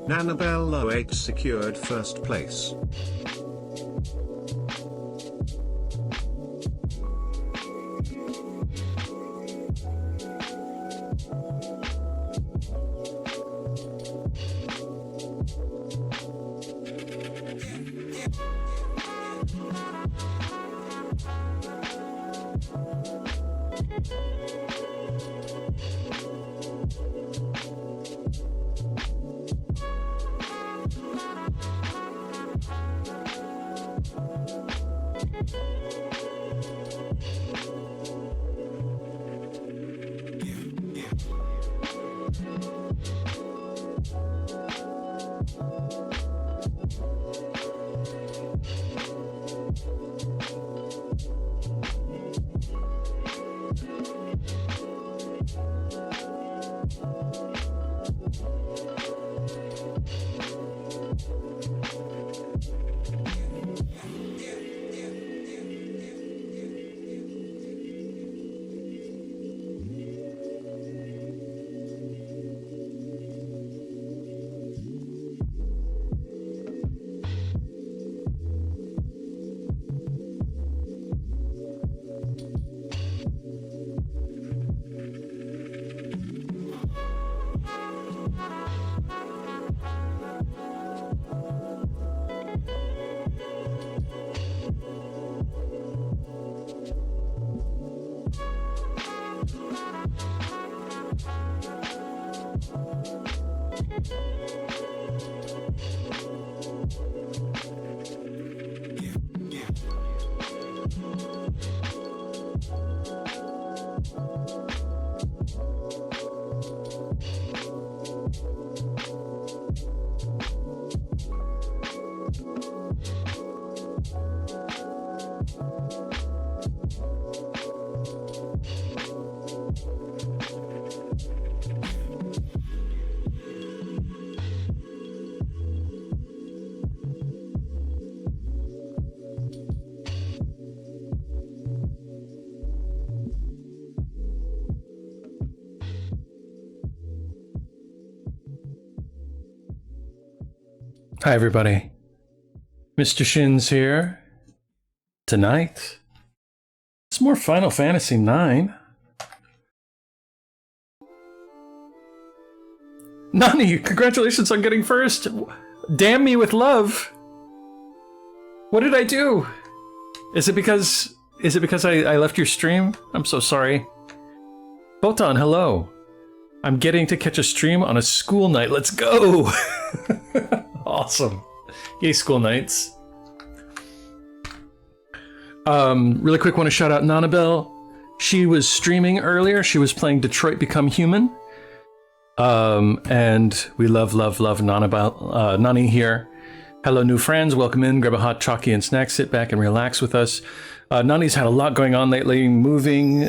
Nanabelle 08 secured first place. Hi everybody, Mr. Shins here. Tonight, it's more Final Fantasy IX. Nani, congratulations on getting first! Damn me with love! What did I do? Is it because I left your stream? I'm so sorry. Botan, hello. I'm getting to catch a stream on a school night. Let's go! Awesome. Yay, school nights. Really quick, want to shout out Nanabelle. She was streaming earlier. She was playing Detroit Become Human. And we love Nanabelle, Nani here. Hello, new friends. Welcome in. Grab a hot chalky and snack. Sit back and relax with us. Nani's had a lot going on lately. Moving,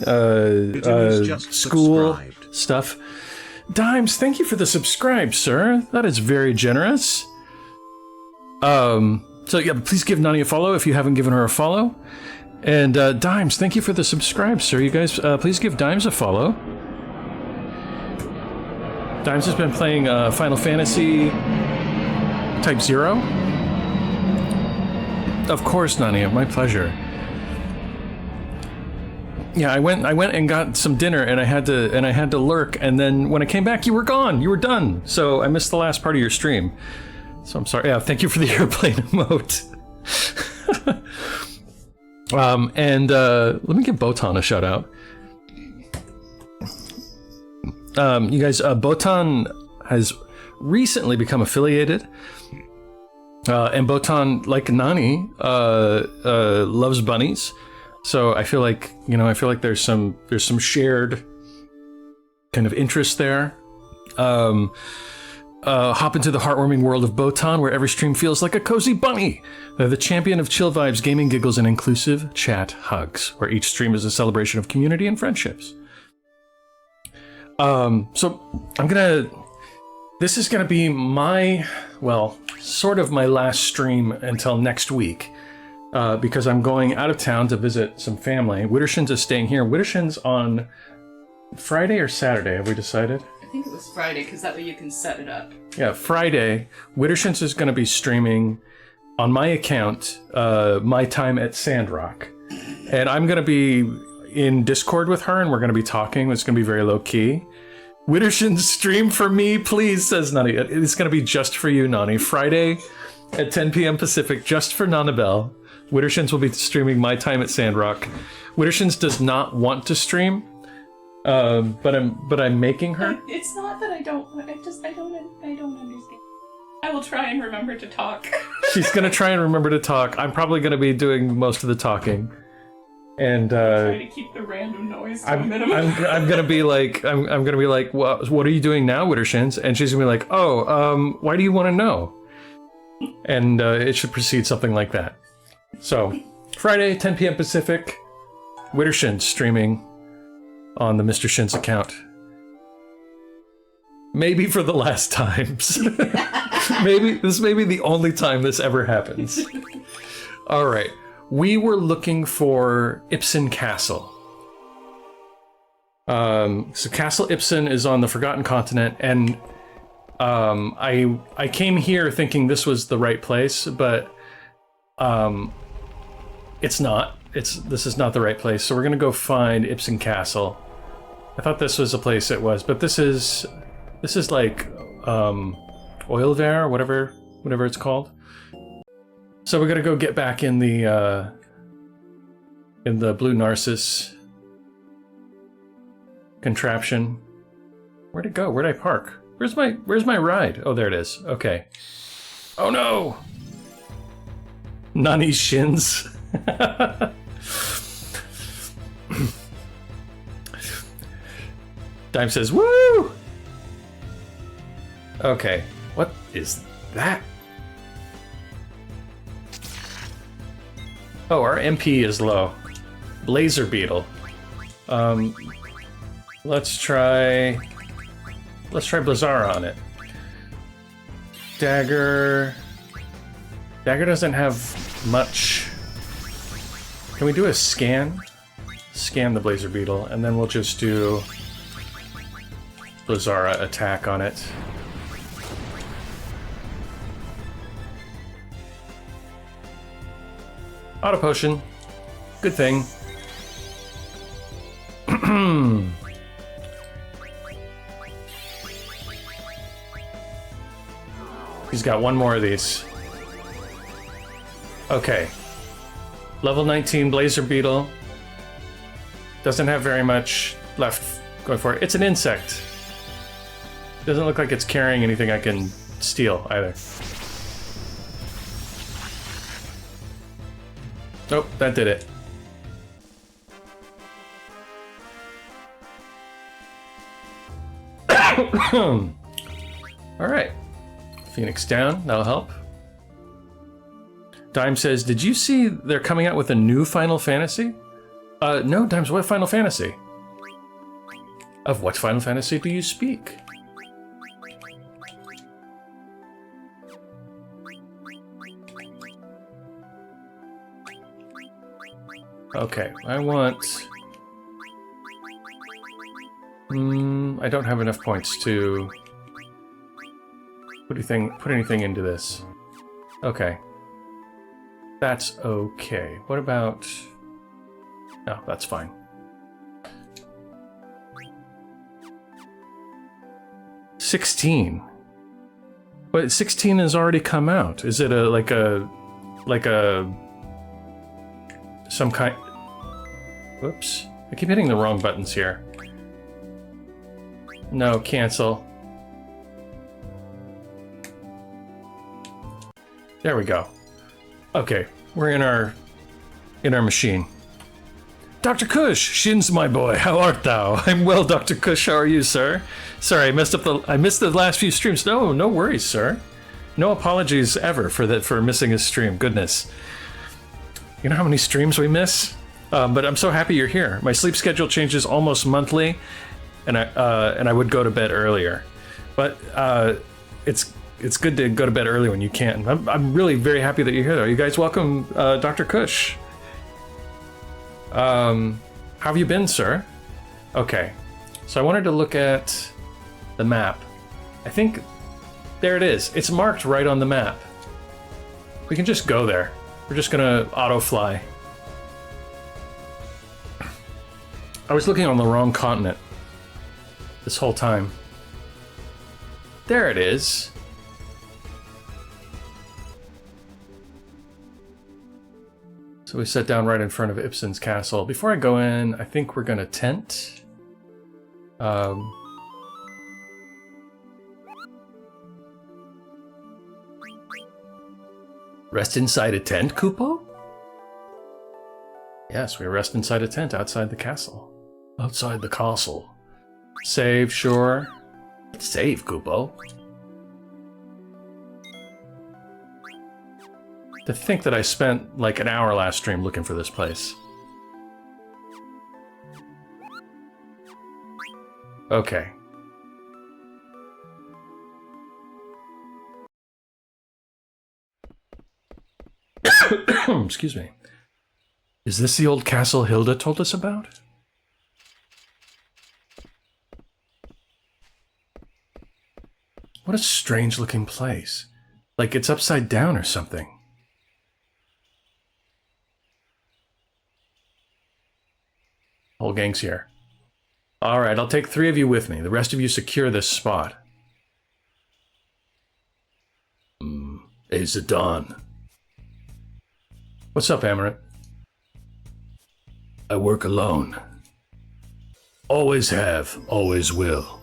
school stuff. Dimes, thank you for the subscribe, sir. That is very generous. So yeah, please give Nani a follow if you haven't given her a follow. And Dimes, thank you for the subscribe, sir. You guys, please give Dimes a follow. Dimes has been playing Final Fantasy Type 0. Of course, Nani, my pleasure. Yeah, I went and got some dinner, and I had to lurk, and then when I came back, you were gone. You were done. So I missed the last part of your stream. So I'm sorry. Yeah, thank you for the airplane emote. And let me give Botan a shout out. You guys, Botan has recently become affiliated. And Botan, like Nani, loves bunnies. So I feel like, there's some shared kind of interest there. hop into the heartwarming world of Botan, where every stream feels like a cozy bunny. They're the champion of chill vibes, gaming giggles, and inclusive chat hugs, where each stream is a celebration of community and friendships. So this is gonna be my, well, sort of my last stream until next week, because I'm going out of town to visit some family. Wittershins is staying here. Wittershins on Friday or Saturday, have we decided? I think it was Friday, because that way you can set it up. Yeah, Friday. Wittershins is going to be streaming on my account, my time at Sandrock. And I'm going to be in Discord with her, and we're going to be talking. It's going to be very low-key. Wittershins, stream for me, please, says Nani. It's going to be just for you, Nani. Friday at 10 p.m. Pacific, just for Nanabelle. Wittershins will be streaming my time at Sandrock. Wittershins does not want to stream. But I'm making her. It's not that I don't understand. I will try and remember to talk. She's gonna try and remember to talk. I'm probably gonna be doing most of the talking, and try to keep the random noise to a minimum. I'm gonna be like, I'm gonna be like, what are you doing now, Wittershins? And she's gonna be like, why do you want to know? And it should proceed something like that. So Friday, 10 p.m. Pacific, Wittershins streaming on the Mr. Shin's account. Maybe for the last times. This may be the only time this ever happens. All right. We were looking for Ipsen Castle. So Castle Ipsen is on the Forgotten Continent, and I came here thinking this was the right place, but it's not. This is not the right place. So we're gonna go find Ipsen Castle. I thought this was a place it was, but this is like Oilver, whatever it's called. So we gotta go get back in the Blue Narcissus contraption. Where'd it go? Where'd I park? Where's my ride? Oh, there it is. Okay. Oh no! Nani's shins. Dime says, woo! Okay, what is that? Oh, our MP is low. Laser Beetle. Let's try Blizzara on it. Dagger doesn't have much. Can we do a scan? Scan the Blazer Beetle, and then we'll just do Blizzara attack on it. Auto potion. Good thing. He's got one more of these. Okay. Level 19 Blazer Beetle. Doesn't have very much left going for it. It's an insect. Doesn't look like it's carrying anything I can steal either. Nope, that did it. Alright. Phoenix down, that'll help. Dime says, did you see they're coming out with a new Final Fantasy? No, Dimes, what Final Fantasy? Of what Final Fantasy do you speak? Okay, I want... I don't have enough points to put anything into this. Okay. That's okay. What about... No, that's fine. $16. But 16 has already come out. Is it some kind... Whoops. I keep hitting the wrong buttons here. No, cancel. There we go. Okay, we're in our machine. Dr. Kush, Shin's my boy. How art thou? I'm well, Dr. Kush. How are you, sir? Sorry, I missed the last few streams. No worries, sir. No apologies ever for missing a stream. Goodness. You know how many streams we miss? But I'm so happy you're here. My sleep schedule changes almost monthly, and I would go to bed earlier. But it's good to go to bed early when you can. I'm really very happy that you're here, though. You guys welcome Dr. Kush. How have you been, sir? Okay, so I wanted to look at the map. I think there it is. It's marked right on the map. We can just go there. We're just gonna auto fly. I was looking on the wrong continent this whole time. There it is. So we sat down right in front of Ipsen's castle. Before I go in, I think we're gonna tent. Rest inside a tent, Kupo? Yes, we rest inside a tent outside the castle. Outside the castle. Save, sure. Save, Kupo. To think that I spent like an hour last stream looking for this place. Okay. Excuse me. Is this the old castle Hilda told us about? What a strange looking place. Like it's upside down or something. Whole gang's here. Alright, I'll take 3 of you with me. The rest of you secure this spot. Hey, Zidane. What's up, Amaret? I work alone. Always have, always will.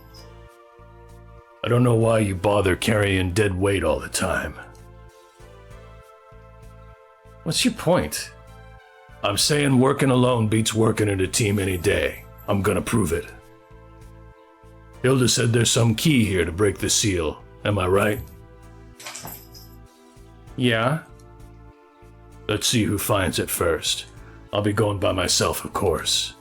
I don't know why you bother carrying dead weight all the time. What's your point? I'm saying working alone beats working in a team any day. I'm gonna prove it. Hilda said there's some key here to break the seal. Am I right? Yeah. Let's see who finds it first. I'll be going by myself, of course.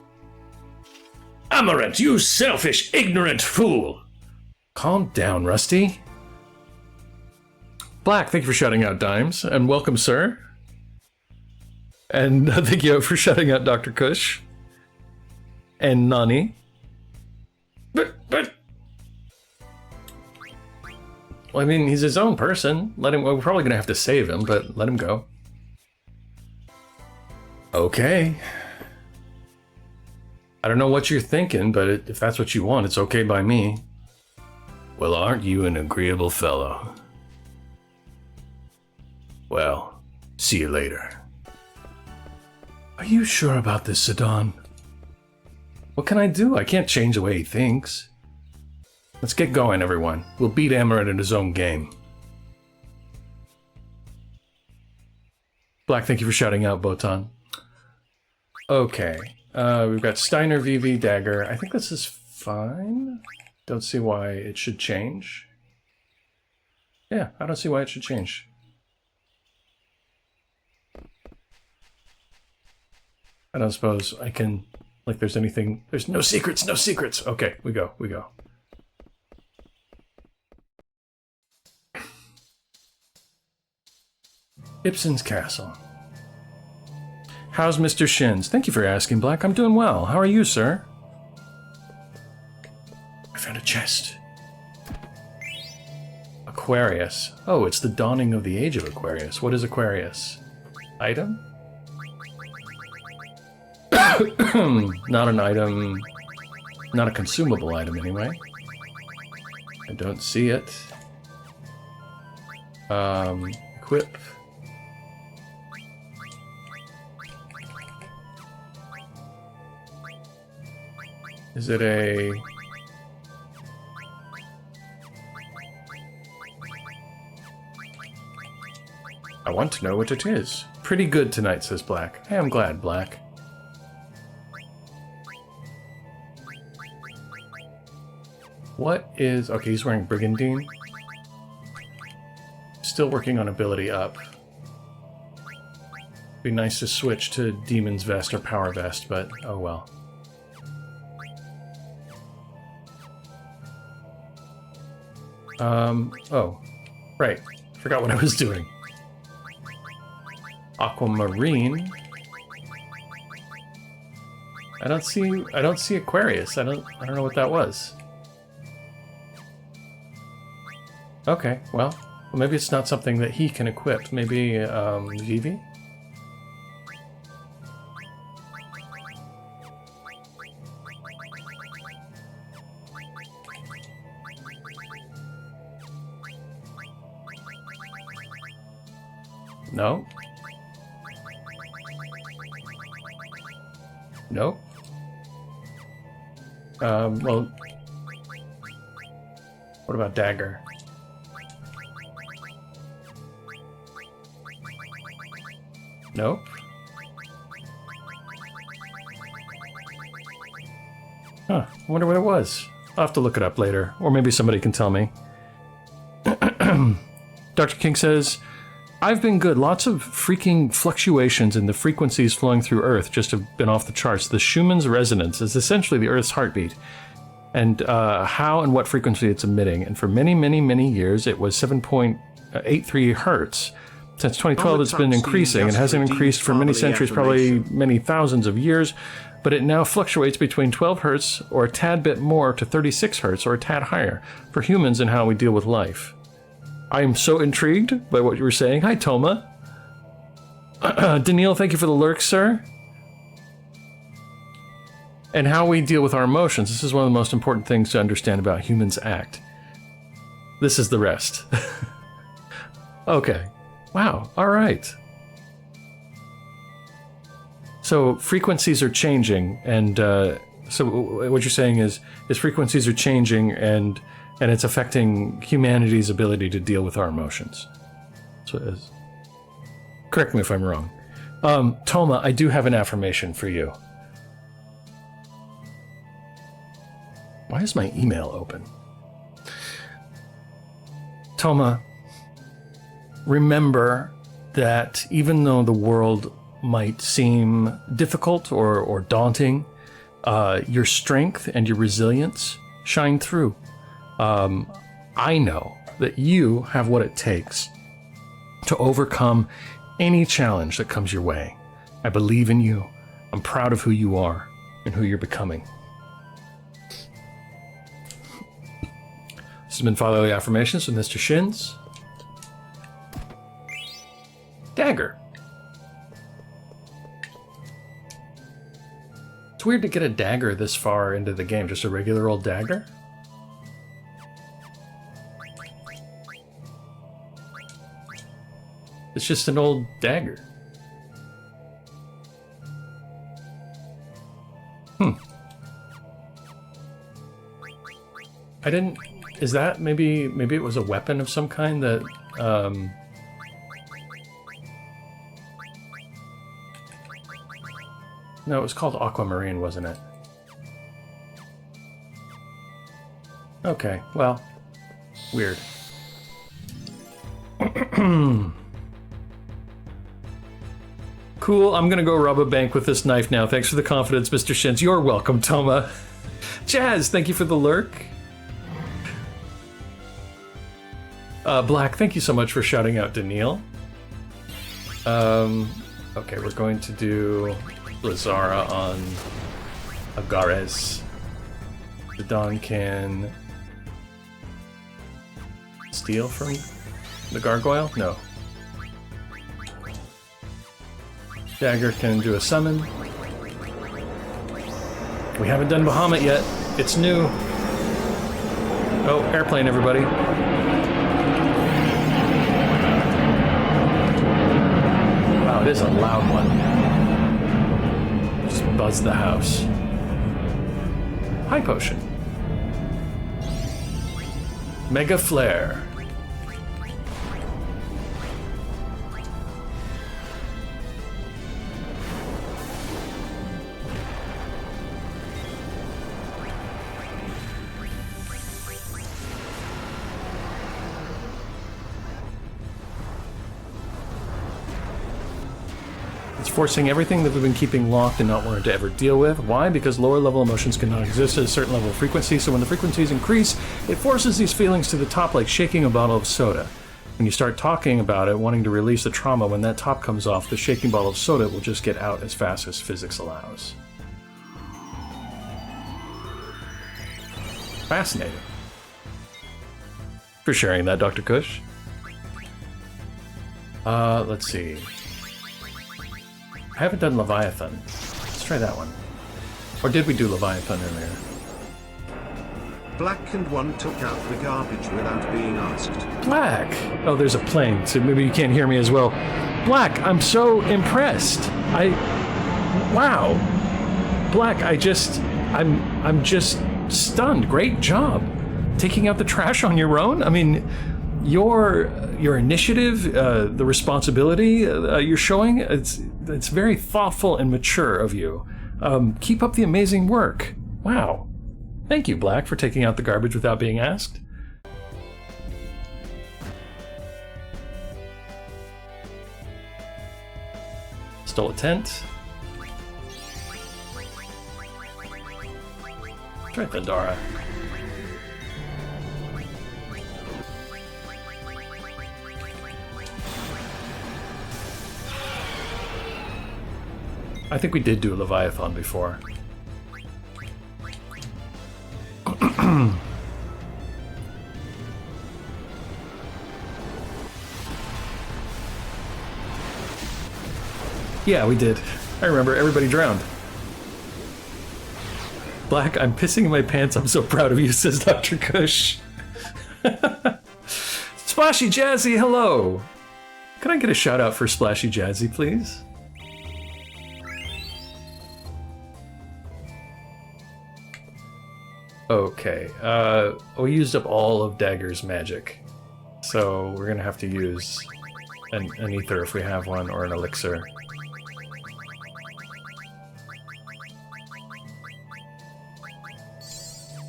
Amaranth, you selfish, ignorant fool! Calm down, Rusty. Black, thank you for shouting out Dimes, and welcome, sir. And thank you for shouting out Dr. Kush. And Nani. But... Well, I mean, he's his own person. Let him... We're probably going to have to save him, but let him go. Okay. I don't know what you're thinking, but if that's what you want, it's okay by me. Well, aren't you an agreeable fellow? Well, see you later. Are you sure about this, Zidane? What can I do? I can't change the way he thinks. Let's get going, everyone. We'll beat Amaret in his own game. Black, thank you for shouting out, Botan. Okay. We've got Steiner, VV, Dagger. I think this is fine. Don't see why it should change. Yeah, I don't see why it should change. I don't suppose I can... Like, there's anything... There's no secrets, no secrets! Okay, we go. Ipsen's castle. How's Mr. Shins? Thank you for asking, Black. I'm doing well. How are you, sir? I found a chest. Aquarius. Oh, it's the dawning of the age of Aquarius. What is Aquarius? Item? Not an item. Not a consumable item, anyway. I don't see it. Equip. Is it a... I want to know what it is. Pretty good tonight, says Black. Hey, I'm glad, Black. What is... Okay, he's wearing Brigandine. Still working on ability up. Be nice to switch to Demon's Vest or Power Vest, but oh well. Oh. Right. Forgot what I was doing. Aquamarine. I don't see Aquarius. I don't know what that was. Okay, well, maybe it's not something that he can equip. Maybe Vivi? No? No? Well... What about Dagger? Nope. Huh, I wonder what it was. I'll have to look it up later, or maybe somebody can tell me. Dr. King says, I've been good. Lots of freaking fluctuations in the frequencies flowing through Earth just have been off the charts. The Schumann's resonance is essentially the Earth's heartbeat, and how and what frequency it's emitting. And for many, many, many years, it was 7.83 hertz. Since 2012, it's been increasing. It hasn't increased for many centuries, probably many thousands of years, but it now fluctuates between 12 hertz or a tad bit more to 36 hertz or a tad higher for humans and how we deal with life. I am so intrigued by what you were saying. Hi, Toma. Daniil, thank you for the lurk, sir. And how we deal with our emotions. This is one of the most important things to understand about humans act. This is the rest. Okay. Wow. All right. So frequencies are changing, and so what you're saying is frequencies are changing, and it's affecting humanity's ability to deal with our emotions. So it is. Correct me if I'm wrong. Toma, I do have an affirmation for you. Why is my email open? Toma, remember that even though the world might seem difficult or daunting, your strength and your resilience shine through. I know that you have what it takes to overcome any challenge that comes your way. I believe in you. I'm proud of who you are and who you're becoming. This has been Fatherly Affirmations with Mr. Shins. Dagger. It's weird to get a dagger this far into the game, just a regular old dagger. It's just an old dagger. I didn't... Is that maybe it was a weapon of some kind that... No, it was called Aquamarine, wasn't it? Okay, well, weird. Cool, I'm gonna go rob a bank with this knife now. Thanks for the confidence, Mr. Shins. You're welcome, Toma. Jazz, thank you for the lurk. Black, thank you so much for shouting out Daniil. Okay, we're going to do Lazara on Agares. The Dawn can steal from the gargoyle? No. Dagger can do a summon. We haven't done Bahamut yet. It's new. Oh, airplane, everybody. Wow, it is a loud one. Just buzz the house. High potion. Mega flare. It's forcing everything that we've been keeping locked and not wanting to ever deal with. Why? Because lower level emotions cannot exist at a certain level of frequency, so when the frequencies increase, it forces these feelings to the top like shaking a bottle of soda. When you start talking about it, wanting to release the trauma, when that top comes off, the shaking bottle of soda will just get out as fast as physics allows. Fascinating. For sharing that, Dr. Kush. Let's see. I haven't done Leviathan. Let's try that one. Or did we do Leviathan earlier? Black and one took out the garbage without being asked. Black! Oh, there's a plane, so maybe you can't hear me as well. Black, I'm so impressed. Wow. Black, I'm just stunned. Great job. Taking out the trash on your own? I mean, your initiative, the responsibility you're showing, it's very thoughtful and mature of you. Keep up the amazing work. Wow. Thank you, Black, for taking out the garbage without being asked. Stole a tent. Try Thundara. I think we did do Leviathan before. Yeah, we did. I remember everybody drowned. Black, I'm pissing in my pants. I'm so proud of you, says Dr. Kush. Splashy Jazzy, hello. Can I get a shout out for Splashy Jazzy, please? Okay, we used up all of Dagger's magic, so we're gonna have to use an ether if we have one, or an elixir.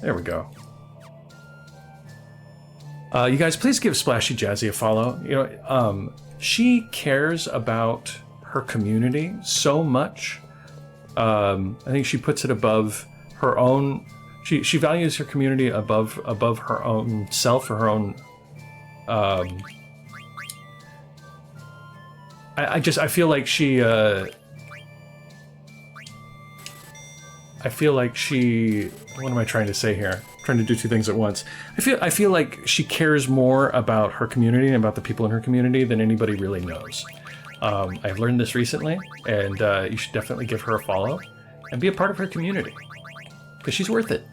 There we go. You guys, please give Splashy Jazzy a follow. You know, she cares about her community so much. I think she puts it above her own. She values her community above her own self or her own. I feel like she. I feel like she. What am I trying to say here? I'm trying to do two things at once. I feel like she cares more about her community and about the people in her community than anybody really knows. I've learned this recently, and you should definitely give her a follow and be a part of her community. Because she's worth it.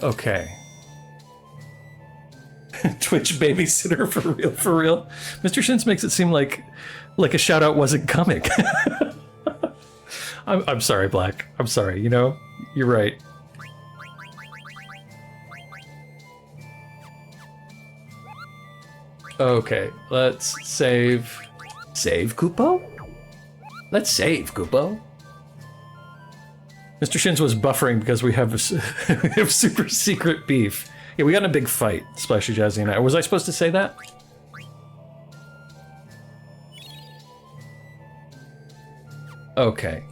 Okay. Twitch babysitter, for real. Mr. Shins makes it seem like a shout out wasn't coming. I'm sorry, Black. I'm sorry, you know? You're right. Okay, let's save. Save, Kupo? Let's save, Kupo. Mr. Shins was buffering because we have super secret beef. Yeah, we got in a big fight, Splashy Jazzy and I. Was I supposed to say that? Okay.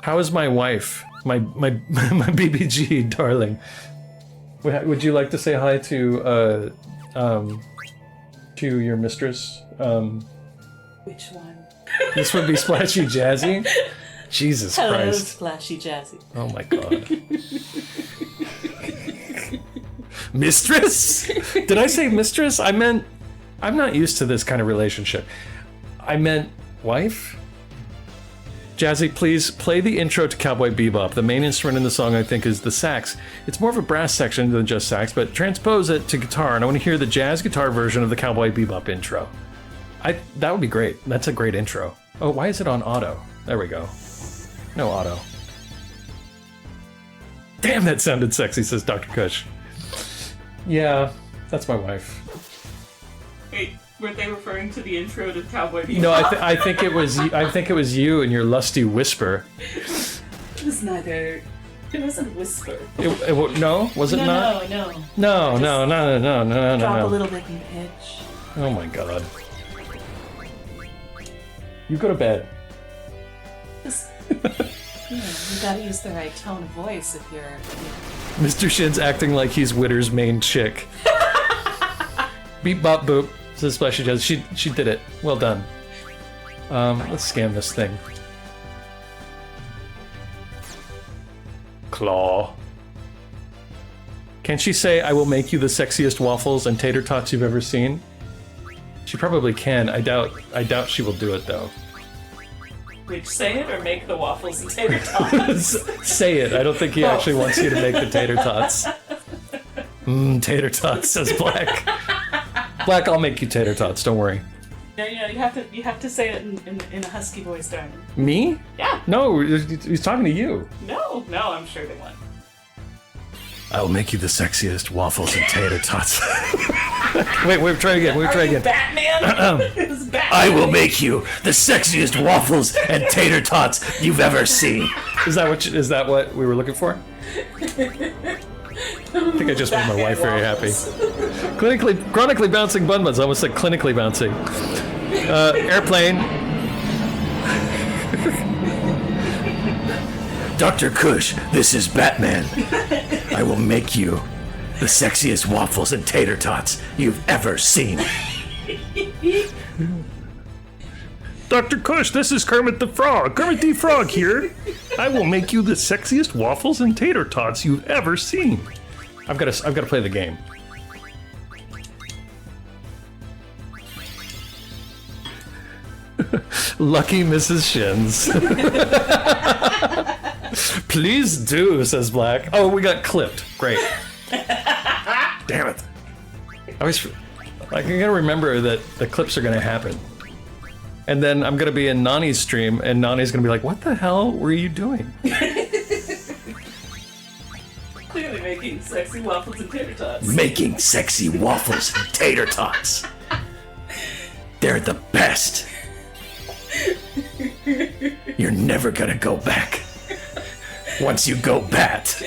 How is my wife? My BBG, darling. Would you like to say hi to your mistress? Which one? This would be Splashy Jazzy. Jesus Hello, Christ. Splashy Jazzy. Oh my god. Mistress? Did I say mistress? I meant... I'm not used to this kind of relationship. I meant wife? Jazzy, please play the intro to Cowboy Bebop. The main instrument in the song, I think, is the sax. It's more of a brass section than just sax, but transpose it to guitar, and I want to hear the jazz guitar version of the Cowboy Bebop intro. That would be great. That's a great intro. Oh, why is it on auto? There we go. No auto. Damn, that sounded sexy, says Dr. Kush. Yeah, that's my wife. Wait, were they referring to the intro to Cowboy Bebop? No, I think it was you and your lusty whisper. It was neither It wasn't whisper. No, was it not? No. No. Drop a little bit in pitch. Oh my god. You go to bed. Just, you gotta use the right tone of voice if you're... Mr. Shin's acting like he's Witter's main chick. Beep bop boop, says Splashy Jazz. She did it. Well done. Let's scan this thing. Claw. Can she say, I will make you the sexiest waffles and tater tots you've ever seen? She probably can. I doubt she will do it though. Which, say it or make the waffles and tater tots? Say it. I don't think he actually wants you to make the tater tots. Tater tots, says Black. Black, I'll make you tater tots, don't worry. Yeah, you have to say it in a husky voice, darling. Me? Yeah. No, he's talking to you. No, I'm sure they won't. I will make you the sexiest waffles and tater tots. wait, try again. Are you Batman? It was Batman. I will make you the sexiest waffles and tater tots you've ever seen. Is that what we were looking for? I think I just made my wife very happy. Chronically bouncing bun buns. I almost said clinically bouncing. Airplane. Dr. Kush, this is Batman. I will make you the sexiest waffles and tater tots you've ever seen. Dr. Kush, this is Kermit the Frog. Kermit the Frog here. I will make you the sexiest waffles and tater tots you've ever seen. I've got to play the game. Lucky Mrs. Shins. Please do, says Black. Oh, we got clipped. Great. Damn it. I gotta remember that the clips are gonna happen. And then I'm gonna be in Nani's stream, and Nani's gonna be like, what the hell were you doing? Clearly making sexy waffles and tater tots. Making sexy waffles and tater tots. They're the best. You're never gonna go back. Once you go bat,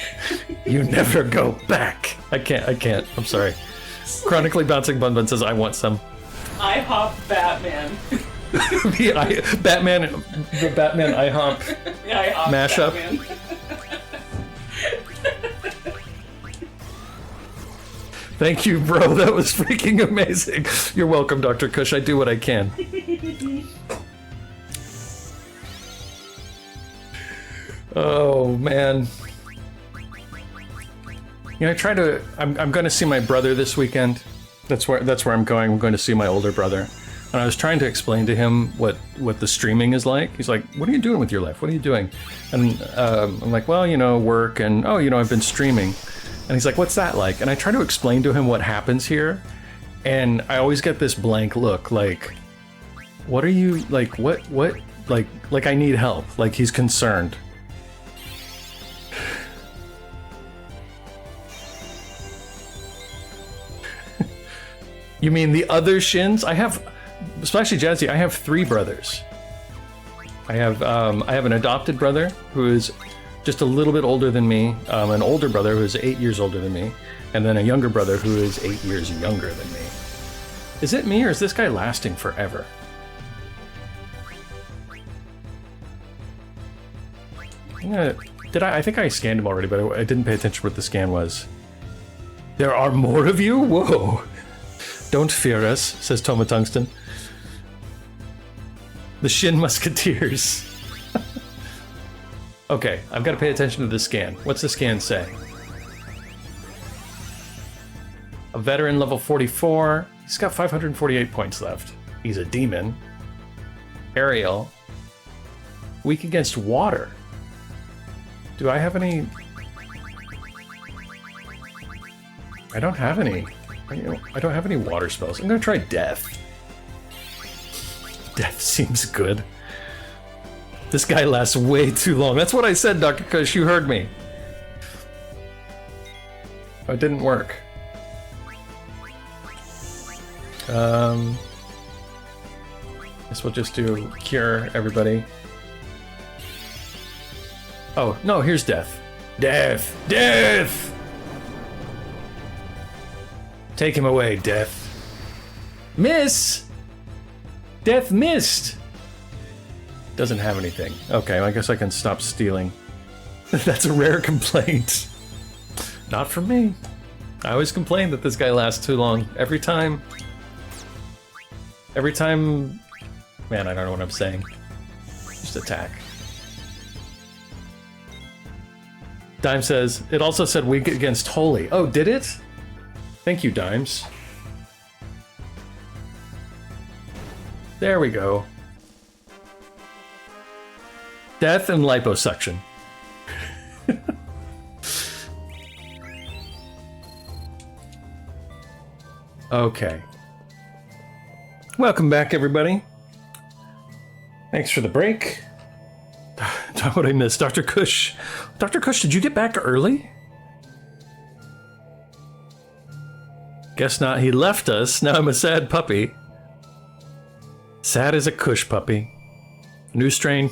you never go back. I can't. I'm sorry. Chronically Bouncing Bun Bun says, I want some. IHOP Batman. The Batman IHOP mashup. Batman. Thank you, bro. That was freaking amazing. You're welcome, Dr. Kush. I do what I can. Oh man. I try to. I'm going to see my brother this weekend. That's where I'm going. I'm going to see my older brother. And I was trying to explain to him what the streaming is like. He's like, "What are you doing with your life? What are you doing?" And I'm like, "Well, work and I've been streaming." And he's like, "What's that like?" And I try to explain to him what happens here, and I always get this blank look, like, "What are you like? What like I need help." Like he's concerned. You mean the other Shins? I have, especially Jazzy, I have 3 brothers. I have an adopted brother who is just a little bit older than me, an older brother who is 8 years older than me, and then a younger brother who is 8 years younger than me. Is it me or is this guy lasting forever? I think I scanned him already, but I didn't pay attention to what the scan was. There are more of you? Whoa. Don't fear us, says Toma Tungsten. The Shin Musketeers. Okay, I've got to pay attention to the scan. What's the scan say? A veteran level 44. He's got 548 points left. He's a demon. Aerial. Weak against water. Do I have any? I don't have any. I don't have any water spells. I'm gonna try Death. Death seems good. This guy lasts way too long. That's what I said, Dr. Kush. You heard me. Oh, it didn't work. Guess we'll just do Cure everybody. Oh, no, here's Death. Death! Death! Take him away, Death. Miss! Death missed! Doesn't have anything. Okay, I guess I can stop stealing. That's a rare complaint. Not from me. I always complain that this guy lasts too long. Every time... Man, I don't know what I'm saying. Just attack. Dime says, it also said weak against holy. Oh, did it? Thank you, Dimes. There we go. Death and liposuction. Okay. Welcome back, everybody. Thanks for the break. What I missed, Dr. Kush. Dr. Kush, did you get back early? Guess not. He left us. Now I'm a sad puppy. Sad as a Kush puppy. New strain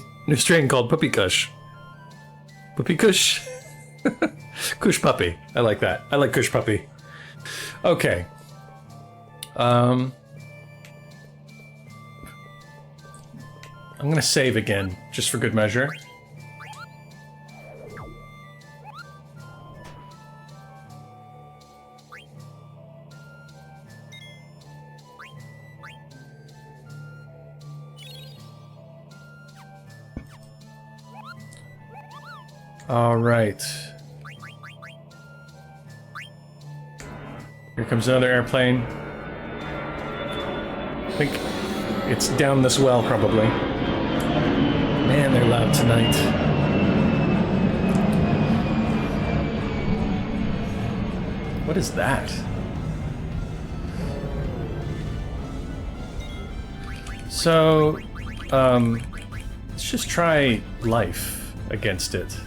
called Puppy Kush. Puppy Kush. Kush puppy. I like that. I like Kush puppy. Okay. I'm gonna save again, just for good measure. All right. Here comes another airplane. I think it's down this well, probably. Man, they're loud tonight. What is that? So, let's just try life against it.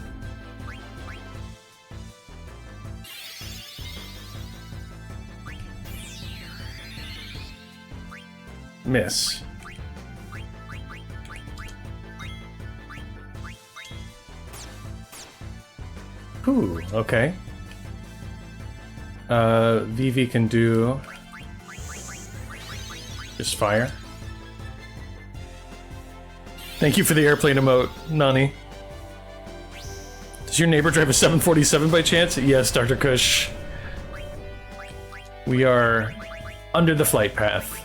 Miss. Ooh, okay. Vivi can do just fire. Thank you for the airplane emote, Nani. Does your neighbor drive a 747 by chance? Yes, Dr. Kush. We are under the flight path.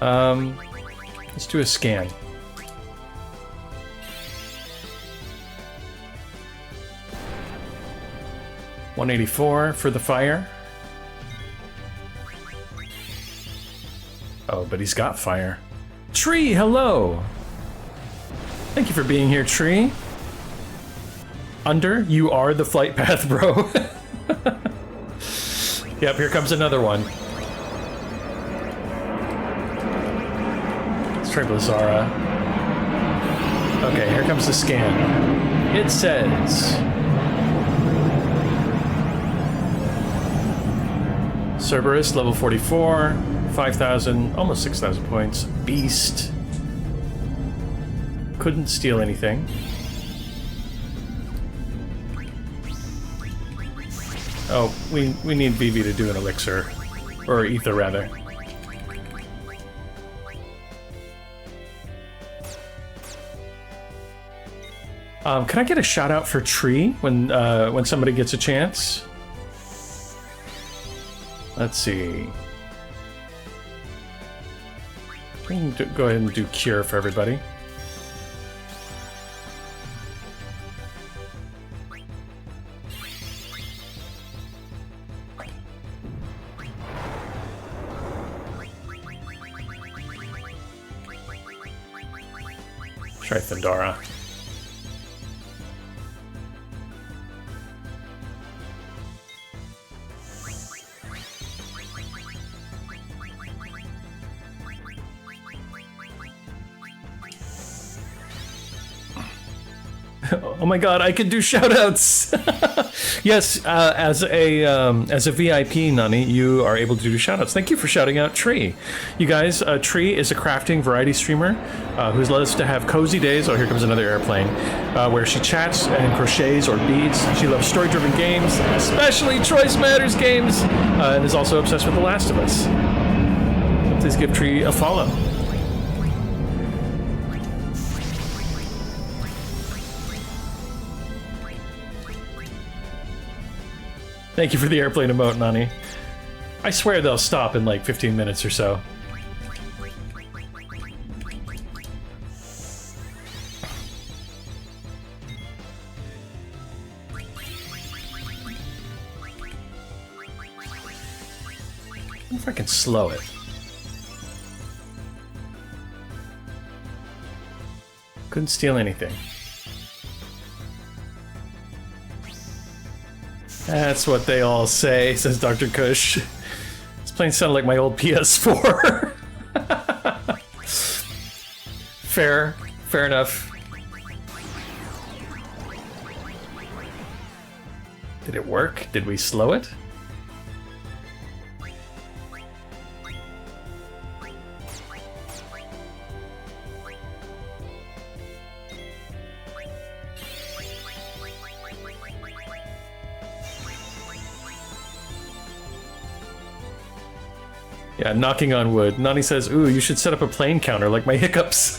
Let's do a scan. $184 for the fire. Oh, but he's got fire. Tree, hello! Thank you for being here, Tree. Under, you are the flight path, bro. Yep, here comes another one. Let's try Blizzara. Okay, here comes the scan. It says... Cerberus, level 44, 5,000, almost 6,000 points. Beast. Couldn't steal anything. Oh, we need Vivi to do an elixir. Or ether, rather. Can I get a shout out for Tree when somebody gets a chance? Let's see. We can go ahead and do cure for everybody. Try Thundara. Oh my god, I can do shoutouts! Yes, as a VIP, Nani, you are able to do shoutouts. Thank you for shouting out Tree. You guys, Tree is a crafting variety streamer who's let us to have cozy days. Oh, here comes another airplane. Where she chats and crochets or beads. She loves story-driven games, especially Choice Matters games, and is also obsessed with The Last of Us. Please give Tree a follow. Thank you for the airplane emote, Nani. I swear they'll stop in like 15 minutes or so. I wonder if I can slow it. Couldn't steal anything. That's what they all say, says Dr. Kush. This plane sounded like my old PS4. Fair enough. Did it work? Did we slow it? Yeah, knocking on wood. Nani says, ooh, you should set up a plane counter like my hiccups.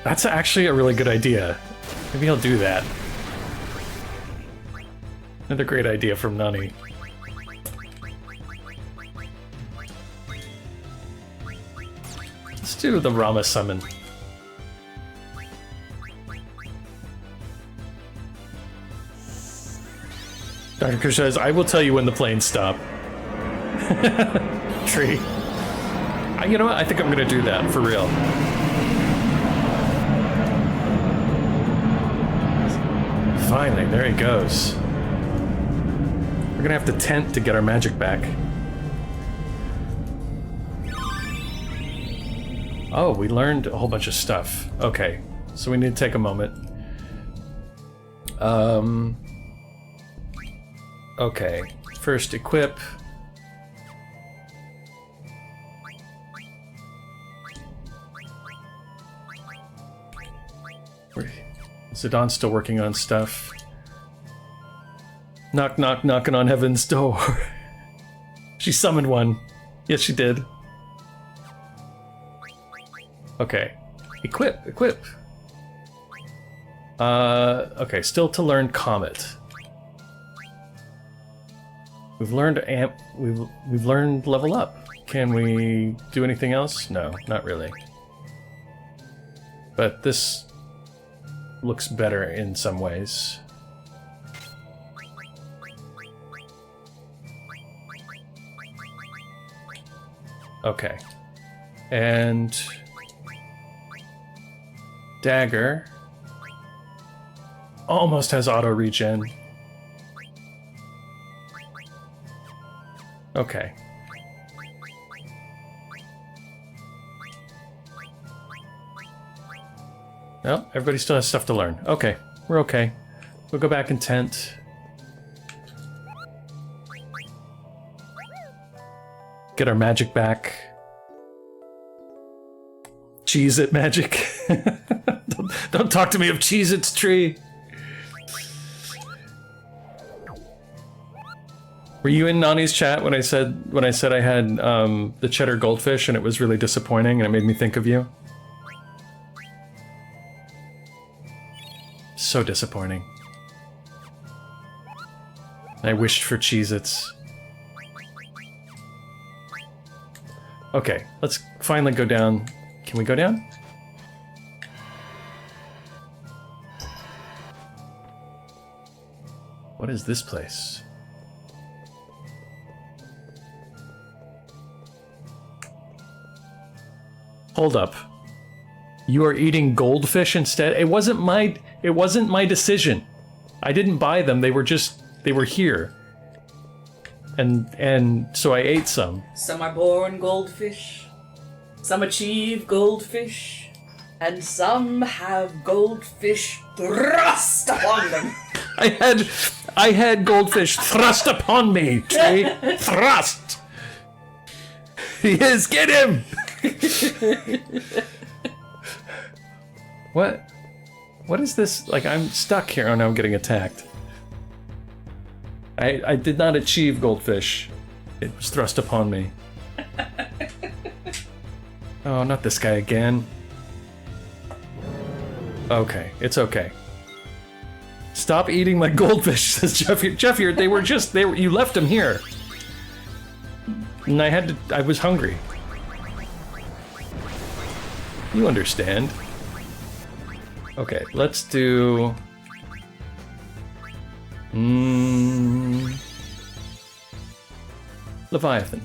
That's actually a really good idea. Maybe I'll do that. Another great idea from Nani. Let's do the Rama summon. Dr. Kush says, I will tell you when the planes stop. Tree. You know what? I think I'm gonna do that for real. Finally, there he goes. We're gonna have to tent to get our magic back. Oh, we learned a whole bunch of stuff. Okay, so we need to take a moment. Okay, first equip. Zidon's still working on stuff. Knock, knock, knocking on heaven's door. She summoned one. Yes, she did. Okay. Equip. Okay, still to learn Comet. We've learned amp. We've learned level up. Can we do anything else? No, not really. But this looks better in some ways. Okay. And dagger almost has auto regen. Okay. No, everybody still has stuff to learn. Okay, we're okay. We'll go back in tent. Get our magic back. Cheez-It magic. don't talk to me of Cheez-Its, Tree. Were you in Nani's chat when I said I had the cheddar goldfish and it was really disappointing and it made me think of you? So disappointing. I wished for Cheez-Its. Okay, let's finally go down. Can we go down? What is this place? Hold up. You are eating goldfish instead? It wasn't my decision. I didn't buy them. They were here. And so I ate some. Some are born goldfish. Some achieve goldfish. And some have goldfish thrust upon them. I had goldfish thrust upon me, Tree. Thrust! He is, get him! What is this? Like, I'm stuck here and I'm getting attacked. I did not achieve goldfish. It was thrust upon me. Oh, not this guy again. Okay, it's okay. Stop eating my goldfish, says Jeffy, you left them here. And I was hungry. You understand. Okay, let's do... Leviathan.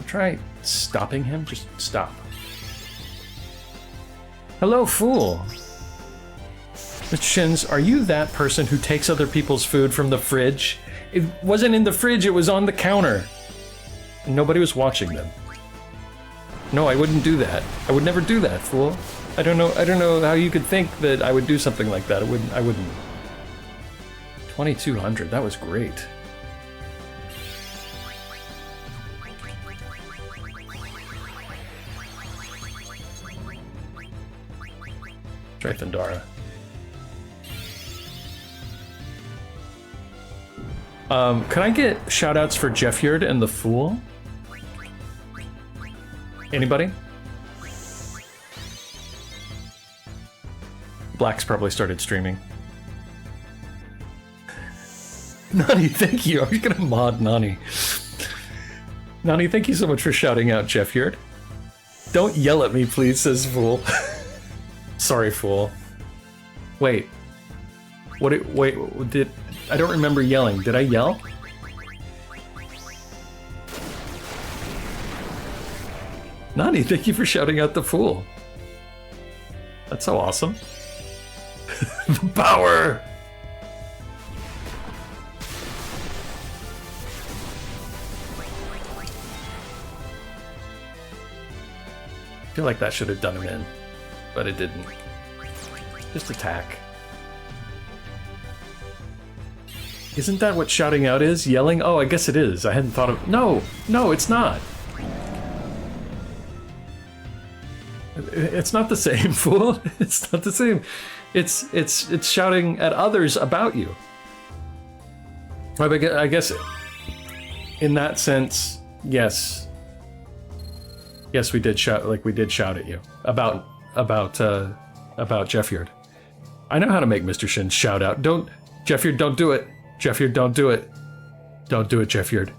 Try stopping him. Just stop. Hello, fool. Mr. Shins, are you that person who takes other people's food from the fridge? It wasn't in the fridge, it was on the counter. Nobody was watching them. No, I wouldn't do that. I would never do that, fool. I don't know how you could think that I would do something like that. I wouldn't. 2200, that was great. Try Thundara. Can I get shoutouts for Jeffyard and the Fool? Anybody? Black's probably started streaming. Nani, thank you. I'm gonna mod Nani. Nani, thank you so much for shouting out Jeffyard. Don't yell at me, please, says Fool. Sorry, Fool. Wait. I don't remember yelling. Did I yell? Nani, thank you for shouting out the Fool. That's so awesome. The power! I feel like that should have done him in, but it didn't. Just attack. Isn't that what shouting out is? Yelling? Oh, I guess it is. I hadn't thought of... No, it's not. It's not the same, fool. It's not the same. It's shouting at others about you. I guess in that sense, yes. Yes, we did shout, like we did shout at you about Jeffyard. I know how to make Mr. Shin shout out. Jeffyard, don't do it. Jeffyard, don't do it. Don't do it, Jeffyard.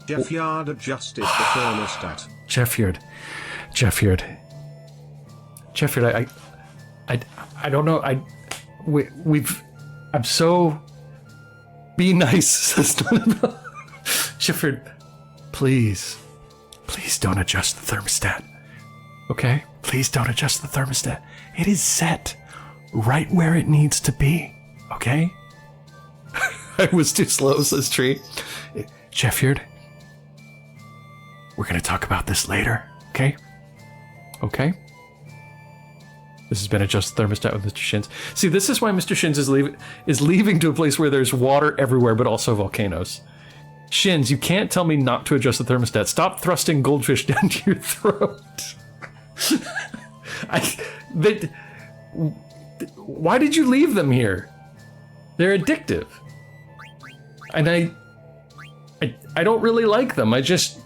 Jeffyard adjusted the thermostat. Jeffyard, I don't know. I'm so. Be nice, says Jeffyard, please don't adjust the thermostat. Okay? Please don't adjust the thermostat. It is set right where it needs to be. Okay? I was too slow, says Tree. Jeffyard, we're gonna talk about this later, okay? Okay? This has been Adjust the Thermostat with Mr. Shins. See, this is why Mr. Shins is leaving to a place where there's water everywhere, but also volcanoes. Shins, you can't tell me not to adjust the thermostat. Stop thrusting goldfish down to your throat. Why did you leave them here? They're addictive. And I don't really like them. I just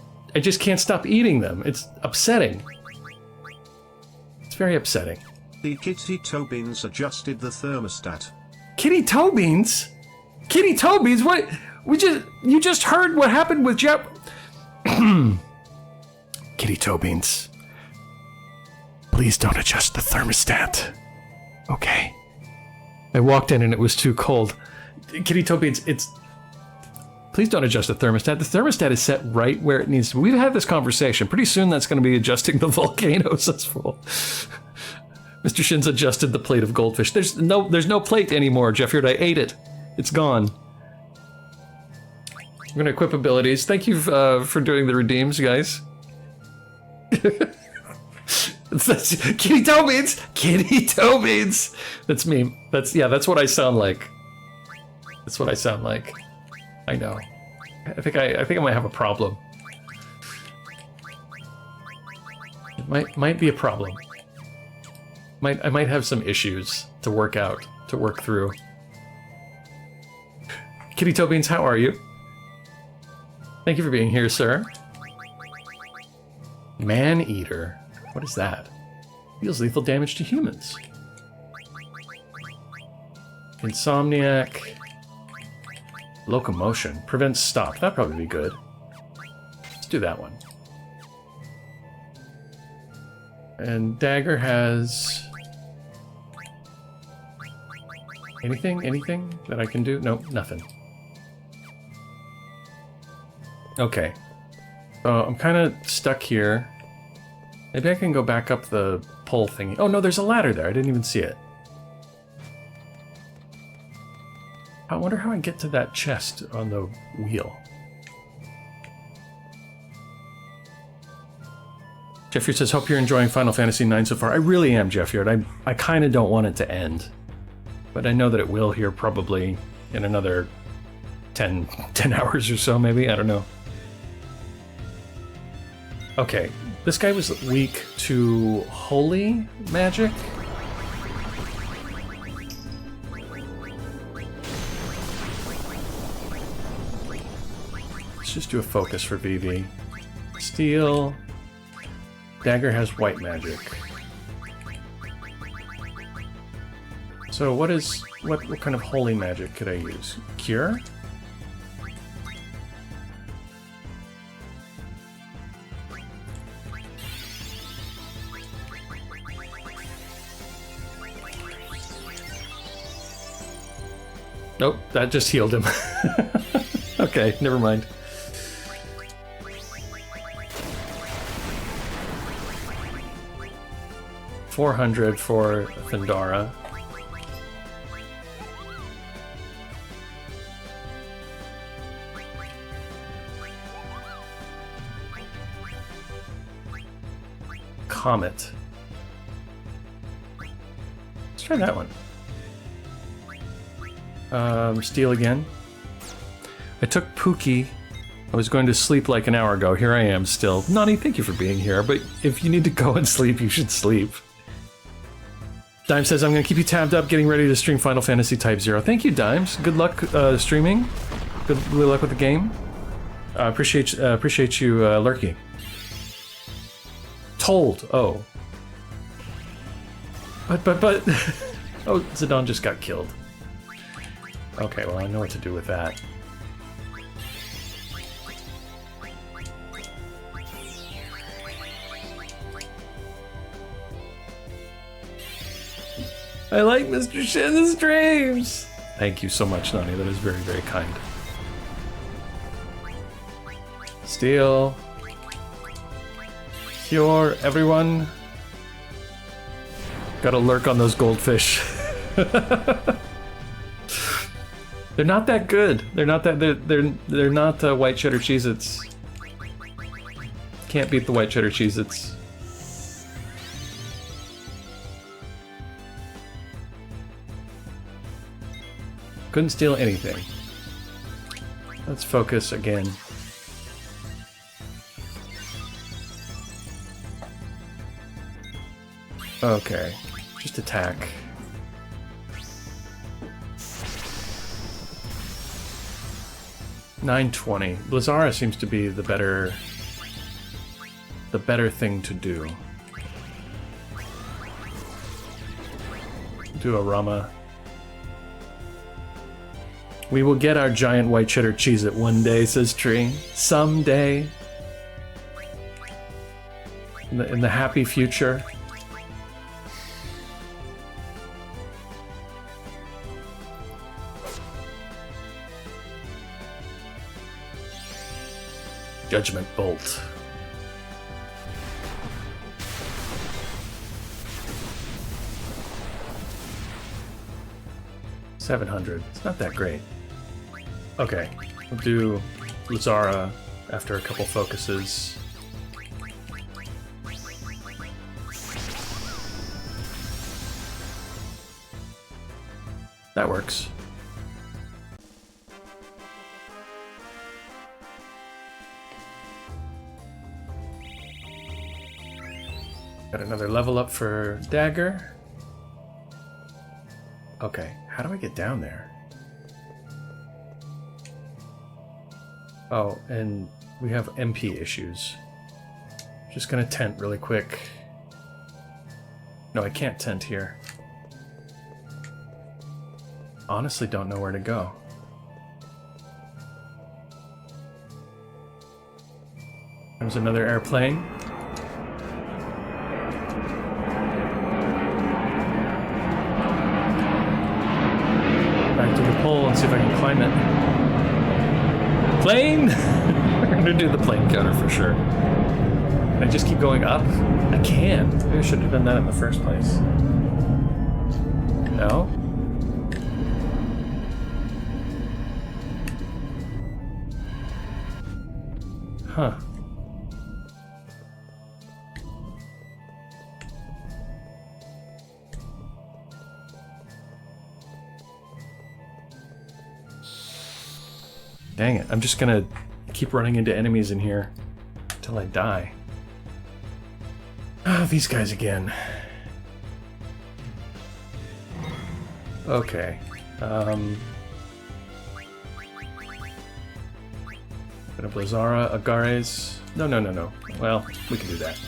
can't stop eating them. It's upsetting. It's very upsetting. The Kitty Tobins adjusted the thermostat. Kitty Tobins? Kitty Tobins? What? You just heard what happened with Jeff. Kitty Tobins. Please don't adjust the thermostat. Okay. I walked in and it was too cold. Kitty Tobins, please don't adjust the thermostat. The thermostat is set right where it needs to be. We've had this conversation. Pretty soon that's going to be adjusting the volcanoes. That's full. Mr. Shins adjusted the plate of goldfish. There's no plate anymore, Jeffyard. I ate it. It's gone. I'm gonna equip abilities. Thank you for doing the redeems, guys. That's Kitty Toe Beans! Kitty Toe Beans! That's me. That's what I sound like. That's what I sound like. I know. I think I might have a problem. It might be a problem. I might have some issues to work out, to work through. Kitty Toe Beans, how are you? Thank you for being here, sir. Man-Eater. What is that? Deals lethal damage to humans. Insomniac. Locomotion. Prevents stop. That'd probably be good. Let's do that one. And Dagger has... Anything that I can do? Nope, nothing. Okay. So I'm kind of stuck here. Maybe I can go back up the pole thingy. Oh no, there's a ladder there. I didn't even see it. I wonder how I get to that chest on the wheel. Jeffyard says, hope you're enjoying Final Fantasy IX so far. I really am, Jeffyard. I kind of don't want it to end. But I know that it will here probably in another 10 hours or so, maybe. I don't know. Okay, this guy was weak to holy magic. Let's just do a focus for VV. Steel. Dagger has white magic. So what kind of holy magic could I use? Cure? Nope, that just healed him. Okay, never mind. $400 for Thundara. Comet. Let's try that one. Steel again. I took Pookie. I was going to sleep like an hour ago. Here I am still. Nani, thank you for being here, but if you need to go and sleep, you should sleep. Dime says, I'm going to keep you tabbed up, getting ready to stream Final Fantasy Type 0. Thank you, Dimes. Good luck streaming. Good luck with the game. Appreciate you lurking. Told. Oh. But. Oh, Zidane just got killed. Okay, well, I know what to do with that. I like Mr. Shin's streams! Thank you so much, Nani. That is very, very kind. Steel. Cure, everyone. Gotta lurk on those goldfish. They're not that good. They're not that. They're not white cheddar Cheez-Its. Can't beat the white cheddar Cheez-Its. Couldn't steal anything. Let's focus again. Okay, just attack. $920. Blizara seems to be the better thing to do. Do a Rama. We will get our giant white cheddar Cheez-It one day, says Tree. Someday. In the happy future. Judgment Bolt. $700. It's not that great. Okay, we'll do Lazara after a couple focuses. That works. Got another level up for Dagger. Okay, how do I get down there? Oh, and we have MP issues. Just gonna tent really quick. No, I can't tent here. Honestly, don't know where to go. There's another airplane. Back to the pole and see if I can climb it. Plane! We're gonna do the plane counter for sure. Can I just keep going up? I can. Maybe I should have done that in the first place. No? Huh. Dang it, I'm just gonna keep running into enemies in here until I die. Ah, these guys again. Okay. Bit of Lazara, Agares. No. Well, we can do that.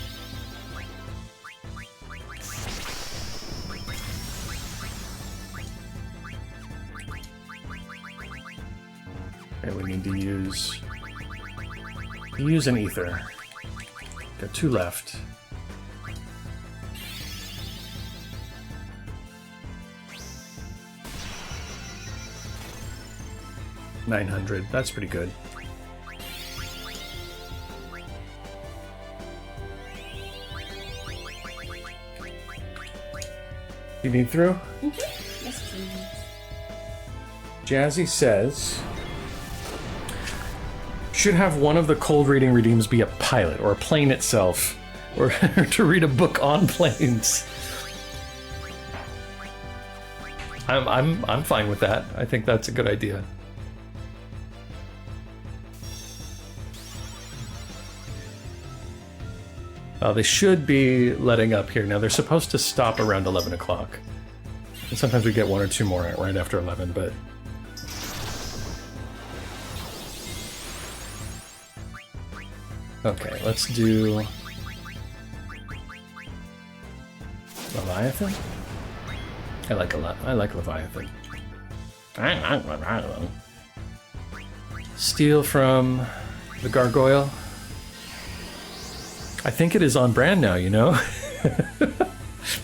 Okay, we need to use an ether. Got 2 left. $900. That's pretty good. You need through? Mm-hmm. Yes, please. Jazzy says, should have one of the cold reading redeems be a pilot or a plane itself, or to read a book on planes. I'm fine with that. I think that's a good idea. They should be letting up here. Now, they're supposed to stop around 11 o'clock. And sometimes we get 1 or 2 more right after 11, but... Okay, let's do... Leviathan? I like Leviathan. Steal from the Gargoyle. I think it is on brand now, you know?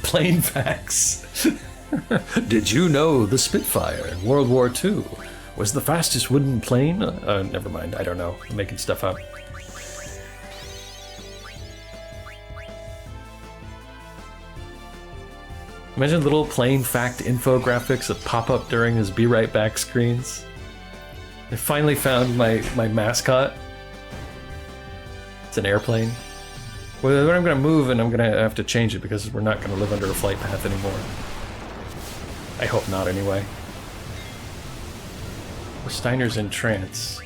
Plain facts. Did you know the Spitfire in World War II was the fastest wooden plane? Never mind, I don't know. I'm making stuff up. Imagine little plain fact infographics that pop up during his Be Right Back screens. I finally found my mascot. It's an airplane. Well, I'm going to move and I'm going to have to change it because we're not going to live under a flight path anymore. I hope not, anyway. Steiner's in trance.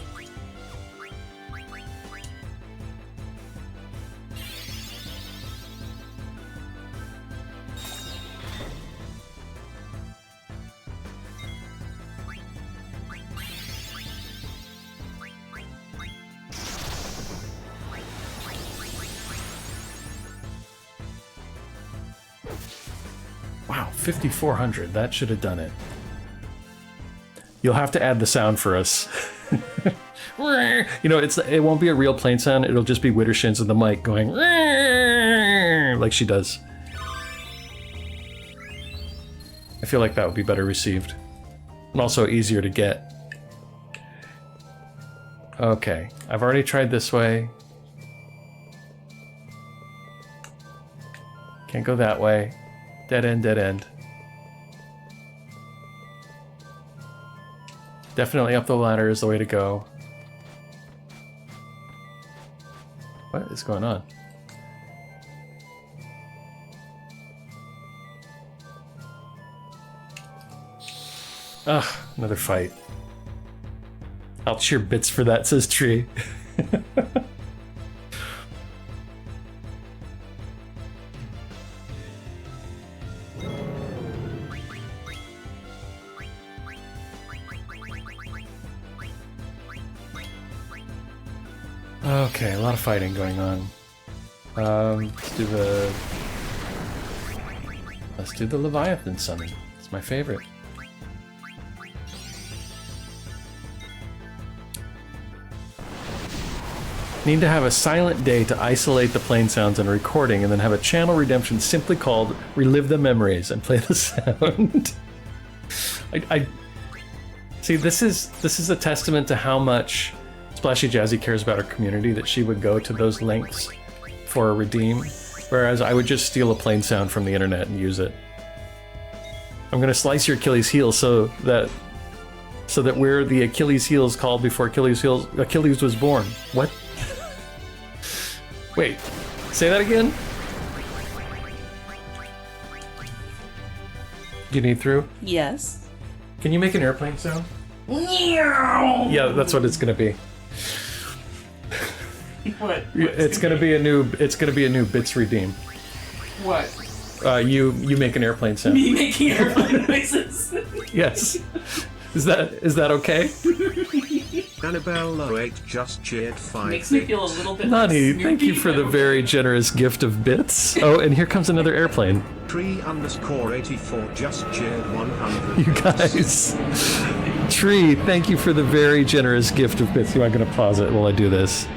Wow, 5,400. That should have done it. You'll have to add the sound for us. You know, it won't be a real plane sound. It'll just be Wittershins in the mic going like she does. I feel like that would be better received. And also easier to get. Okay, I've already tried this way. Can't go that way. Dead end, dead end. Definitely up the ladder is the way to go. is going on? Ugh, another fight. I'll cheer bits for that, says Tree. Okay, a lot of fighting going on. Let's do the Leviathan summon. It's my favorite. Need to have a silent day to isolate the plane sounds and recording, and then have a channel redemption simply called Relive the Memories and play the sound. I see. This is a testament to how much Splashy Jazzy cares about her community, that she would go to those lengths for a redeem, whereas I would just steal a plane sound from the internet and use it. I'm gonna slice your Achilles heel so that we're the Achilles heels called before Achilles was born. What? Wait, say that again? Do you need through? Yes. Can you make an airplane sound? Yeah, that's what it's gonna be. What? It's gonna be a new bits redeem. What? You make an airplane sound. Me making airplane noises. Yes. Is that okay? Annabelle 08 just cheered 5 Makes me feel a little bit. Nani, like thank you for the very generous gift of bits. Oh, and here comes another airplane. Tree_84 just cheered 100. You guys. Tree, thank you for the very generous gift of bits. I'm gonna pause it while I do this.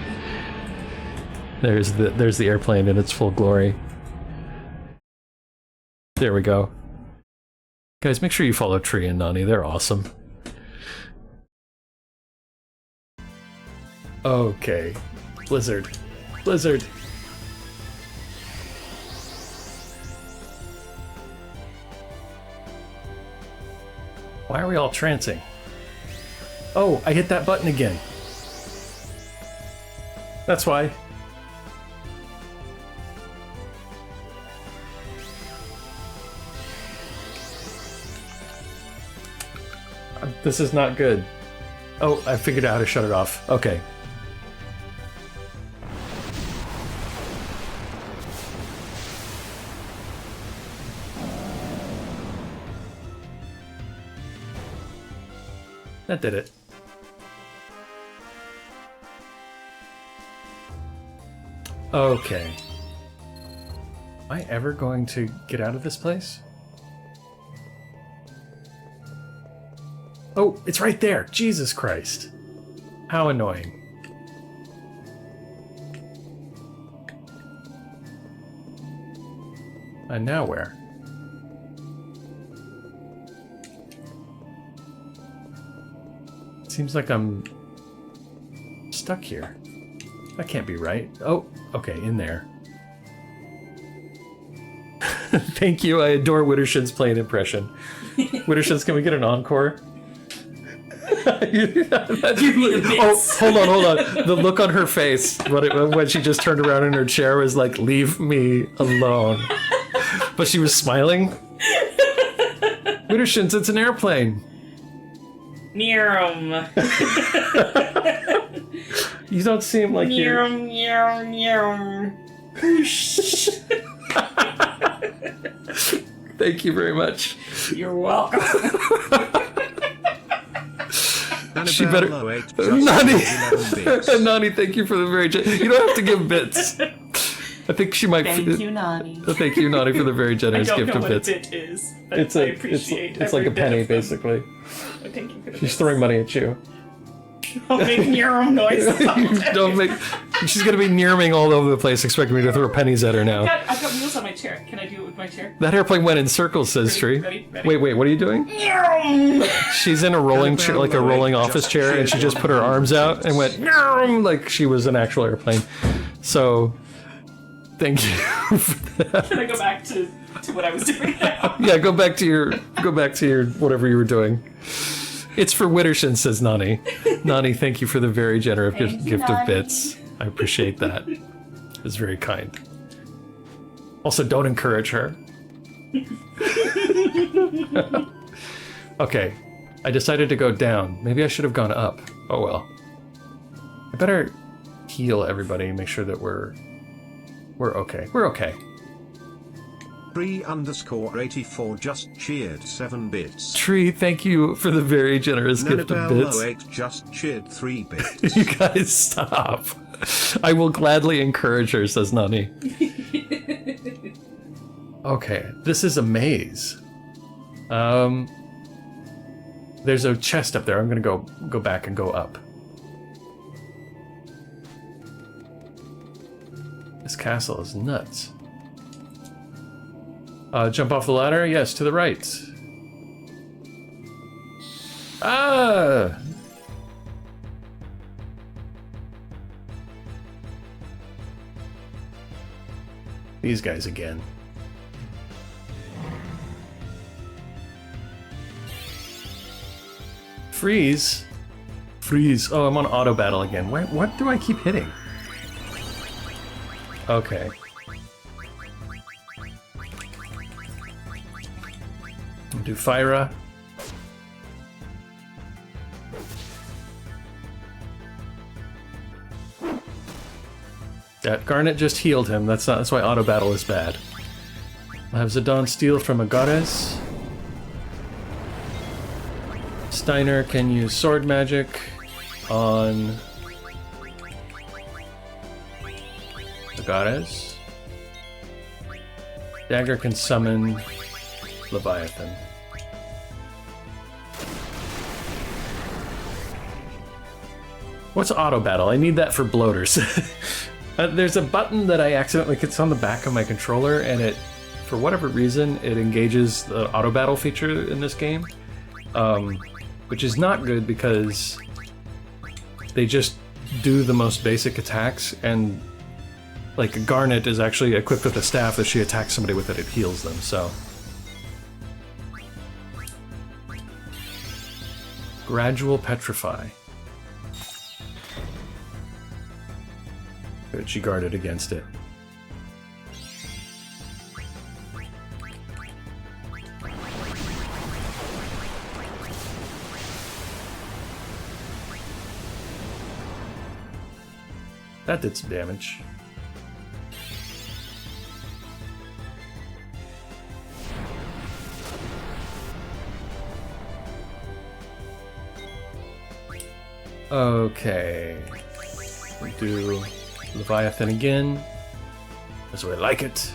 There's the airplane in its full glory. There we go. Guys, make sure you follow Tree and Nani. They're awesome. Okay. Blizzard. Blizzard. Why are we all trancing? Oh, I hit that button again. That's why. This is not good. Oh, I figured out how to shut it off. Okay. That did it. Okay. Am I ever going to get out of this place? Oh, it's right there! Jesus Christ. How annoying. And now where? Seems like I'm stuck here. That can't be right. Oh, okay, in there. Thank you, I adore Wittershin's plain impression. Wittershins, can we get an encore? Oh, hold on. The look on her face when she just turned around in her chair was like, leave me alone. But she was smiling. Wittershins, it's an airplane. Near 'em. You don't seem like you're... Thank you very much. You're welcome. She better... Nani, thank you for the very... You don't have to give bits. I think she might... Thank you, Nani. Thank you, Nani, for the very generous gift of bits. I don't know what a bit is, but It's I appreciate it's like a every bit penny, of them. basically. Oh, thank you for the She's bits. throwing money at you. I'll make near 'em noises. Don't make... She's gonna be nearming all over the place, expecting me to throw pennies at her now. I've got wheels on my chair. Can I do it with my chair? That airplane went in circles, says Tree. Ready? Wait, what are you doing? She's in a rolling chair, like a rolling office chair, and she just put her arms out and went like she was an actual airplane. So, thank you for that. Can I go back to what I was doing now? Yeah, go back to your whatever you were doing. It's for Wittershin, says Nani. Nani, thank you for the very generous Thank you, gift of Nani. bits. I appreciate that. is very kind. Also, don't encourage her. Okay, I decided to go down. Maybe I should have gone up. Oh well. I better heal everybody and make sure that we're okay. We're okay. 3_84 just cheered 7 bits. Tree, thank you for the very generous gift of bits. 08 just cheered 3 bits. You guys stop. I will gladly encourage her, says Nani. Okay, this is a maze. There's a chest up there. I'm gonna go back and go up. This castle is nuts. Jump off the ladder? Yes, to the right. Ah! These guys again. Freeze. Freeze. Oh, I'm on auto battle again. What do I keep hitting? Okay. Do Fyra. That Garnet just healed him. That's why auto battle is bad. I have Zidane steal from a goddess. Steiner can use sword magic on the goddess. Dagger can summon Leviathan. What's auto battle? I need that for bloaters. There's a button that I accidentally it's on the back of my controller, and it, for whatever reason, it engages the auto battle feature in this game, which is not good because they just do the most basic attacks, and like Garnet is actually equipped with a staff that she attacks somebody with it heals them. So gradual petrify. Good, she guarded against it. That did some damage. Okay. We do Leviathan again. That's the way I like it.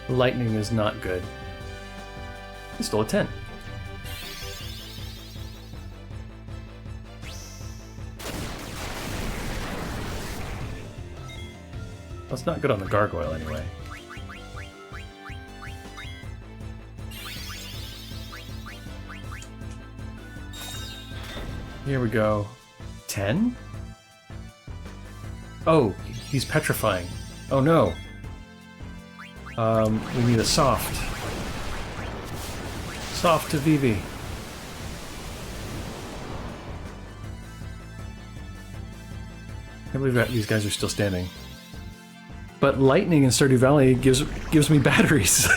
Lightning is not good. He's still a 10. That's not good on the gargoyle anyway. Here we go. 10? Oh, he's petrifying. Oh no. We need a soft. Soft to Vivi. I can't believe that these guys are still standing. But lightning in Stardew Valley gives me batteries.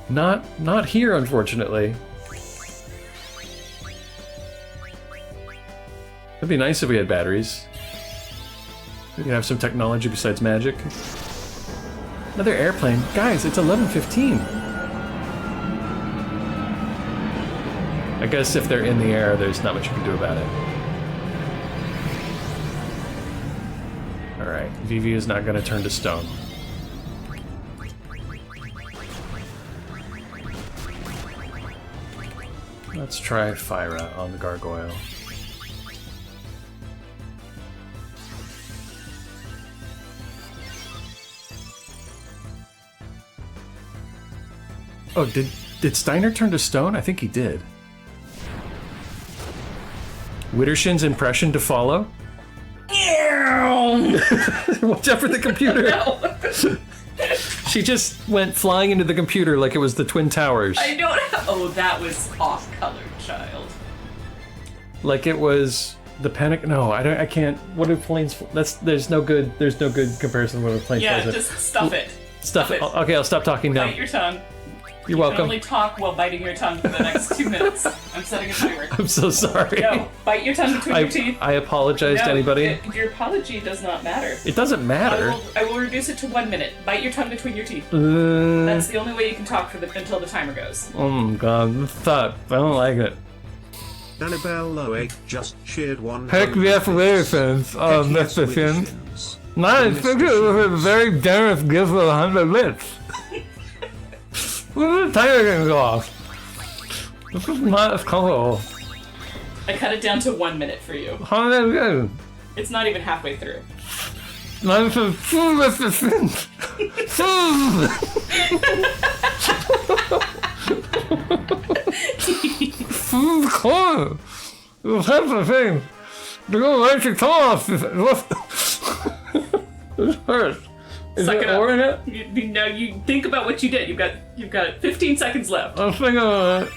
Not here, unfortunately. It'd be nice if we had batteries. We could have some technology besides magic. Another airplane. Guys, it's 11:15. I guess if they're in the air, there's not much you can do about it. Alright, Vivi is not going to turn to stone. Let's try Fyra on the gargoyle. Oh, did Steiner turn to stone? I think he did. Wittershin's impression to follow? Watch out for the computer! She just went flying into the computer like it was the Twin Towers. I don't have... Oh, that was off-colored, child. Like it was the Panic... No, I can't... What do planes... There's no good comparison with a plane Yeah, flies. just stuff it. Stuff it. Okay, I'll stop talking now. Bite your tongue. You're You can welcome. only talk while biting your tongue for the next 2 minutes. I'm setting a timer. I'm so sorry. No, bite your tongue between your teeth. I apologize to No, anybody. Your apology does not matter. It doesn't matter. I will reduce it to 1 minute. Bite your tongue between your teeth. That's the only way you can talk until the timer goes. Oh my god, fuck. I don't like it. Annabelle 08 just cheered one. Heck yes, fans. Mr. Finn. No, I think it was a very generous gift of 100 bits. When the timer gonna go off? This is not as colorful. I cut it down to 1 minute for you. 100 bits. It's not even halfway through. Mr. Finn. Cool. That's the thing. They're gonna let you come off. This hurts. Is Suck it it up. over yet? Now you think about what you did. You've got 15 seconds left. I'm thinking about it.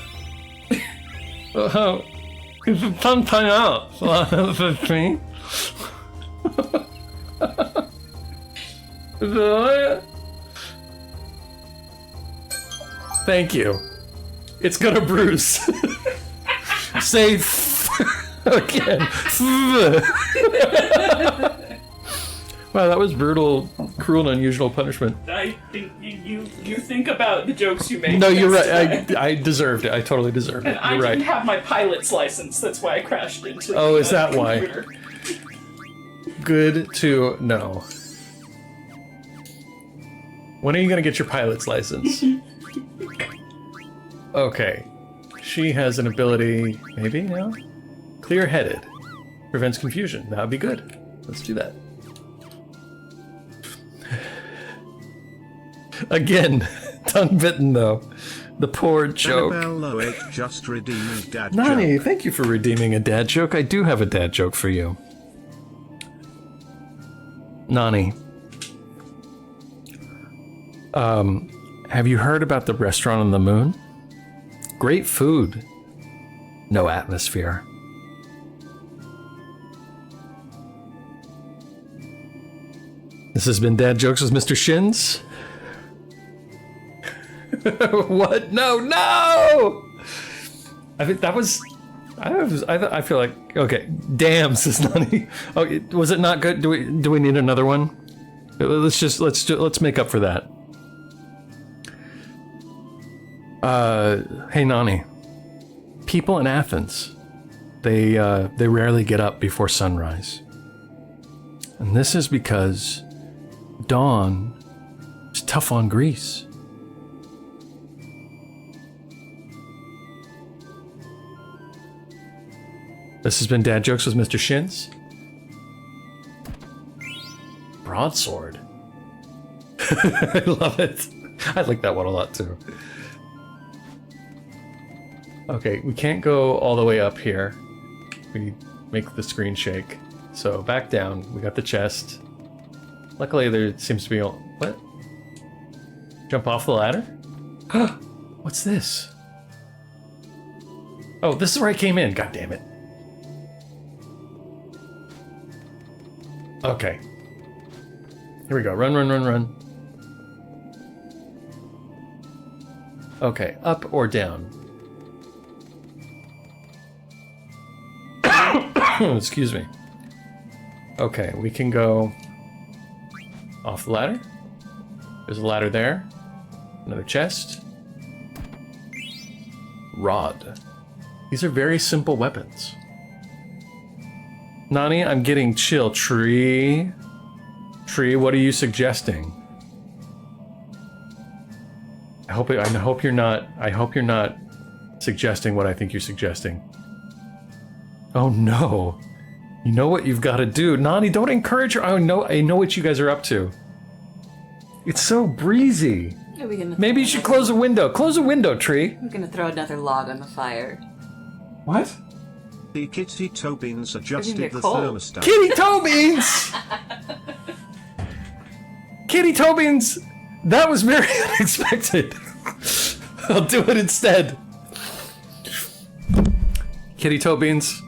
It's a tongue time out. So I have 15. Is it alright? Thank you. It's gonna bruise. Say again. Wow, that was brutal, cruel, and unusual punishment. I think you think about the jokes you make. No, you're That's right. I deserved it. I totally deserved it. And I You're didn't right. have my pilot's license. That's why I crashed into. Oh, the, is that why? computer. Good to know. When are you gonna get your pilot's license? Okay. She has an ability, maybe now? Clear-headed. Prevents confusion. That would be good. Let's do that. Again, tongue bitten though. The poor joke. Annabelle 08 just redeemed dad Nani, joke. thank you for redeeming a dad joke. I do have a dad joke for you. Nani. Have you heard about the restaurant on the moon? Great food. No atmosphere. This has been Dad Jokes with Mr. Shins. What? No, no! I think that was... I feel like... Okay, damn, says Nani. Oh, was it not good? Do we need another one? Let's make up for that. Hey Nani. People in Athens, they rarely get up before sunrise. And this is because dawn is tough on Greece. This has been Dad Jokes with Mr. Shins. Broadsword. I love it. I like that one a lot too. Okay, we can't go all the way up here. We make the screen shake. So back down. We got the chest. Luckily, there seems to be... What? Jump off the ladder? What's this? Oh, this is where I came in. God damn it. Okay. Here we go. Run, run, run, run. Okay, up or down? Excuse me. Okay, we can go off the ladder. There's a ladder there. Another chest. Rod. These are very simple weapons. Nani, I'm getting chill. Tree, what are you suggesting? I hope you're not suggesting what I think you're suggesting. Oh no. You know what you've got to do. Nani, don't encourage her. I know what you guys are up to. It's so breezy. Maybe you should close a window. Close a window, Tree. We're gonna throw another log on the fire. What? The Kitty Tobins adjusted get the cold. thermostat. Kitty Tobins! Kitty Tobins That was very unexpected. I'll do it instead. Kitty Toe Beans.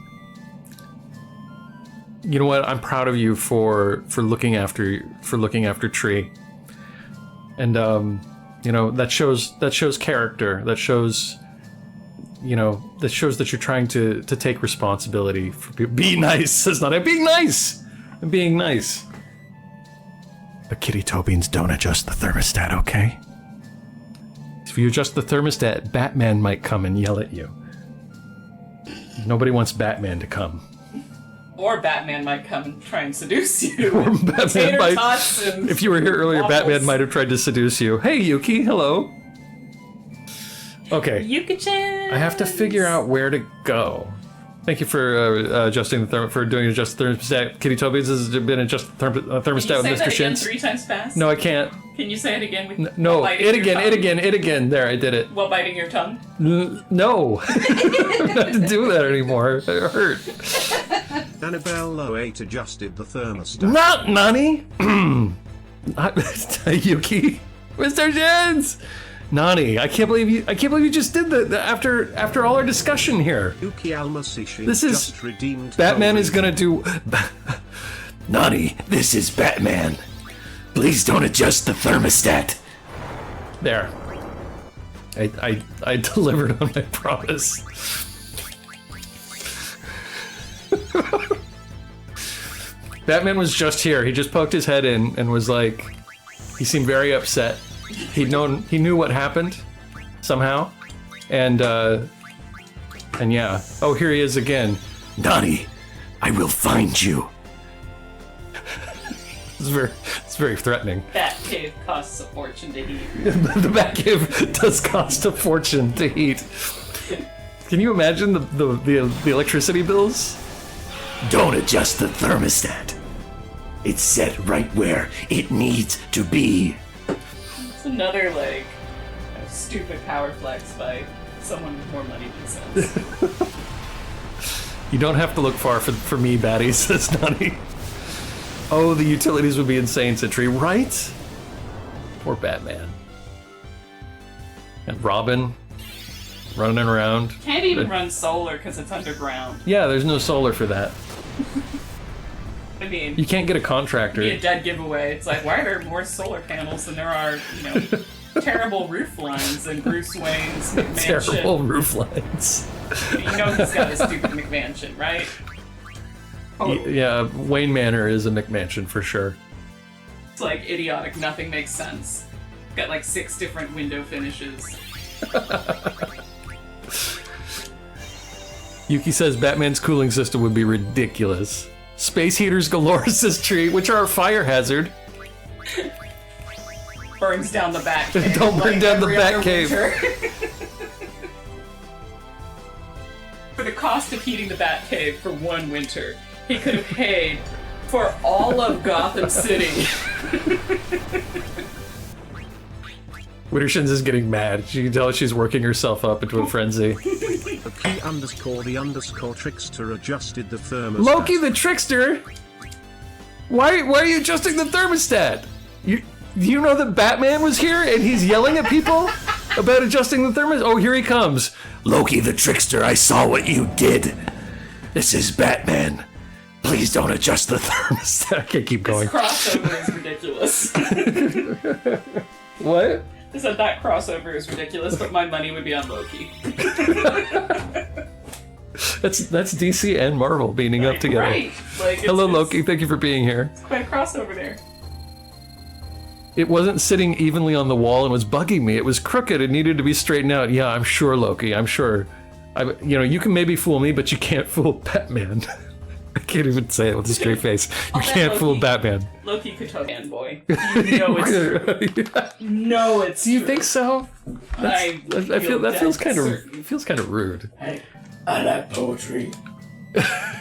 You know what? I'm proud of you for looking after Tree. And you know, that shows character. That shows that you're trying to take responsibility for people. Be nice. That's not it. Being nice. I'm being nice. But Kitty Toe Beans, don't adjust the thermostat, okay? If you adjust the thermostat, Batman might come and yell at you. Nobody wants Batman to come. Or Batman might come and try and seduce you. Or Batman might, tots and if you were here earlier, waffles. Batman might have tried to seduce you. Hey, Yuki, hello. Okay. Yuki-chan! I have to figure out where to go. Thank you for adjusting the adjust the thermostat. Kitty Toe Beans has been adjusted thermostat Can you with say Mr. that again Shins. 3 times fast? No, I can't. Can you say it again? No, while biting it your again, tongue? it again. There, I did it. While biting your tongue? No. I don't have to do that anymore. It hurt. Annabelle 08 adjusted the thermostat. Not Nani. Yuki. Mr. Shins. Nani, I can't believe you just did that after all our discussion here. Yuki Almasishi This is just redeemed Batman Gold is gonna do. Nani, this is Batman. Please don't adjust the thermostat. There. I delivered on my promise. Batman was just here. He just poked his head in and was like, he seemed very upset. He knew what happened somehow, and yeah. Oh, here he is again. Nani, I will find you. It's very threatening. Batcave costs a fortune to heat. The Batcave does cost a fortune to heat. Can you imagine the electricity bills? Don't adjust the thermostat. It's set right where it needs to be. It's another, like, stupid power flex by someone with more money than sense. You don't have to look far for me, baddies, says Nani. Oh, the utilities would be insane, Sentry, right? Poor Batman. And Robin running around. Can't even run solar because it's underground. Yeah, there's no solar for that. I mean, You can't get a contractor. be a dead giveaway. It's like, why are there more solar panels than there are, terrible roof lines in Bruce Wayne's McMansion? Terrible roof lines. You know he's got a stupid McMansion, right? Oh, Yeah, Wayne Manor is a McMansion for sure. it's like idiotic. Nothing makes sense. Got like 6 different window finishes. Yuki says Batman's cooling system would be ridiculous. Space heaters galore, says Tree, which are a fire hazard. Burns down the Batcave. Don't burn down the every other Batcave. winter. For the cost of heating the Batcave for 1 winter, he could have paid for all of Gotham City. Wittershins is getting mad. You can tell she's working herself up into a frenzy. The trickster adjusted the thermostat. Loki the trickster? Why are you adjusting the thermostat? You know that Batman was here and he's yelling at people about adjusting the thermostat? Oh, here he comes. Loki the trickster, I saw what you did. This is Batman. Please don't adjust the thermostat. I can't keep going. This crossover is ridiculous. What? I said that crossover is ridiculous, but my money would be on Loki. That's DC and Marvel beating up together. Right. Like, Hello, Loki. Thank you for being here. It's quite a crossover there. It wasn't sitting evenly on the wall and was bugging me. It was crooked. It needed to be straightened out. Yeah, I'm sure, Loki. I'm sure. You can maybe fool me, but you can't fool Batman. I can't even say it with a straight face. You can't fool Batman. Loki could tell fanboy. You know it's true. No, it's Do you true. think so? I feel that feels kind certain. of rude. Hey, I like poetry.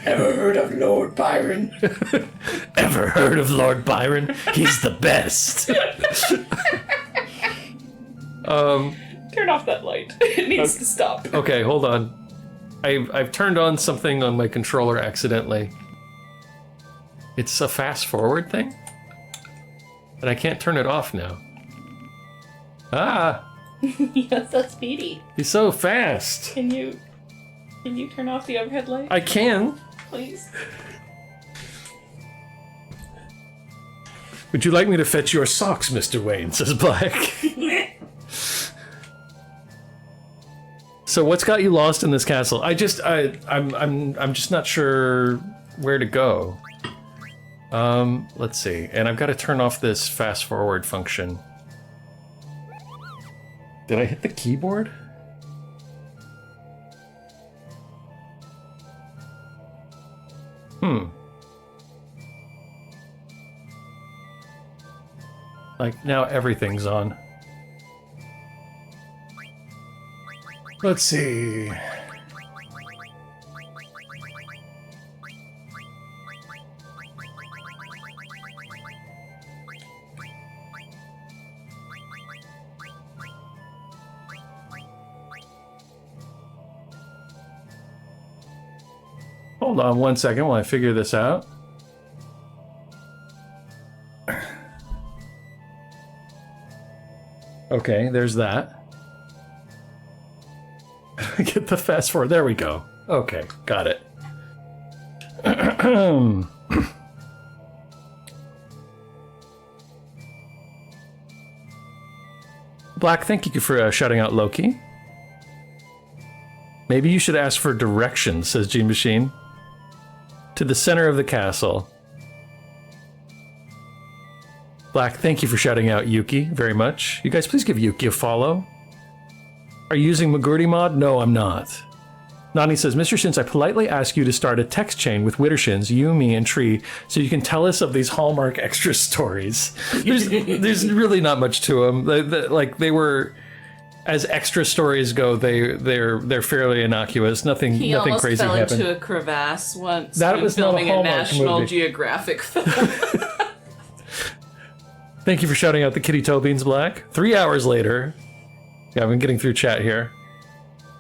Ever heard of Lord Byron? Ever heard of Lord Byron? He's the best. Turn off that light. It needs to stop. Okay, hold on. I've turned on something on my controller accidentally. It's a fast forward thing? And I can't turn it off now. Ah, Yes, that's Speedy. he's so fast. Can you turn off the overhead light, I can. please? Would you like me to fetch your socks, Mr. Wayne? Says Black. So what's got you lost in this castle? I'm just not sure where to go. Let's see. And I've got to turn off this fast forward function. Did I hit the keyboard? Like, now everything's on. Let's see. Hold on one second while I figure this out. Okay, there's that. Get the fast forward. There we go. Okay, got it. Black, thank you for shouting out Loki. Maybe you should ask for directions, says Gene Machine. To the center of the castle. Black, thank you for shouting out Yuki very much. You guys, please give Yuki a follow. Are you using Magurti mod? No, I'm not. Nani says, Mr. Shins, I politely ask you to start a text chain with Wittershins, you, me, and Tree, so you can tell us of these Hallmark extra stories. There's really not much to them. They were, as extra stories go, they're fairly innocuous. Nothing crazy happened. He almost fell into a crevasse once. That when was not a filming Hallmark National movie. Geographic film. Thank you for shouting out the Kitty Toe Beans, Black. 3 hours later. Yeah, I've been getting through chat here.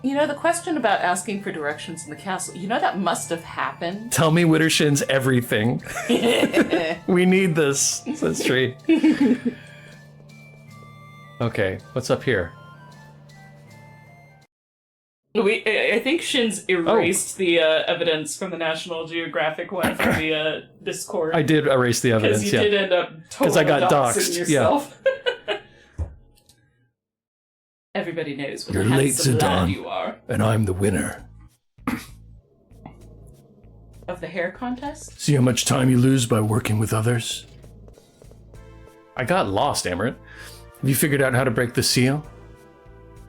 You know, the question about asking for directions in the castle, you know that must have happened. Tell me Wittershins everything. We need this, says Tree. Okay, what's up here? I think Shins erased the evidence from the National Geographic one from the Discord. I did erase the evidence, Because you did end up totally I got doxing doxed, yourself. Everybody knows what You're a late, handsome lad Zidane. you are. And I'm the winner. Of the hair contest? See how much time you lose by working with others? I got lost, Amaranth. Have you figured out how to break the seal?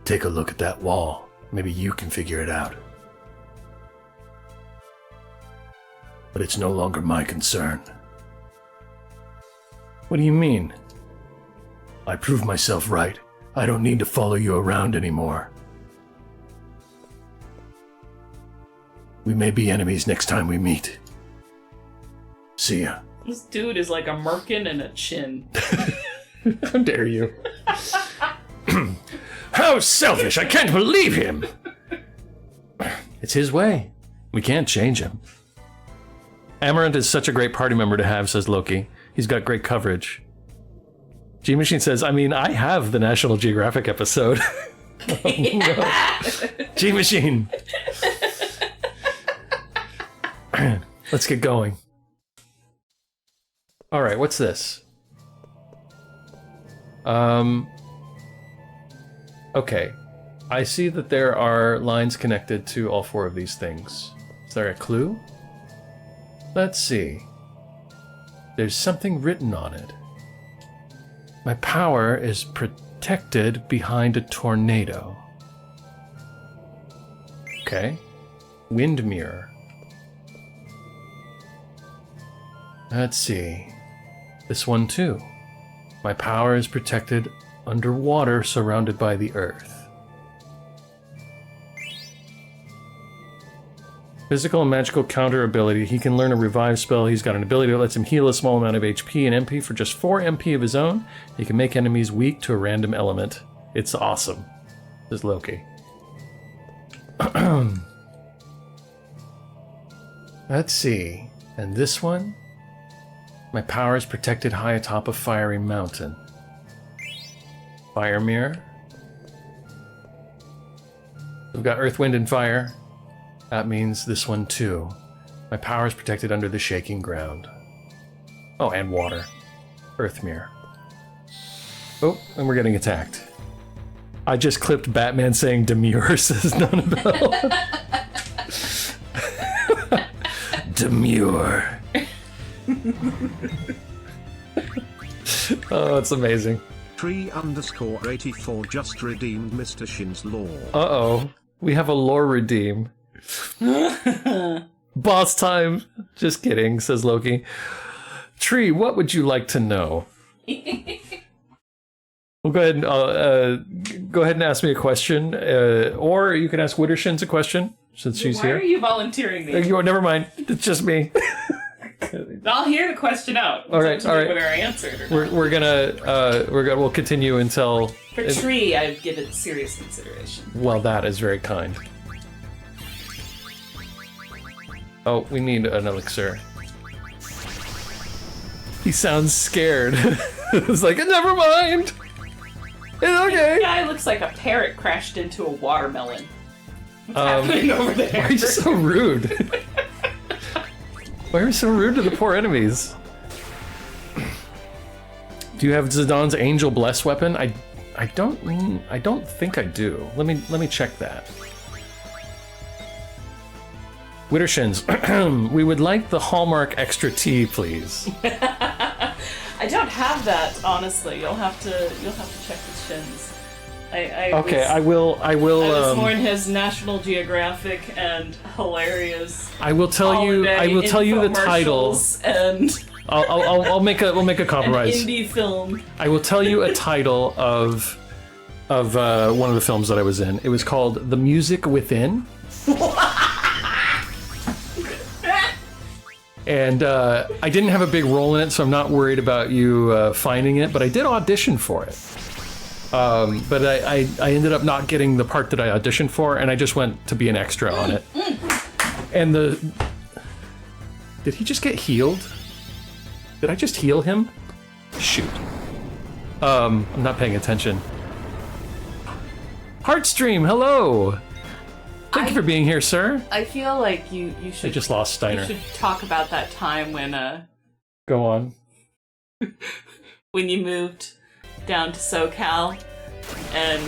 Take a look at that wall. Maybe you can figure it out. But it's no longer my concern. What do you mean? I proved myself right. I don't need to follow you around anymore. We may be enemies next time we meet. See ya. This dude is like a merkin and a chin. How dare you? How selfish! I can't believe him! It's his way. We can't change him. Amaranth is such a great party member to have, says Loki. He's got great coverage. G-Machine says, I mean, I have the National Geographic episode. Oh, no. G-Machine! Let's get going. Alright, what's this? Okay. I see that there are lines connected to all 4 of these things. Is there a clue? Let's see. There's something written on it. My power is protected behind a tornado. Okay. Wind mirror. Let's see. This one too. My power is protected underwater, surrounded by the earth. Physical and magical counter ability. He can learn a revive spell. He's got an ability that lets him heal a small amount of HP and MP for just 4 MP of his own. He can make enemies weak to a random element. It's awesome. This is Loki. Let's see. And this one? My power is protected high atop a fiery mountain. Fire mirror. We've got earth, wind, and fire. That means this one too. My power is protected under the shaking ground. Oh, and water. Earth mirror. Oh, and we're getting attacked. I just clipped Batman saying demure, says Nonabelle. Demure. Oh, it's amazing. Tree_84 just redeemed Mr. Shin's lore. Uh-oh. We have a lore redeem. Boss time. Just kidding, says Loki. Tree, what would you like to know? Well, go ahead and ask me a question, or you can ask Wittershins a question since she's here. Why are you volunteering these? Never mind. It's just me. I'll hear the question out. All right, all right. Whether I answered or not. We'll continue until. For Tree, I'd give it serious consideration. Well, that is very kind. Oh, we need an elixir. He sounds scared. It's like, never mind. It's okay. The guy looks like a parrot crashed into a watermelon. What's happening over there? Why are you so rude? Why are you so rude to the poor enemies? Do you have Zidane Angel Bless weapon? I don't think I do. Let me check that. Wittershins, we would like the Hallmark extra tea, please. I don't have that, honestly. You'll have to check the Shins. I will. I was more in his National Geographic and hilarious. I will tell you the title. And we'll make a compromise. An indie film. I will tell you a title of one of the films that I was in. It was called The Music Within. And I didn't have a big role in it, so I'm not worried about you finding it, but I did audition for it. But I ended up not getting the part that I auditioned for, and I just went to be an extra on it. And did he just get healed? Did I just heal him? Shoot. I'm not paying attention. Heartstream, hello! Thank you for being here, sir. I feel like you should. I just lost Steiner. You should talk about that time when Go on. when you moved down to SoCal and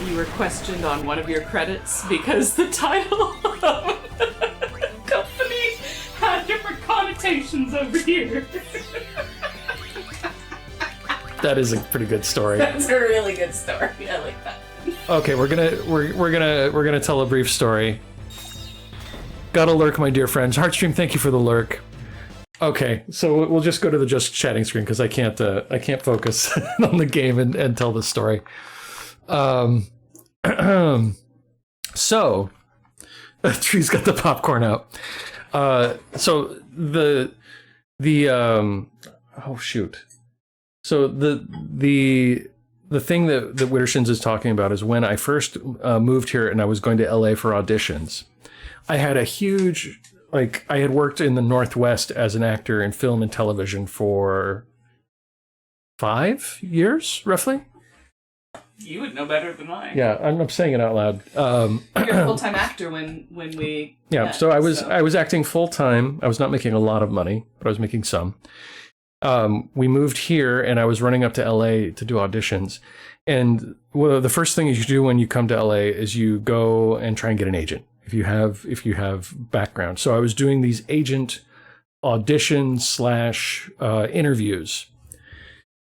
you were questioned on one of your credits because the title of the company had different connotations over here. That is a pretty good story. That's a really good story. I like that. Okay, we're gonna tell a brief story. Got a lurk, my dear friends. Heartstream, thank you for the lurk. Okay, so we'll just go to the just chatting screen because I can't focus on the game and tell the story. So, Tree's got the popcorn out. So oh shoot. So the thing that Wittershins is talking about is when I first moved here and I was going to LA for auditions, I had a huge, I had worked in the Northwest as an actor in film and television for 5 years, roughly. You would know better than I. Yeah, I'm saying it out loud. You're a full-time actor when we... Yeah, met, so I was acting full-time. I was not making a lot of money, but I was making some. We moved here and I was running up to LA to do auditions. And the first thing you do when you come to LA is you go and try and get an agent if you have background. So I was doing these agent auditions / interviews.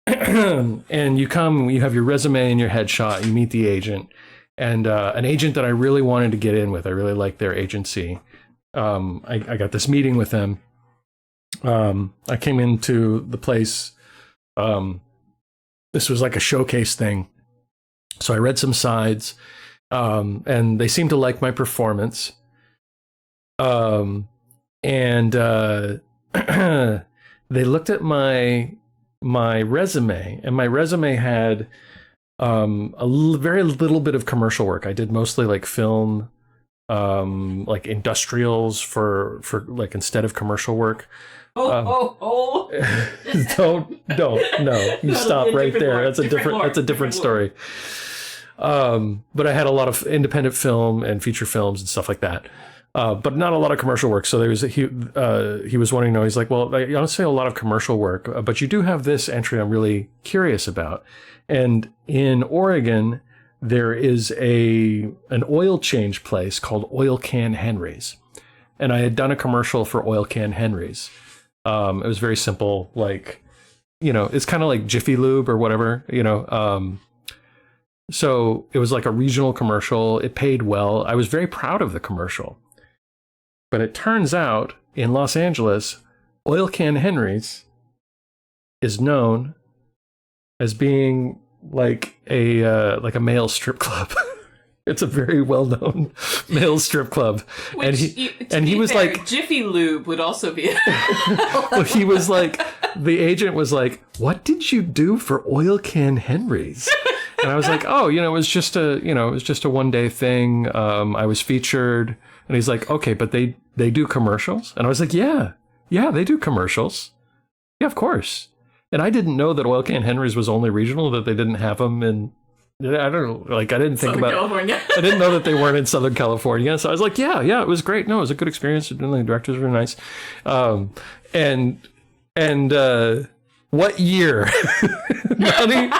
And you come, you have your resume and your headshot, you meet the agent, and an agent that I really wanted to get in with. I really liked their agency. I got this meeting with them. I came into the place. This was like a showcase thing. So I read some sides, and they seemed to like my performance. And they looked at my resume, and my resume had very little bit of commercial work. I did mostly like film, like industrials for like instead of commercial work. Oh. Don't, no. You stop right there. That's a different story. But I had a lot of independent film and feature films and stuff like that. But not a lot of commercial work. So he was wanting to know, he's like, well, I don't say a lot of commercial work, but you do have this entry I'm really curious about. And in Oregon, there is an oil change place called Oil Can Henry's. And I had done a commercial for Oil Can Henry's. It was very simple, like, it's kind of like Jiffy Lube or whatever, So it was like a regional commercial. It paid well. I was very proud of the commercial. But it turns out in Los Angeles, Oil Can Henry's is known as being like a male strip club. It's a very well-known male strip club. Which, he was fair, like, Jiffy Lube would also be. Well, he was like, the agent was like, "What did you do for Oil Can Henry's?" And I was like, "Oh, it was just a one-day thing. I was featured." And he's like, "Okay, but they do commercials?" And I was like, "Yeah, they do commercials. Yeah, of course." And I didn't know that Oil Can Henry's was only regional, that they didn't have them in. I don't know, like, I didn't think Southern about California. I didn't know that they weren't in Southern California. So I was like, yeah, it was great. No, it was a good experience. The directors were nice. And what year? Nani?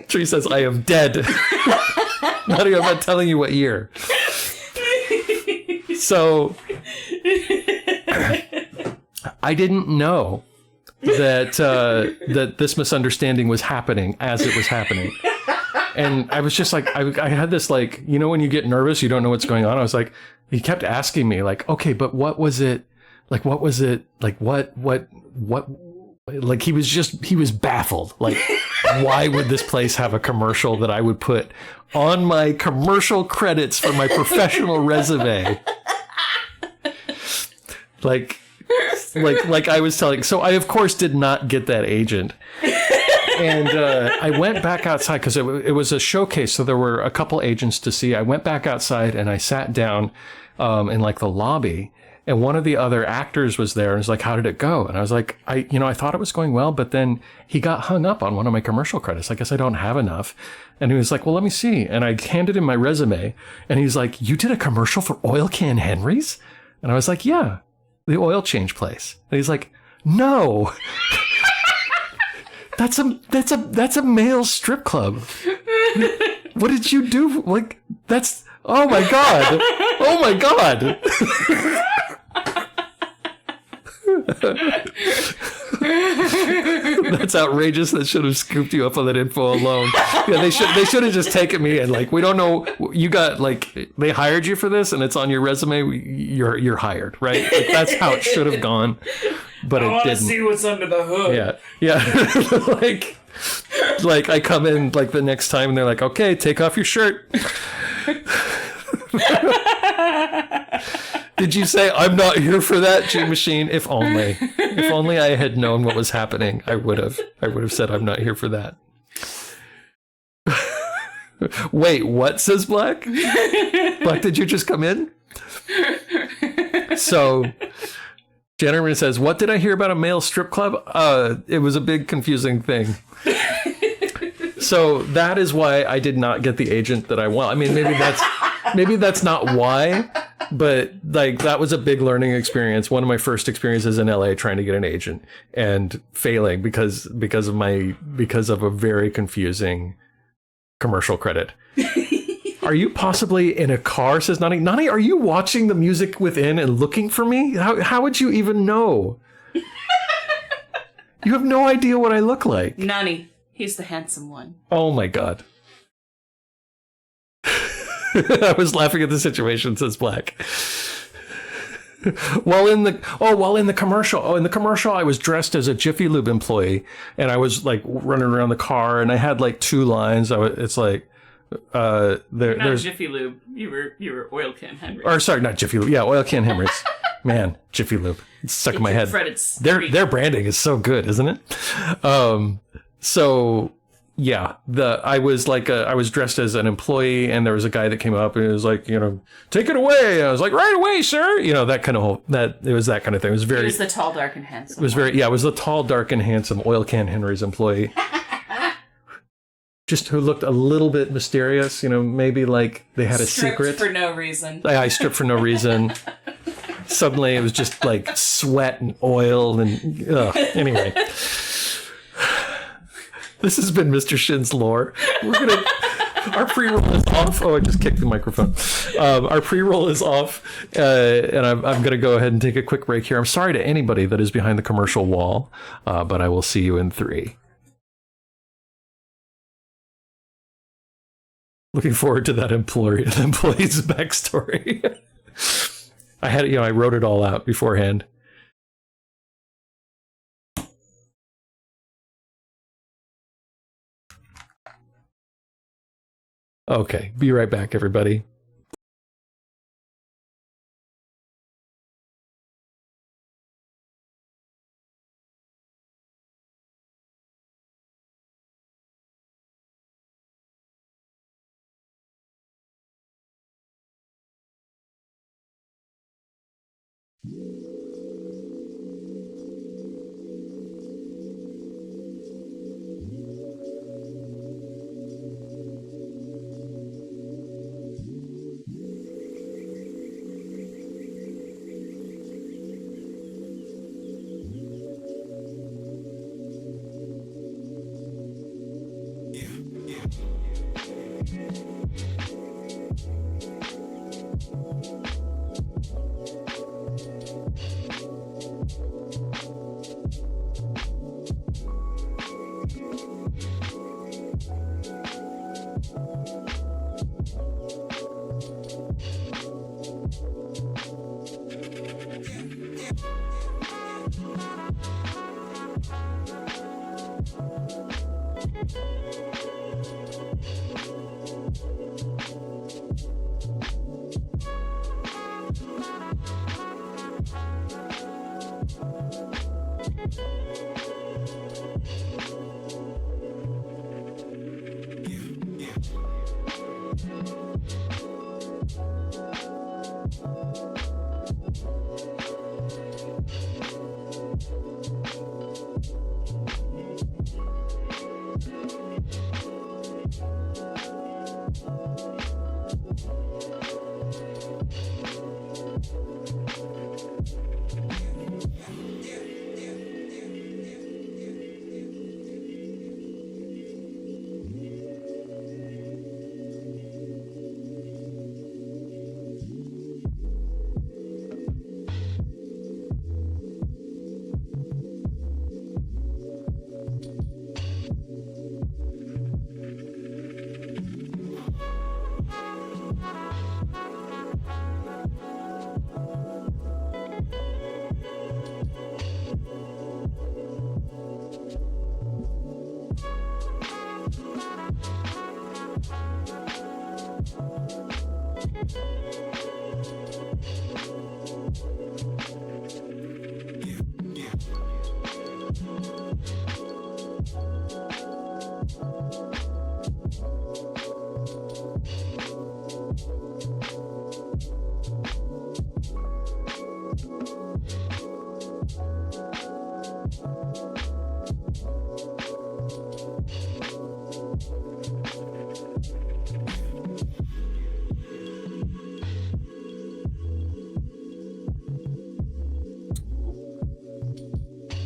Tree says, I am dead. Nani, I'm not telling you what year. So I didn't know that this misunderstanding was happening as it was happening. And I was just like, I had this, like, when you get nervous, you don't know what's going on. I was like, he kept asking me, like, okay, but what was it? Like, what was it? Like, what, like, he was baffled. Like, why would this place have a commercial that I would put on my commercial credits for my professional resume? Like I was telling. So I, of course, did not get that agent. And I went back outside because it was a showcase. So there were a couple agents to see. I went back outside and I sat down in like the lobby. And one of the other actors was there and was like, "How did it go?" And I was like, I thought it was going well, but then he got hung up on one of my commercial credits. I guess I don't have enough. And he was like, "Well, let me see." And I handed him my resume and he's like, "You did a commercial for Oil Can Henry's?" And I was like, "Yeah, the oil change place." And he's like, "No, that's a male strip club. What did you do? Like, that's, oh my God. Oh my God." That's outrageous. That should have scooped you up on that info alone. Yeah, they should have just taken me and, like, we don't know, you got, like, they hired you for this and it's on your resume, you're hired, right? Like, that's how it should have gone, but it didn't. I want to see what's under the hood. Yeah. like I come in, like, the next time and they're like, "Okay, take off your shirt." Did you say, "I'm not here for that, G Machine"? If only I had known what was happening, I would have said, "I'm not here for that." Wait, what? Says Black. Black, did you just come in? So Jennifer says, "What did I hear about a male strip club?" It was a big confusing thing. So that is why I did not get the agent that I want. I mean, maybe that's not why, but, like, that was a big learning experience. One of my first experiences in LA trying to get an agent and failing because of a very confusing commercial credit. "Are you possibly in a car?" says Nani. Nani, are you watching the music within and looking for me? How would you even know? You have no idea what I look like. Nani, he's the handsome one. Oh my God. I was laughing at the situation, says Black. While in the commercial, I was dressed as a Jiffy Lube employee, and I was, like, running around the car, and I had, like, 2 lines. It's like, there's Jiffy Lube. You were Oil Can Henry. Or sorry, not Jiffy Lube. Yeah, Oil Can Henry's. Man, Jiffy Lube. It's stuck in my head. Their branding is so good, isn't it? So Yeah, I was dressed as an employee, and there was a guy that came up and was like, take it away. And I was like, right away, sir. That kind of it was that kind of thing. It was very. He was the tall, dark, and handsome. It was very it was the tall, dark, and handsome Oil Can Henry's employee. Just who looked a little bit mysterious, maybe like they had a secret. For no reason. I stripped for no reason. Suddenly, it was just like sweat and oil and anyway. This has been Mr. Shin's lore. Our pre-roll is off. Oh, I just kicked the microphone. Our pre-roll is off, and I'm going to go ahead and take a quick break here. I'm sorry to anybody that is behind the commercial wall, but I will see you in 3. Looking forward to that employee's backstory. I wrote it all out beforehand. Okay, be right back, everybody.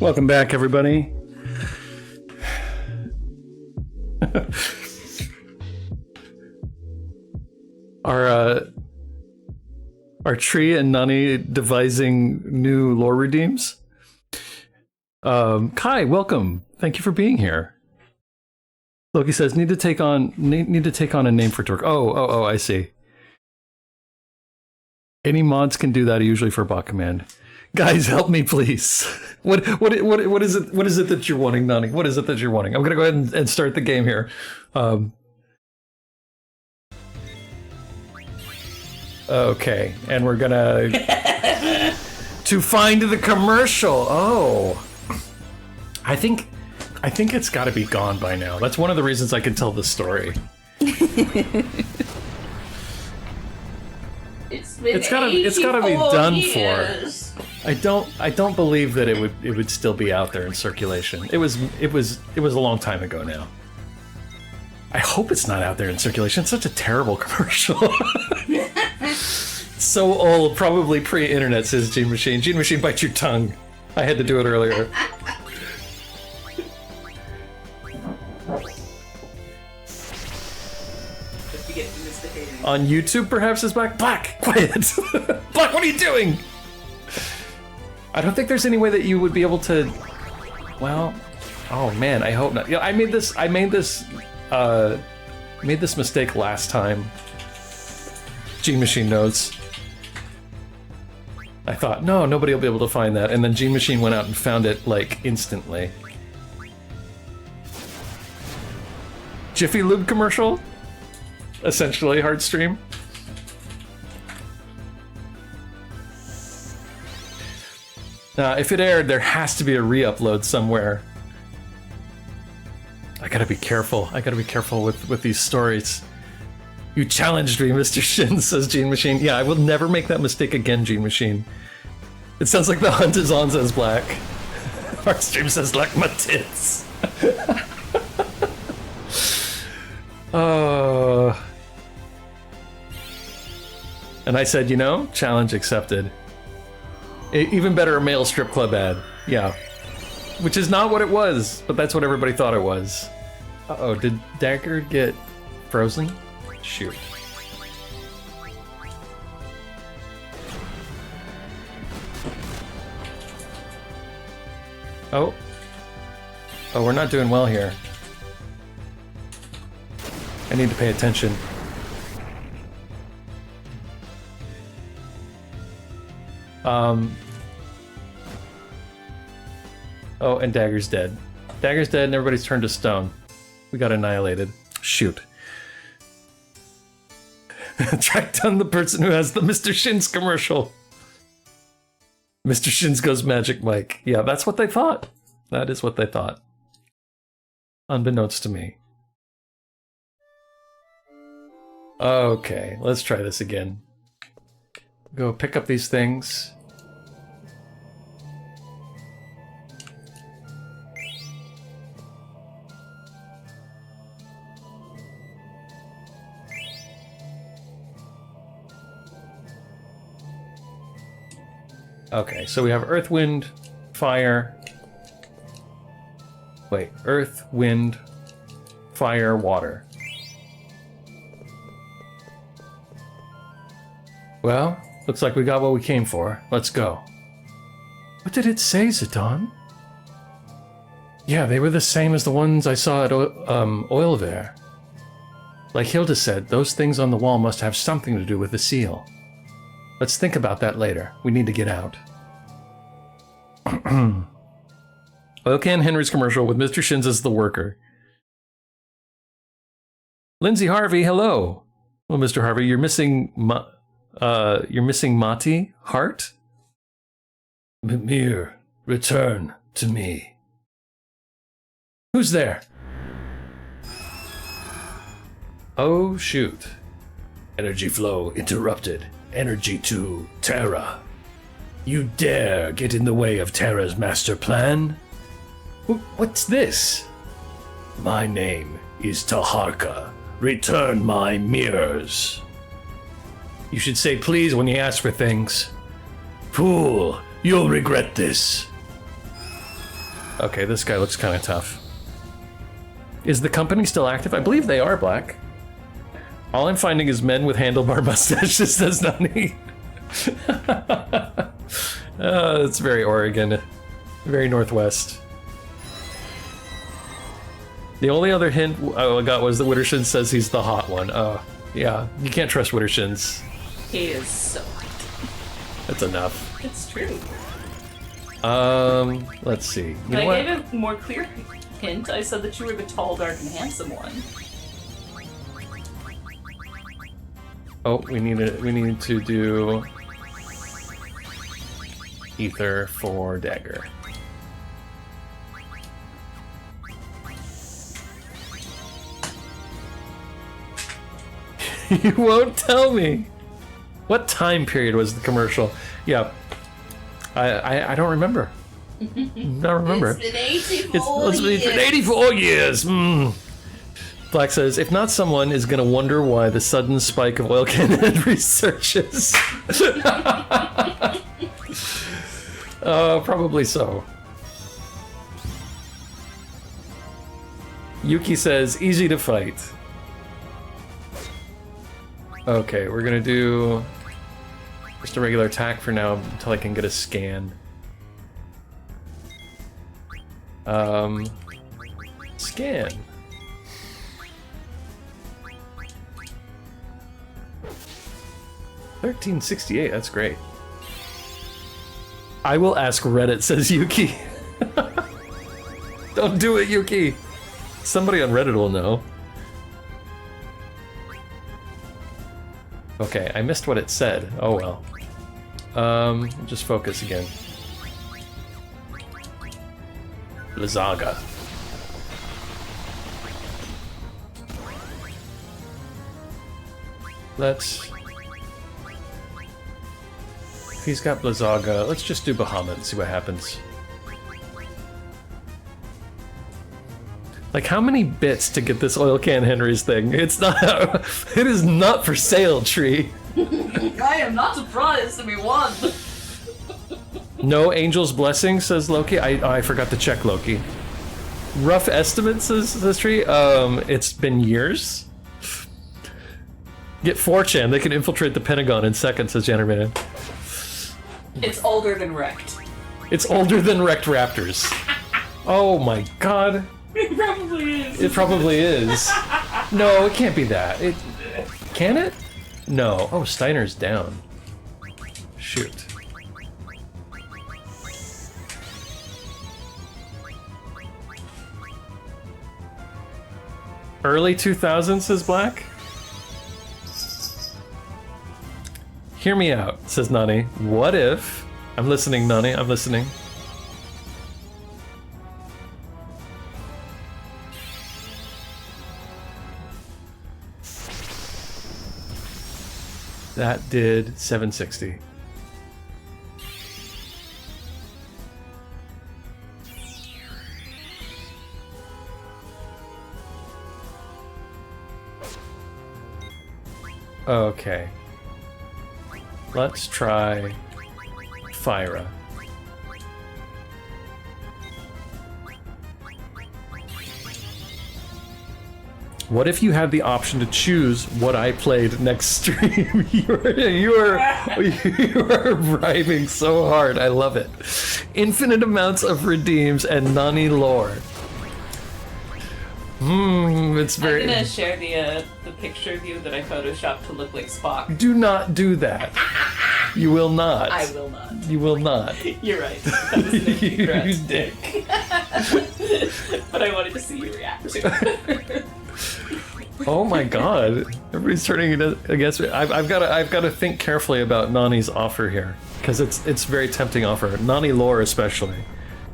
Welcome back, everybody. Are Tree and Nani devising new lore redeems? Kai, welcome. Thank you for being here. Loki says need to take on a name for Torque. Oh, I see. Any mods can do that usually for bot command. Guys, help me, please. What is it? What is it that you're wanting, Nani? What is it that you're wanting? I'm gonna go ahead and start the game here. Okay, and we're gonna to find the commercial. Oh, I think I think it's got to be gone by now. That's one of the reasons I can tell the story. It's gotta be done for. I don't believe that it would still be out there in circulation. It was a long time ago now. I hope it's not out there in circulation. It's such a terrible commercial. So old, probably pre-internet, says Gene Machine. Gene Machine, bite your tongue. I had to do it earlier. On YouTube, perhaps, is Black. Black, quiet! Black, what are you doing? I don't think there's any way that you would be able to. Well, oh man, I hope not. Yeah, I made this mistake last time. Gene Machine knows. I thought, no, nobody will be able to find that, and then Gene Machine went out and found it like instantly. Jiffy Lube commercial. Essentially, hard stream. If it aired, there has to be a re-upload somewhere. I gotta be careful. I gotta be careful with these stories. You challenged me, Mr. Shin, says Gene Machine. Yeah, I will never make that mistake again, Gene Machine. It sounds like the hunt is on, says Black. Hard stream says, like my tits. Oh. And I said, you know, challenge accepted. Even better, a male strip club ad. Yeah. Which is not what it was, but that's what everybody thought it was. Uh-oh, did Dagger get frozen? Shoot. Oh. Oh, we're not doing well here. I need to pay attention. Oh, and Dagger's dead. Dagger's dead and everybody's turned to stone. We got annihilated. Shoot. Track down the person who has the Mr. Shins commercial. Mr. Shins goes Magic Mike. Yeah, that's what they thought. That is what they thought. Unbeknownst to me. Okay, let's try this again. Go pick up these things. Okay, so we have Earth, Wind, Fire. Wait, Earth, Wind, Fire, Water. Well, looks like we got what we came for. Let's go. What did it say, Zidane? Yeah, they were the same as the ones I saw at Oilver. Like Hilda said, those things on the wall must have something to do with the seal. Let's think about that later. We need to get out. Oil Can Henry's commercial with Mr. Shins as the worker. Lindsay Harvey, hello. Well, Mr. Harvey, you're missing Mati Hart? Mimir, return to me. Who's there? Oh, shoot. Energy flow interrupted. Energy to Terra. You dare get in the way of Terra's master plan? What's this? My name is Taharka. Return my mirrors. You should say please when you ask for things. Fool, you'll regret this. Okay, this guy looks kind of tough. Is the company still active? I believe they are, Black. All I'm finding is men with handlebar mustaches, says Nani. It's very Oregon. Very Northwest. The only other hint I got was that Wittershins says he's the hot one. Yeah, you can't trust Wittershins. He is so hot. That's enough. It's true. Let's see. But I gave a more clear hint. I said that you were the tall, dark, and handsome one. Oh, we need to do ether for Dagger. You won't tell me. What time period was the commercial? Yeah. I don't remember. Don't remember. It's been 84 It's years. been 84 years. Black says, if not, someone is going to wonder why the sudden spike of oil can researches. Probably so. Yuki says, easy to fight. Okay, we're gonna do just a regular attack for now until I can get a scan. Scan. $13.68, that's great. I will ask Reddit, says Yuki. Don't do it, Yuki. Somebody on Reddit will know. Okay, I missed what it said. Oh well. Just focus again. Blizzaga. Let's... If he's got Blizzaga, let's just do Bahamut and see what happens. Like, how many bits to get this Oil Can Henry's thing? It's not... It is not for sale, Tree. I am not surprised to be one. No Angel's Blessing, says Loki. I forgot to check, Loki. Rough estimate, says Tree. It's been years. Get 4chan, they can infiltrate the Pentagon in seconds, says Jannerman. It's older than Wrecked. It's older than Wrecked Raptors. Oh my god. It probably is. It probably is. No, it can't be that. It can it? No. Oh, Steiner's down. Shoot. Early 2000s, says Black. Hear me out, says Nani. What if... I'm listening, Nani, I'm listening. That did 760. Okay. Let's try Fyra. What if you had the option to choose what I played next stream? you are rhyming so hard. I love it. Infinite amounts of redeems and Nani lore. It's very... I'm gonna share the picture of you that I photoshopped to look like Spock. Do not do that. You will not. I will not. You will not. You're right. That was an empty threat. You dick. But I wanted to see you react to it. Oh my god. Everybody's turning against me. I've got to think carefully about Nani's offer here. Because it's very tempting offer. Nani lore especially.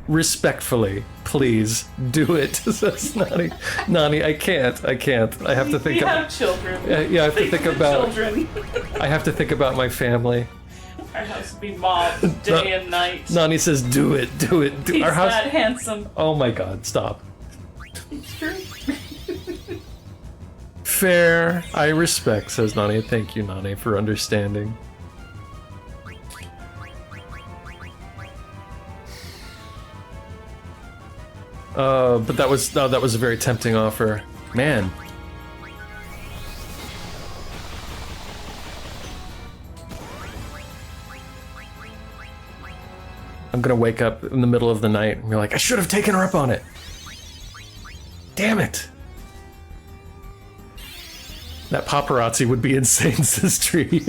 Respectfully, please do it, says Nani. Nani, I can't. I have to think We about... have children. Yeah, I have to think about... Children. I have to think about my family. Our house would be mobbed day and night. Nani says, do it. He's Our house... that handsome. Oh my god, stop. It's true. Fair. I respect, says Nani. Thank you, Nani, for understanding. But that was a very tempting offer. Man. I'm gonna wake up in the middle of the night and be like, I should have taken her up on it. Damn it. That paparazzi would be insane, says Tree.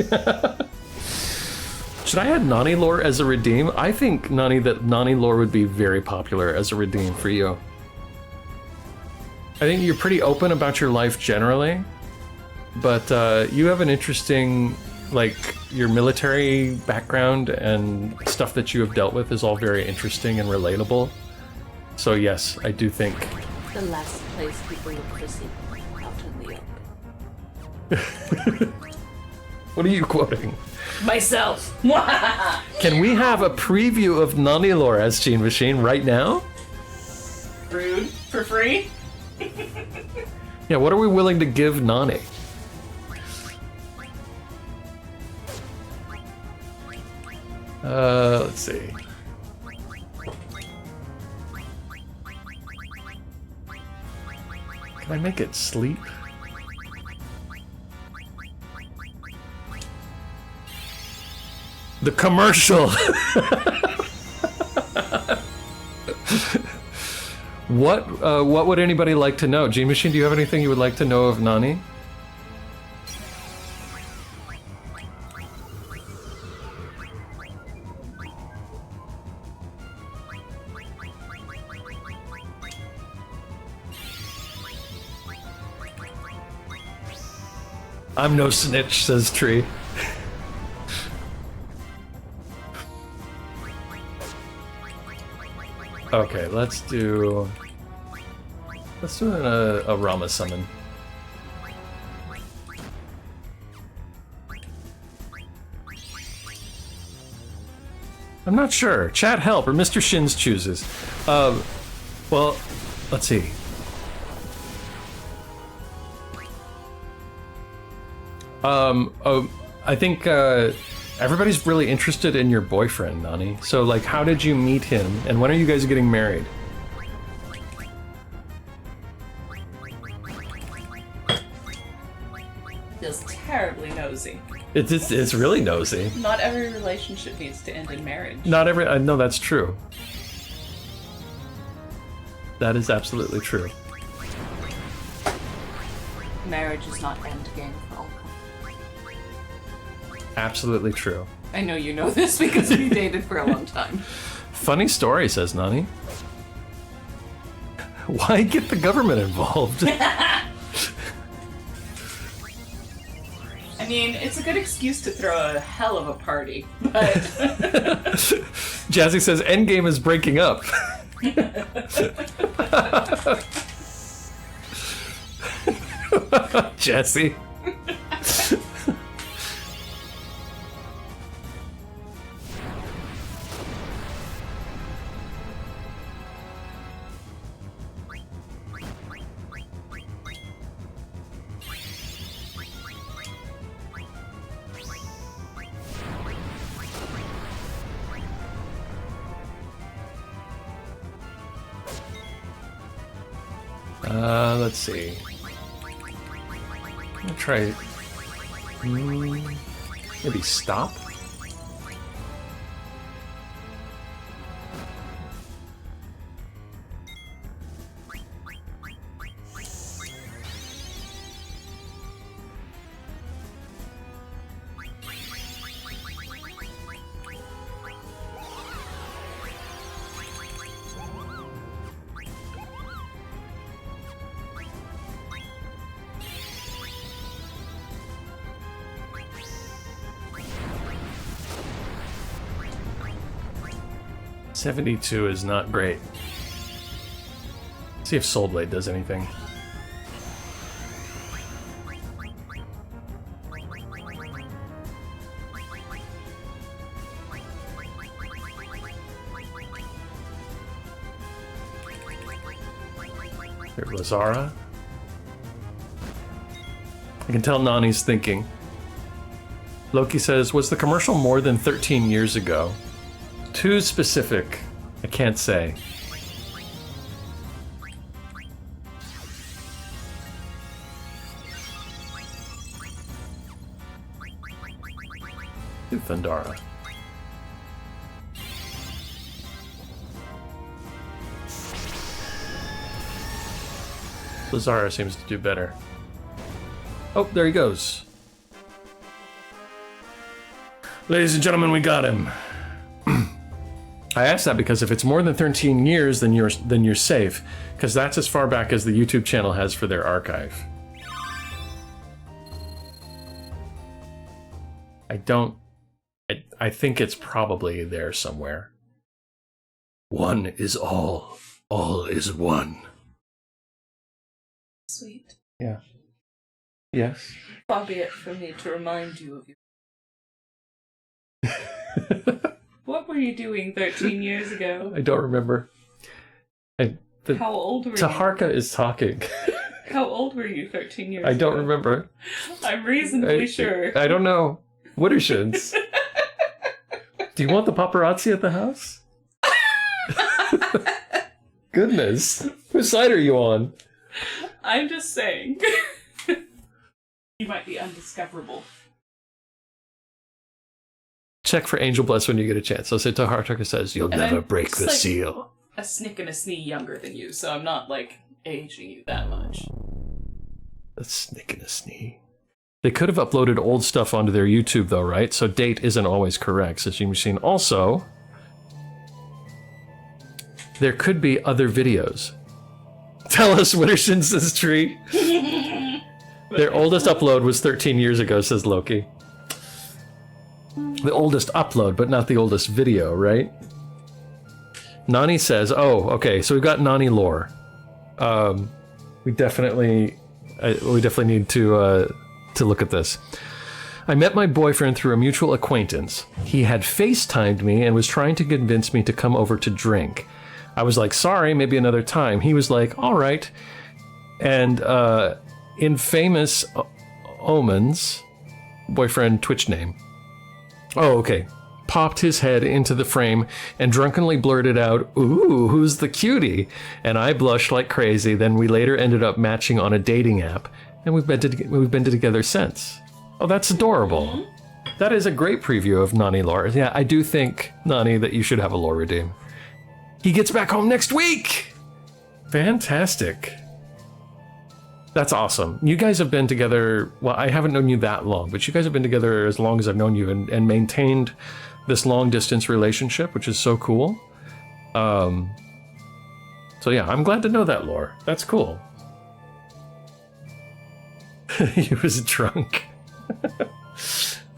Should I add Nani lore as a redeem? I think Nani lore would be very popular as a redeem for you. I think you're pretty open about your life generally, but you have an interesting, like, your military background and stuff that you have dealt with is all very interesting and relatable. So yes, I do think... The last place people look for secrets out in the open. What are you quoting? Myself. Can we have a preview of Nani lore as Gene Machine right now? Rude. For free? Yeah, what are we willing to give Nani? Let's see. Can I make it sleep? The commercial! What would anybody like to know? Gene Machine, do you have anything you would like to know of Nani? I'm no snitch, says Tree. Okay, let's do a Rama summon. I'm not sure. Chat help or Mr. Shins chooses. Well, let's see. I think everybody's really interested in your boyfriend, Nani. So, like, how did you meet him, and when are you guys getting married? Feels terribly nosy. It's really nosy. Not every relationship needs to end in marriage. Not every. I know that's true. That is absolutely true. Marriage is not end game for all. Absolutely true. I know you know this because we dated for a long time. Funny story, says Nani. Why get the government involved? I mean, it's a good excuse to throw a hell of a party, but... Jazzy says Endgame is breaking up. Jesse. Let's see. I'm gonna try maybe stop. $72 is not great. See if Soul Blade does anything. Here, Lazara. I can tell Nani's thinking. Loki says, was the commercial more than 13 years ago? Too specific. I can't say. Do Thundara. Lazara seems to do better. Oh, there he goes. Ladies and gentlemen, we got him. I asked that because if it's more than 13 years, then you're safe, because that's as far back as the YouTube channel has for their archive. I think it's probably there somewhere. One is all is one. Sweet. Yeah. Yes. Far be it from me to remind you of you. What were you doing 13 years ago? I don't remember. How old were you? Taharka is talking. How old were you 13 years ago? I don't remember. I'm reasonably sure. I don't know. Woodersons. Do you want the paparazzi at the house? Goodness. Whose side are you on? I'm just saying. You might be undiscoverable. Check for Angel Bless when you get a chance. So say Taharka says, you'll And never I'm break just the like- seal. A snick and a snee younger than you, so I'm not, like, aging you that much. A snick and a snee. They could have uploaded old stuff onto their YouTube, though, right? So date isn't always correct, says Gene Machine. Also, there could be other videos. Tell us, Witterson's tree. Their oldest upload was 13 years ago, says Loki. The oldest upload, but not the oldest video, right? Nani says, oh, okay, so we've got Nani lore. We definitely need to look at this. I met my boyfriend through a mutual acquaintance. He had FaceTimed me and was trying to convince me to come over to drink. I was like, sorry, maybe another time. He was like, all right. And in Famous Omens, boyfriend Twitch name. Oh, okay. Popped his head into the frame and drunkenly blurted out, ooh, who's the cutie? And I blushed like crazy. Then we later ended up matching on a dating app, and we've been together since. Oh, that's adorable. That is a great preview of Nani lore. Yeah, I do think, Nani, that you should have a lore redeem. He gets back home next week! Fantastic. That's awesome. You guys have been together, well, I haven't known you that long, but you guys have been together as long as I've known you and maintained this long-distance relationship, which is so cool. So yeah, I'm glad to know that lore. That's cool. He was drunk.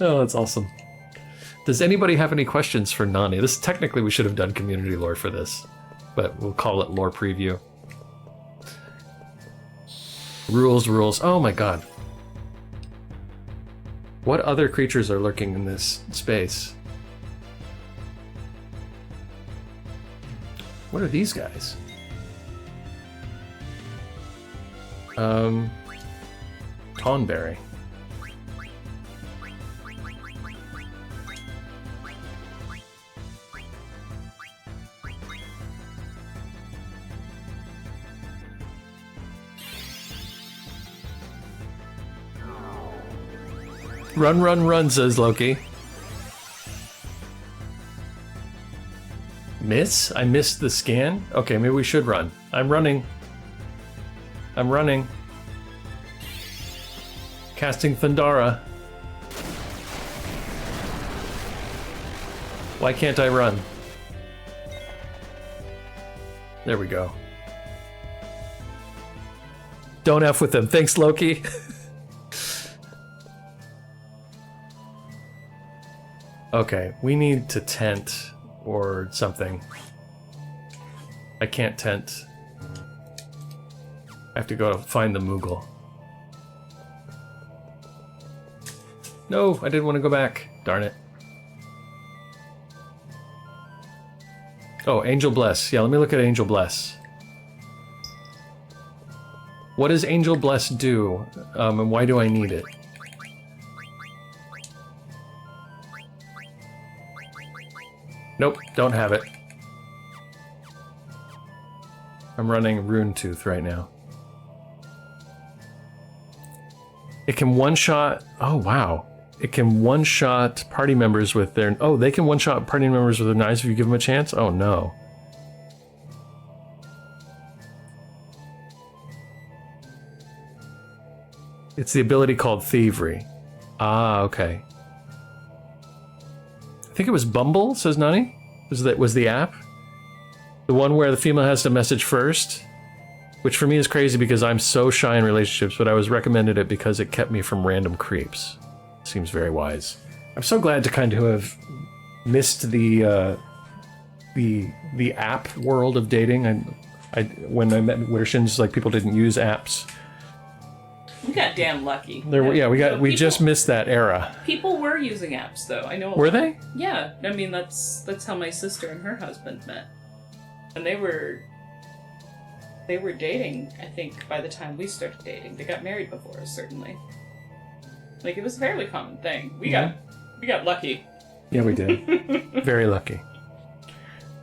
Oh, that's awesome. Does anybody have any questions for Nani? This technically we should have done community lore for this, but we'll call it lore preview. Rules. Oh my god. What other creatures are lurking in this space? What are these guys? Tonberry. Run, says Loki. Miss? I missed the scan? Okay, maybe we should run. I'm running. Casting Thundara. Why can't I run? There we go. Don't F with them. Thanks, Loki. Okay, we need to tent or something. I can't tent. I have to go find the Moogle. No, I didn't want to go back. Darn it. Oh, Angel Bless. Yeah, let me look at Angel Bless. What does Angel Bless do? And why do I need it? Nope, don't have it. I'm running Rune Tooth right now. It can one-shot... Oh, wow. It can one-shot party members with their... Oh, they can one-shot party members with their knives if you give them a chance? Oh, no. It's the ability called Thievery. Ah, okay. I think it was Bumble, says Nani. Was the app? The one where the female has to message first? Which for me is crazy because I'm so shy in relationships, but I was recommended it because it kept me from random creeps. Seems very wise. I'm so glad to kind of have missed the app world of dating. When I met Wittershins, like people didn't use apps. We got damn lucky. We just missed that era. People were using apps, though. I know. Were they? Yeah, I mean that's how my sister and her husband met, and they were dating. I think by the time we started dating, they got married before us, certainly. Like it was a fairly common thing. We got lucky. Yeah, we did. Very lucky.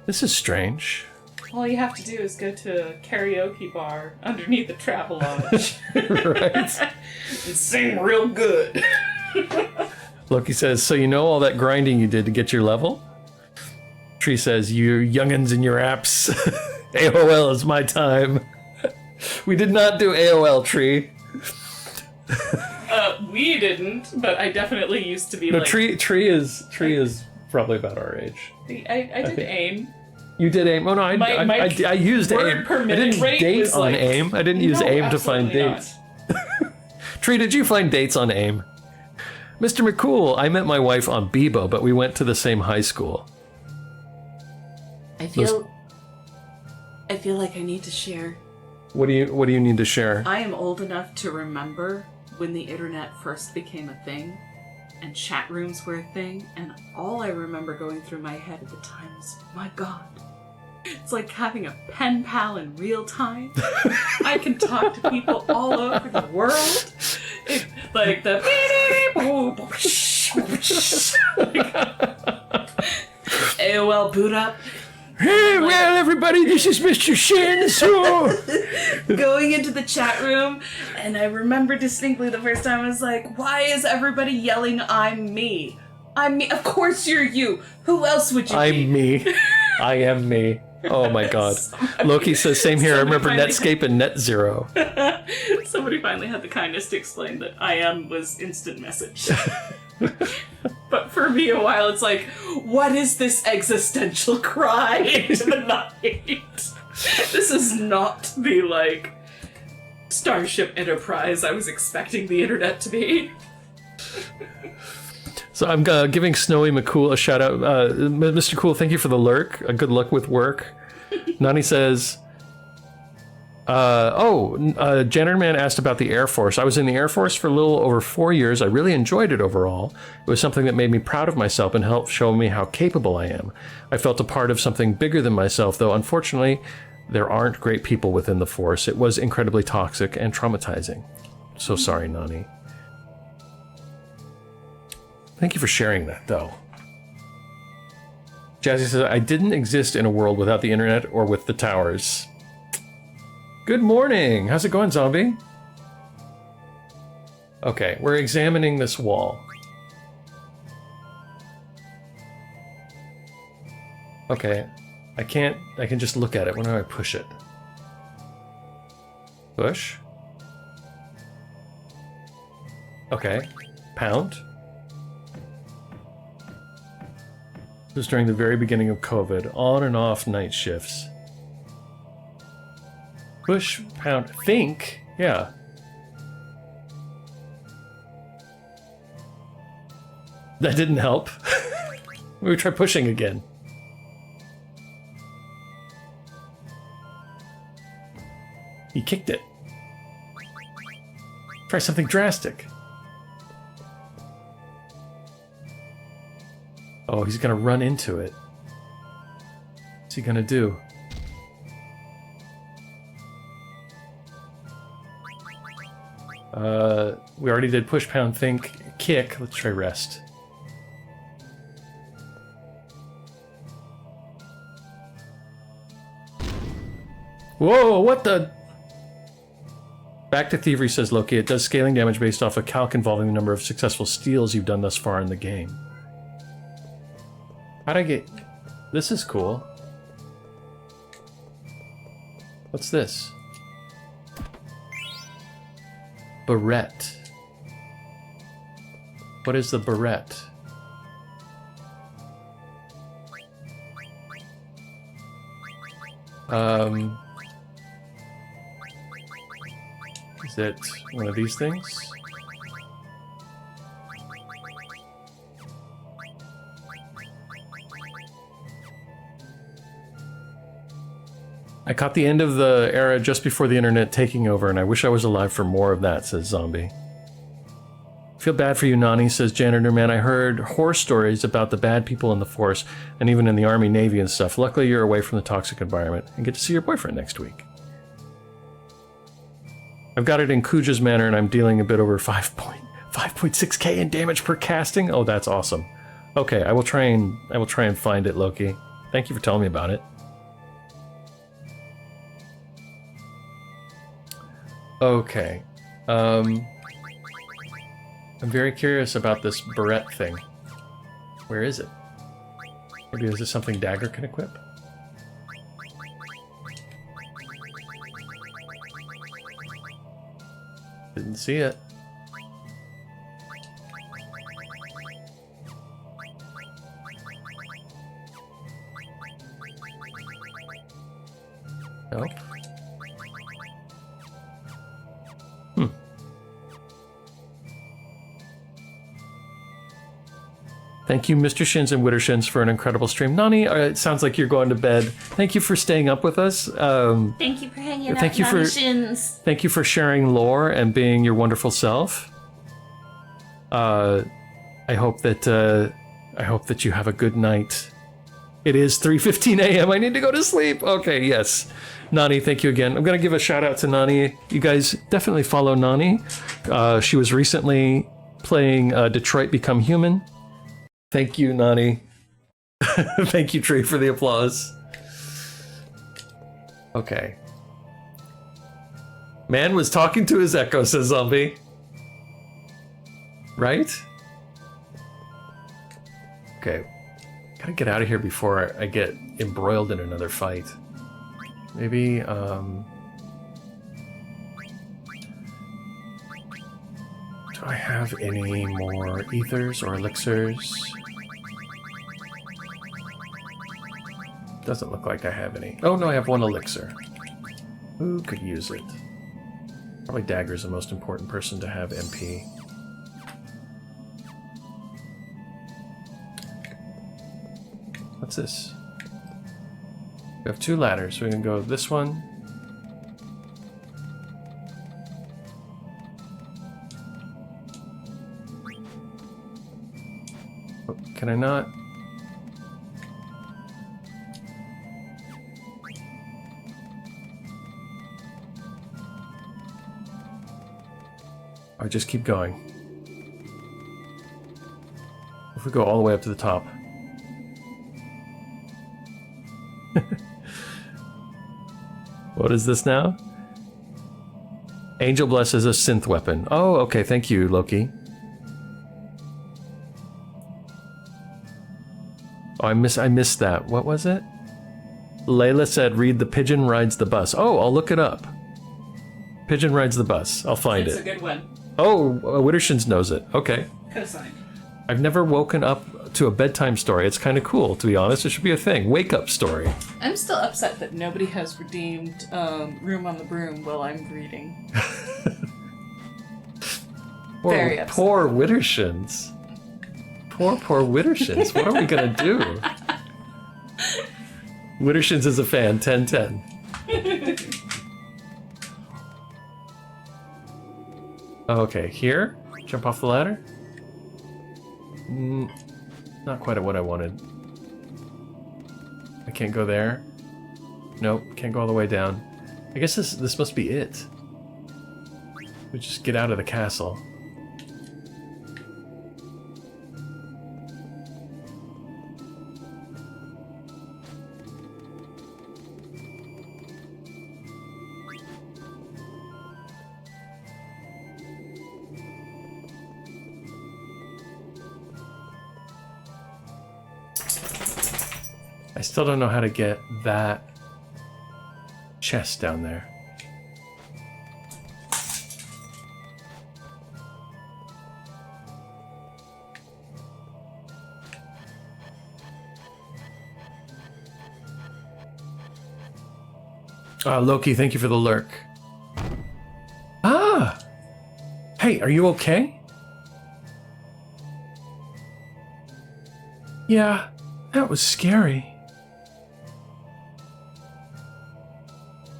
This is strange. All you have to do is go to a karaoke bar underneath the Travelodge. Right. And sing real good. Loki says, so you know all that grinding you did to get your level? Tree says, you youngins and your apps. AOL is my time. We did not do AOL, Tree. We didn't, but I definitely used to be no, like... Tree is probably about our age. I did AIM. You did AIM? Oh no, I used AIM. I didn't date on like, AIM. I didn't use AIM to find dates. Tree, did you find dates on AIM? Mr. McCool, I met my wife on Bebo, but we went to the same high school. I feel like I need to share. What do you need to share? I am old enough to remember when the internet first became a thing and chat rooms were a thing, and all I remember going through my head at the time was, my God, it's like having a pen pal in real time. I can talk to people all over the world. Like the AOL boot up. Hey, well, everybody, this is Mr. Shin. Going into the chat room, and I remember distinctly the first time I was like, why is everybody yelling, I'm me? I'm me. Of course you're you. Who else would you be? I'm me. I am me. Oh my God. Loki says, same here. I remember Netscape and NetZero. Somebody finally had the kindness to explain that I am was instant message. But for me, a while, it's like, what is this existential cry into the night? This is not the, like, Starship Enterprise I was expecting the internet to be. So I'm giving Snowy McCool a shout out. Mr. Cool, thank you for the lurk. Good luck with work. Nani says, Janitor Man asked about the Air Force. I was in the Air Force for a little over 4 years. I really enjoyed it overall. It was something that made me proud of myself and helped show me how capable I am. I felt a part of something bigger than myself, though unfortunately there aren't great people within the Force. It was incredibly toxic and traumatizing. So sorry, Nani. Thank you for sharing that, though. Jazzy says, I didn't exist in a world without the internet or with the towers. Good morning! How's it going, zombie? Okay, we're examining this wall. Okay, I can just look at it. When do I push it? Push? Okay, pound. This was during the very beginning of COVID, on and off night shifts. Push, pound, think, yeah. That didn't help. We try pushing again. He kicked it. Try something drastic. Oh, he's gonna run into it. What's he gonna do? We already did push, pound, think, kick. Let's try rest. Whoa, what the? Back to thievery, says Loki. It does scaling damage based off a calc involving the number of successful steals you've done thus far in the game. How'd I get... This is cool. What's this? Barrette. What is the barrette? Is it one of these things? I caught the end of the era just before the internet taking over, and I wish I was alive for more of that, says Zombie. Feel bad for you, Nani, says Janitor Man. I heard horror stories about the bad people in the force, and even in the Army, Navy, and stuff. Luckily, you're away from the toxic environment, and get to see your boyfriend next week. I've got it in Kuja's manner, and I'm dealing a bit over 5.6k in damage per casting. Oh, that's awesome. Okay, I will try and find it, Loki. Thank you for telling me about it. Okay. I'm very curious about this barrette thing. Where is it? Maybe is this something Dagger can equip? Didn't see it. Nope. Thank you, Mr. Shins and Wittershins, for an incredible stream. Nani, it sounds like you're going to bed. Thank you for staying up with us. Thank you for hanging out, Nani Shins. Thank you for sharing lore and being your wonderful self. I hope that you have a good night. It is 3:15 a.m. I need to go to sleep. Okay, yes. Nani, thank you again. I'm going to give a shout out to Nani. You guys definitely follow Nani. She was recently playing Detroit Become Human. Thank you, Nani. Thank you, Tree, for the applause. Okay. Man was talking to his echo, says Zombie. Right? Okay. Gotta get out of here before I get embroiled in another fight. Maybe, do I have any more ethers or elixirs? Doesn't look like I have any. Oh no, I have one elixir. Who could use it? Probably Dagger's the most important person to have MP. What's this? We have two ladders. We can go this one. Oh, can I not? I just keep going. If we go all the way up to the top. What is this now? Angel Bless is a synth weapon. Oh, okay, thank you, Loki. Oh, I missed that. What was it? Layla said, read The Pigeon Rides the Bus. Oh, I'll look it up. Pigeon Rides the Bus. I'll find it. It's a good one. Oh, Wittershins knows it. Okay. Cosine. I've never woken up to a bedtime story. It's kind of cool, to be honest. It should be a thing. Wake up story. I'm still upset that nobody has redeemed Room on the Broom while I'm reading. Very upset. Poor Wittershins. Poor Wittershins. What are we gonna do? Wittershins is a fan. 10-10. Okay, here? Jump off the ladder? Not quite at what I wanted. I can't go there. Nope, can't go all the way down. I guess this must be it. We just get out of the castle. I still don't know how to get that chest down there. Loki, thank you for the lurk. Ah! Hey, are you okay? Yeah, that was scary.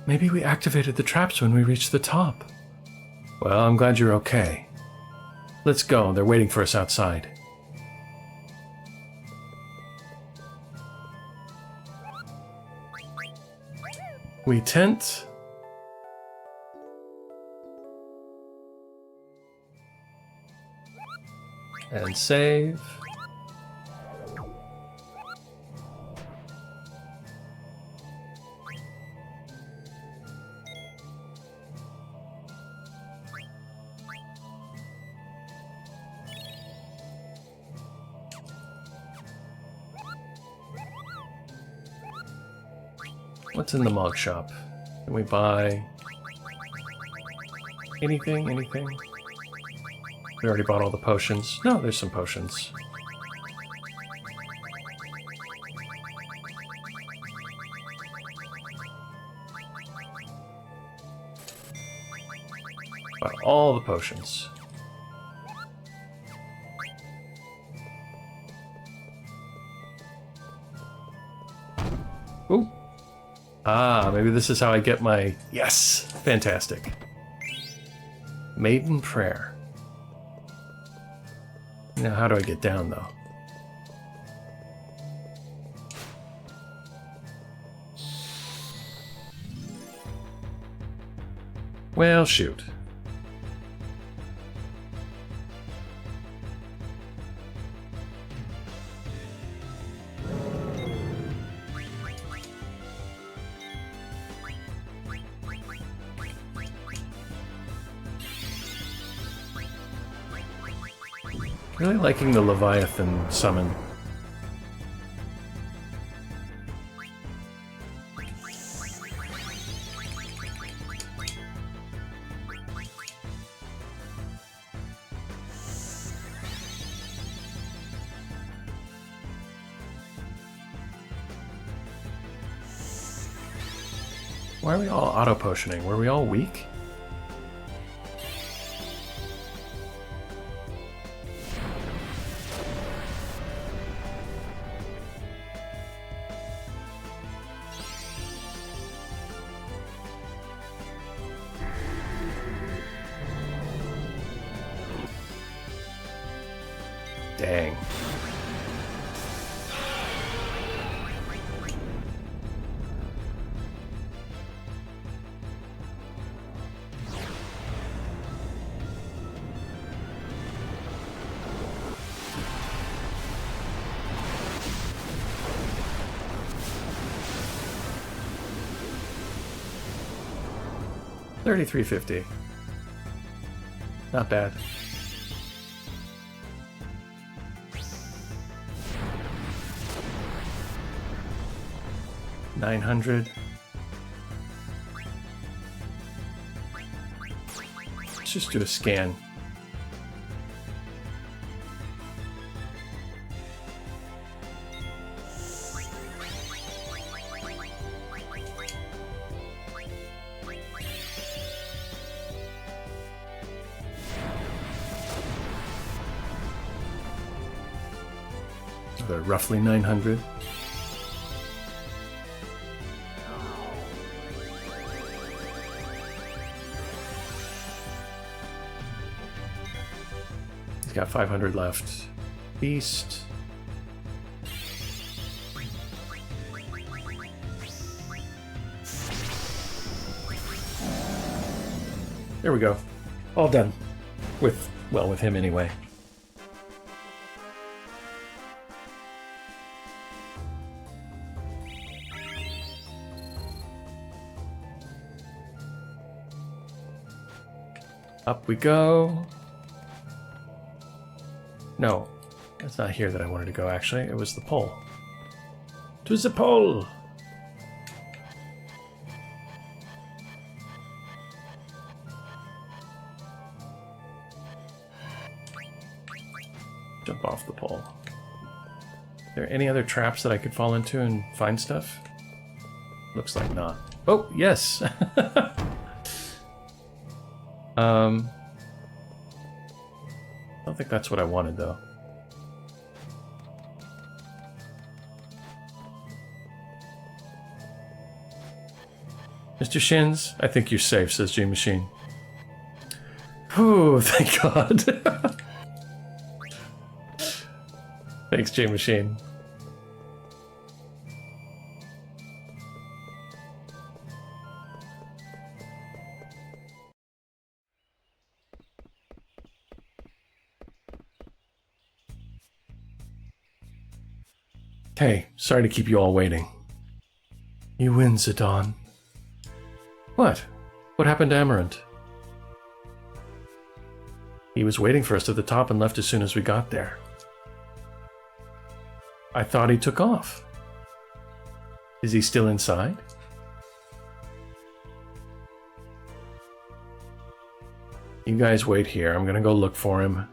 Maybe we activated the traps when we reached the top. Well, I'm glad you're okay. Let's go. They're waiting for us outside. We tent. And save. What's in the mug shop? Can we buy anything? Anything? We already bought all the potions. No, there's some potions. Bought all the potions. Ooh. Ah, maybe this is how I get my... Yes! Fantastic. Maiden Prayer. Now, how do I get down, though? Well, shoot. Really liking the Leviathan summon. Why are we all auto-potioning? Were we all weak? Dang. $33.50. Not bad. 900. Let's just do a scan. They're roughly 900. Got 500 left. Beast. There we go. All done. With him anyway. Up we go. No, that's not here that I wanted to go, actually. It was the pole. To the pole! Jump off the pole. Are there any other traps that I could fall into and find stuff? Looks like not. Oh, yes! I don't think that's what I wanted, though. Mr. Shins, I think you're safe, says G Machine. Whew, thank God. Thanks, G Machine. Hey, sorry to keep you all waiting. You win, Zidane. What? What happened to Amarant? He was waiting for us at the top and left as soon as we got there. I thought he took off. Is he still inside? You guys wait here. I'm gonna go look for him.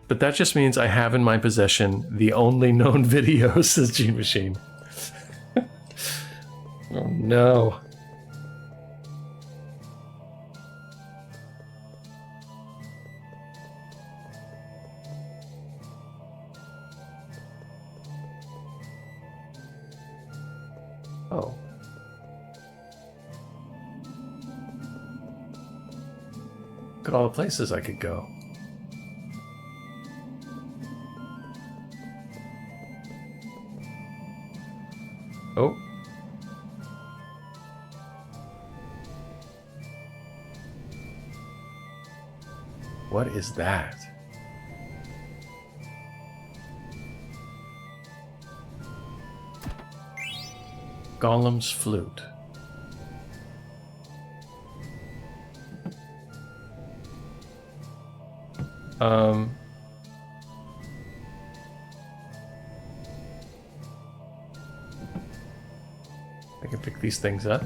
But that just means I have in my possession the only known video, says Gene Machine. Oh no. Oh. Look at all the places I could go. Oh. What is that? Golem's flute. I can pick these things up.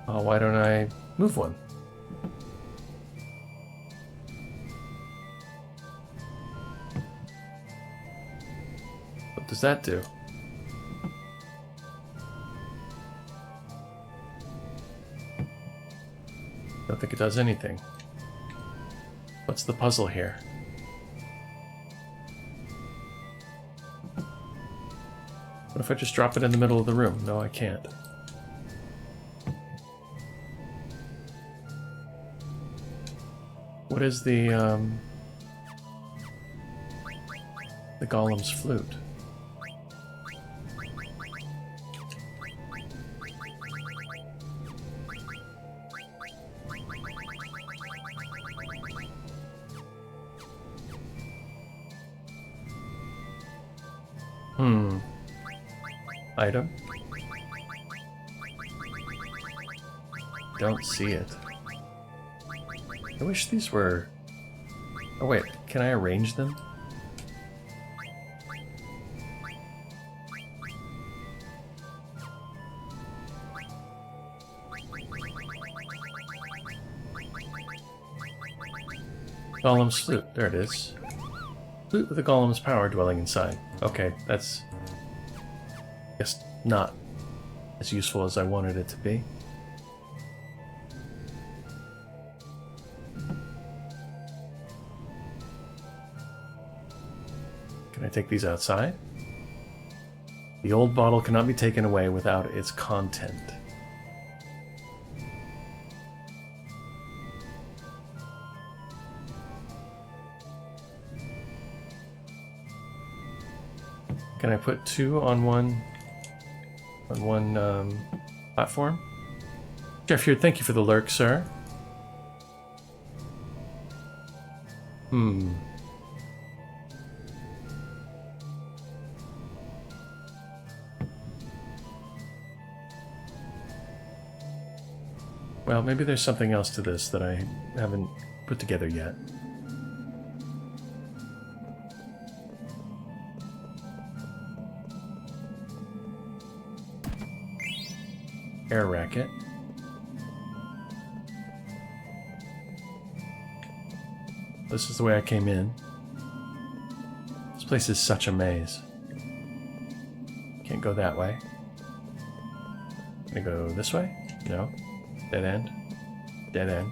Oh, why don't I move one? What does that do? Don't think it does anything. What's the puzzle here? What if I just drop it in the middle of the room? No, I can't. What is the Golem's flute? Item? Don't see it. I wish these were... Oh wait, can I arrange them? Golem's flute, there it is. Flute with a golem's power dwelling inside. Okay, that's... I guess not as useful as I wanted it to be. Can I take these outside? The old bottle cannot be taken away without its content. Can I put two on one platform? Jeff here, thank you for the lurk, sir. Well, maybe there's something else to this that I haven't put together yet. Air racket. This is the way I came in. This place is such a maze. Can't go that way. Can I go this way? No. Dead end. Dead end.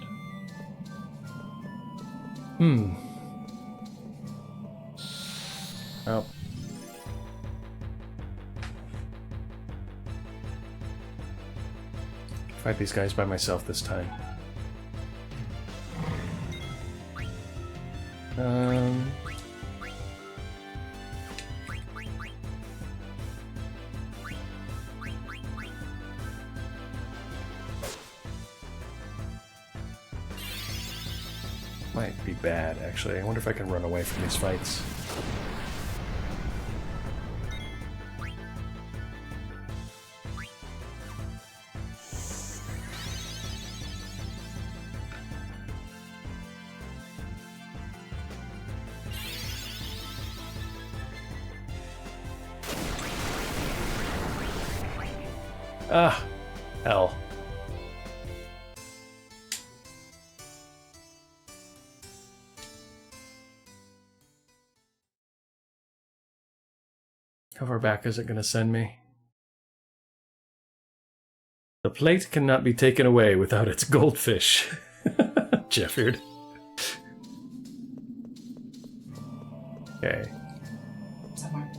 Oh. Fight these guys by myself this time. Might be bad, actually. I wonder if I can run away from these fights. Ah, hell. How far back is it going to send me? The plate cannot be taken away without its goldfish. Jefford. Okay. Somewhere.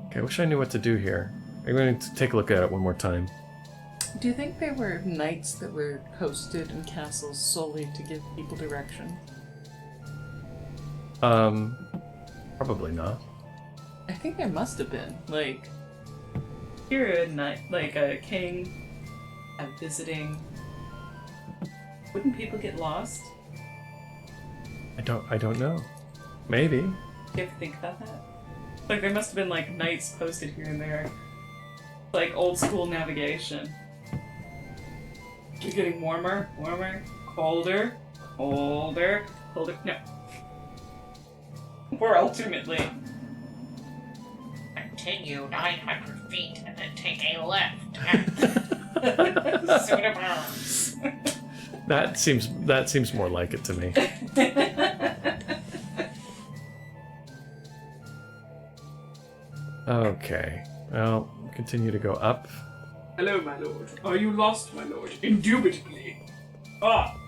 Okay, I wish I knew what to do here. I'm going to take a look at it one more time. Do you think they were knights that were posted in castles solely to give people direction? Probably not. I think there must have been. Like, you're a knight, like a king, visiting. Wouldn't people get lost? I don't know. Maybe. Do you ever think about that? Like, there must have been, like, knights posted here and there. Like, old school navigation. You're getting warmer, warmer, colder, colder, colder. No. Or ultimately. Continue 900 feet and then take a left. Suit of arms. That seems more like it to me. Okay. Well, continue to go up. Hello, my lord. Are you lost, my lord? Indubitably. Ah!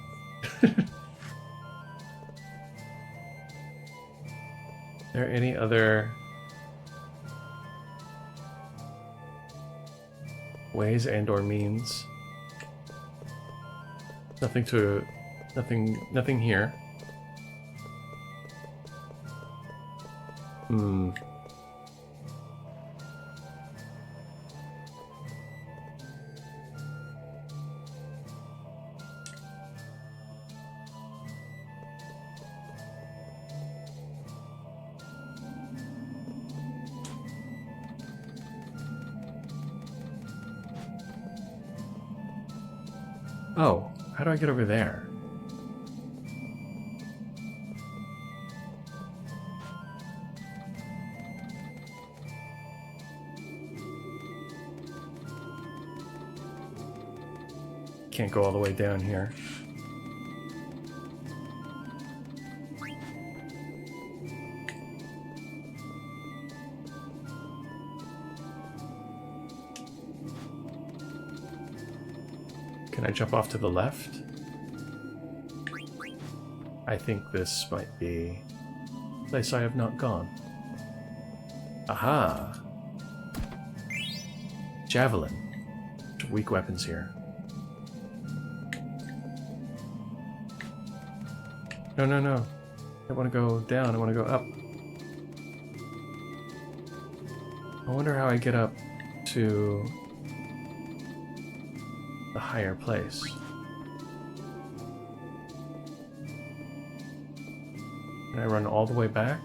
Are there any other ways and or means? Nothing here. Oh, how do I get over there? Can't go all the way down here. Can I jump off to the left? I think this might be a place I have not gone. Aha! Javelin. Weak weapons here. No, no, no. I don't want to go down, I want to go up. I wonder how I get up to the higher place. Can I run all the way back?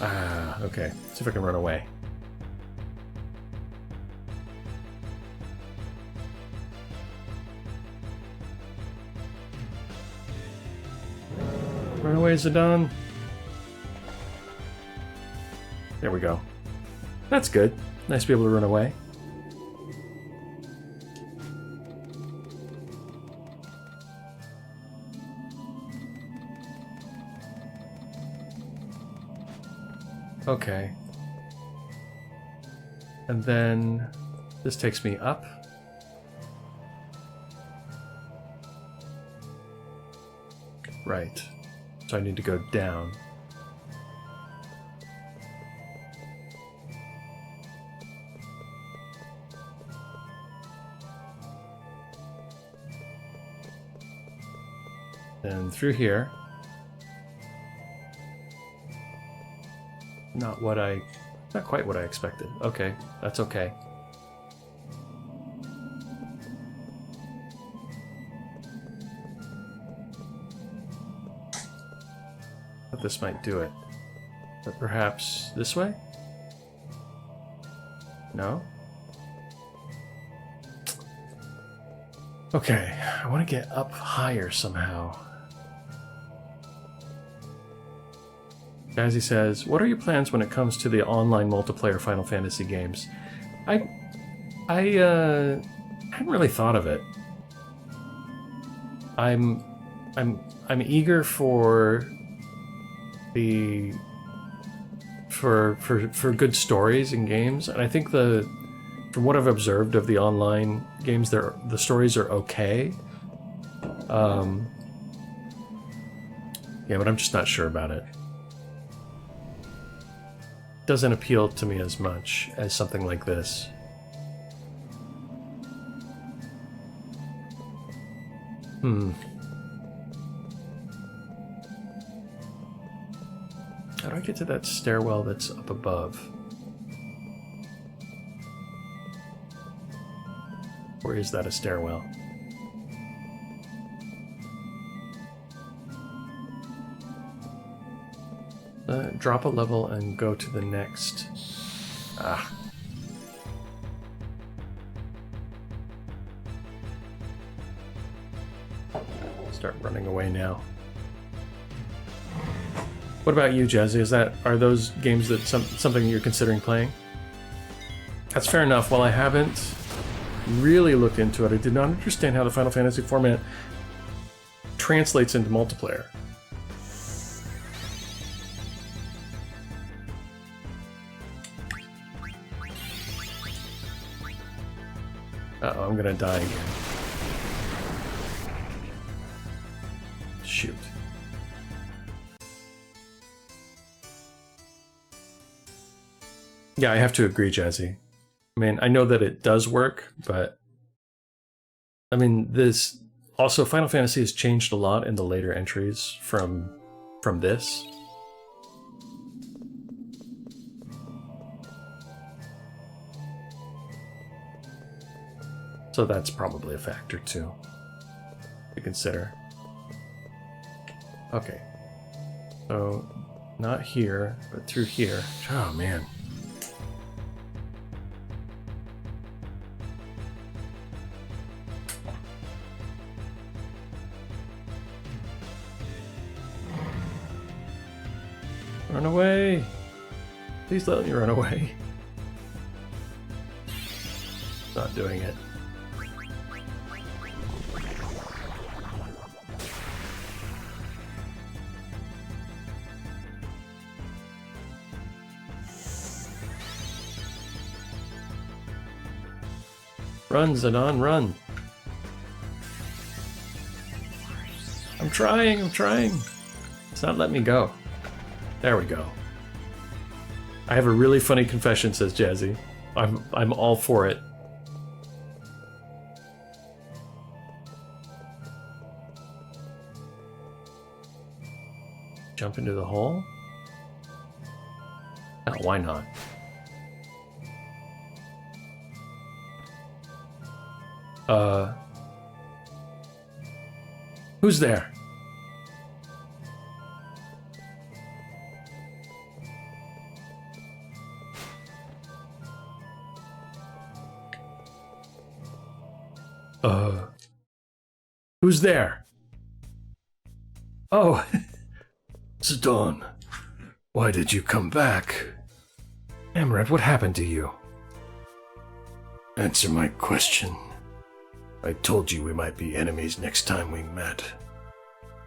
Ah, okay. See if I can run away. Run away, Zidane. There we go. That's good. Nice to be able to run away. Okay. And then this takes me up. Right. So I need to go down. And through here. Not quite what I expected. Okay, that's okay. But this might do it. But perhaps this way? No? Okay, I want to get up higher somehow. Jazzy says, what are your plans when it comes to the online multiplayer Final Fantasy games? I hadn't really thought of it. I'm eager for good stories in games, and I think from what I've observed of the online games, the stories are okay. Yeah, but I'm just not sure about it. Doesn't appeal to me as much as something like this. How do I get to that stairwell that's up above? Or is that a stairwell? Drop a level and go to the next. Ah. Start running away now. What about you, Jazzy? Are those games that something you're considering playing? That's fair enough. While I haven't really looked into it, I did not understand how the Final Fantasy format translates into multiplayer. Uh-oh, I'm gonna die again. Shoot. Yeah, I have to agree, Jazzy. I mean, I know that it does work, but I mean, this also Final Fantasy has changed a lot in the later entries from this. So that's probably a factor too to consider. Okay. So not here, but through here. Oh man. Run away! Please let me run away. Not doing it. Run, Zidane, run! I'm trying! It's not letting me go. There we go. I have a really funny confession, says Jazzy. I'm all for it. Jump into the hole? Oh, why not? Who's there? Who's there? Oh, Zidane, why did you come back? Amaret, what happened to you? Answer my question. I told you we might be enemies next time we met.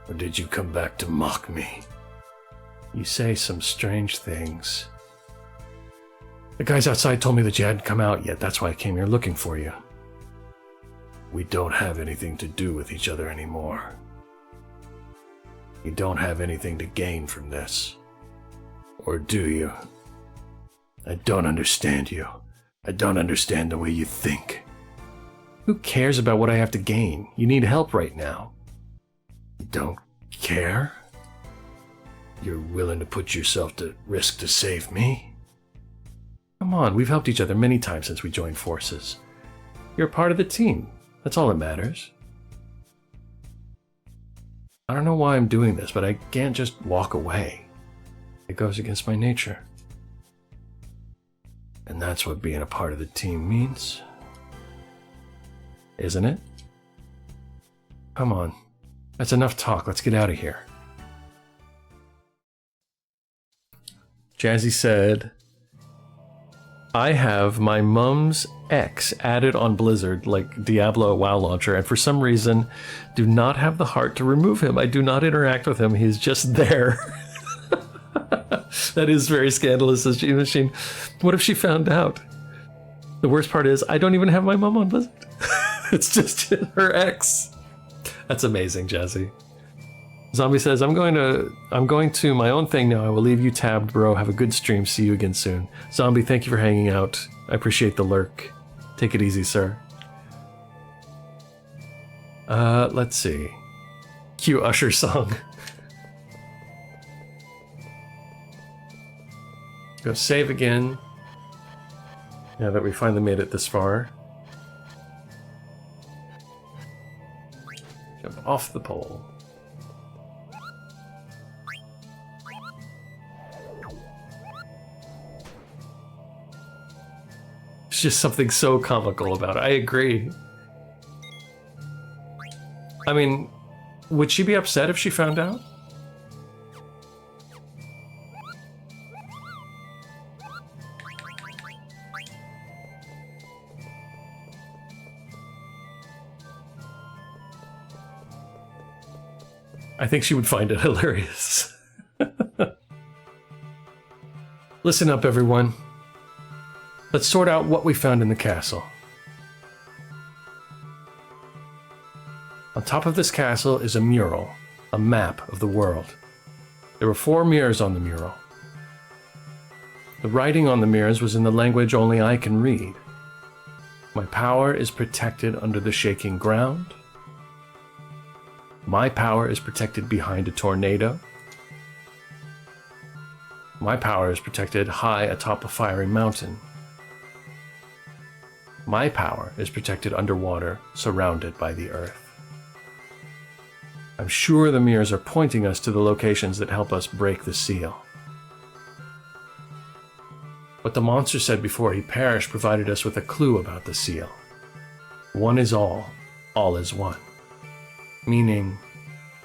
Or did you come back to mock me? You say some strange things. The guys outside told me that you hadn't come out yet. That's why I came here looking for you. We don't have anything to do with each other anymore. You don't have anything to gain from this. Or do you? I don't understand you. I don't understand the way you think. Who cares about what I have to gain? You need help right now. You don't care? You're willing to put yourself to risk to save me? Come on, we've helped each other many times since we joined forces. You're a part of the team. That's all that matters. I don't know why I'm doing this, but I can't just walk away. It goes against my nature. And that's what being a part of the team means. Isn't it? Come on. That's enough talk. Let's get out of here. Jazzy said, I have my mum's ex added on Blizzard like Diablo WoW Launcher, and for some reason do not have the heart to remove him. I do not interact with him. He's just there. That is very scandalous, says G Machine. What if she found out? The worst part is I don't even have my mum on Blizzard. It's just her ex. That's amazing, Jazzy. Zombie says, I'm going to my own thing now. I will leave you tabbed, bro. Have a good stream. See you again soon. Zombie, thank you for hanging out. I appreciate the lurk. Take it easy, sir. Let's see. Cue Usher song. Go save again. Now that we finally made it this far. Jump off the pole. There's just something so comical about it. I agree. I mean, would she be upset if she found out? I think she would find it hilarious. Listen up, everyone. Let's sort out what we found in the castle. On top of this castle is a mural, a map of the world. There were 4 mirrors on the mural. The writing on the mirrors was in the language only I can read. My power is protected under the shaking ground. My power is protected behind a tornado. My power is protected high atop a fiery mountain. My power is protected underwater, surrounded by the earth. I'm sure the mirrors are pointing us to the locations that help us break the seal. What the monster said before he perished provided us with a clue about the seal. One is all is one. Meaning,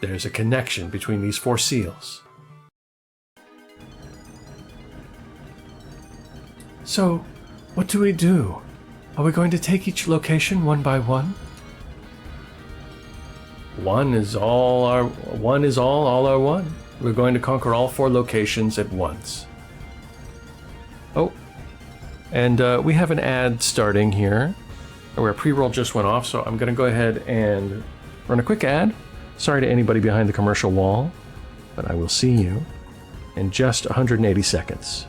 there's a connection between these 4 seals. So, what do we do? Are we going to take each location one by one? One is all our one. We're going to conquer all 4 locations at once. Oh, and we have an ad starting here, where a pre-roll just went off, so I'm going to go ahead and run a quick ad. Sorry to anybody behind the commercial wall, but I will see you in just 180 seconds.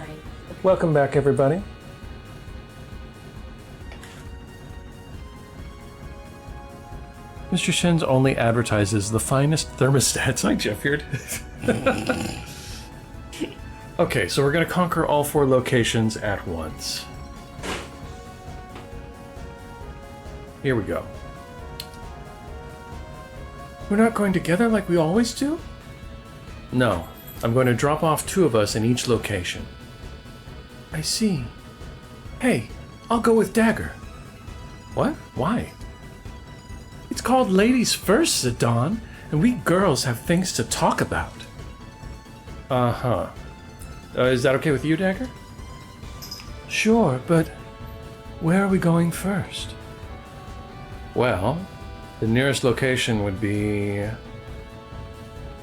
Sorry. Welcome back, everybody. Mr. Shins only advertises the finest thermostats. Hi, Jeffbeard. Okay, so we're going to conquer all 4 locations at once. Here we go. We're not going together like we always do? No, I'm going to drop off 2 of us in each location. I see. Hey, I'll go with Dagger. What? Why? It's called Ladies First, said Dawn, and we girls have things to talk about. Uh-huh. Is that okay with you, Dagger? Sure, but where are we going first? Well, the nearest location would be...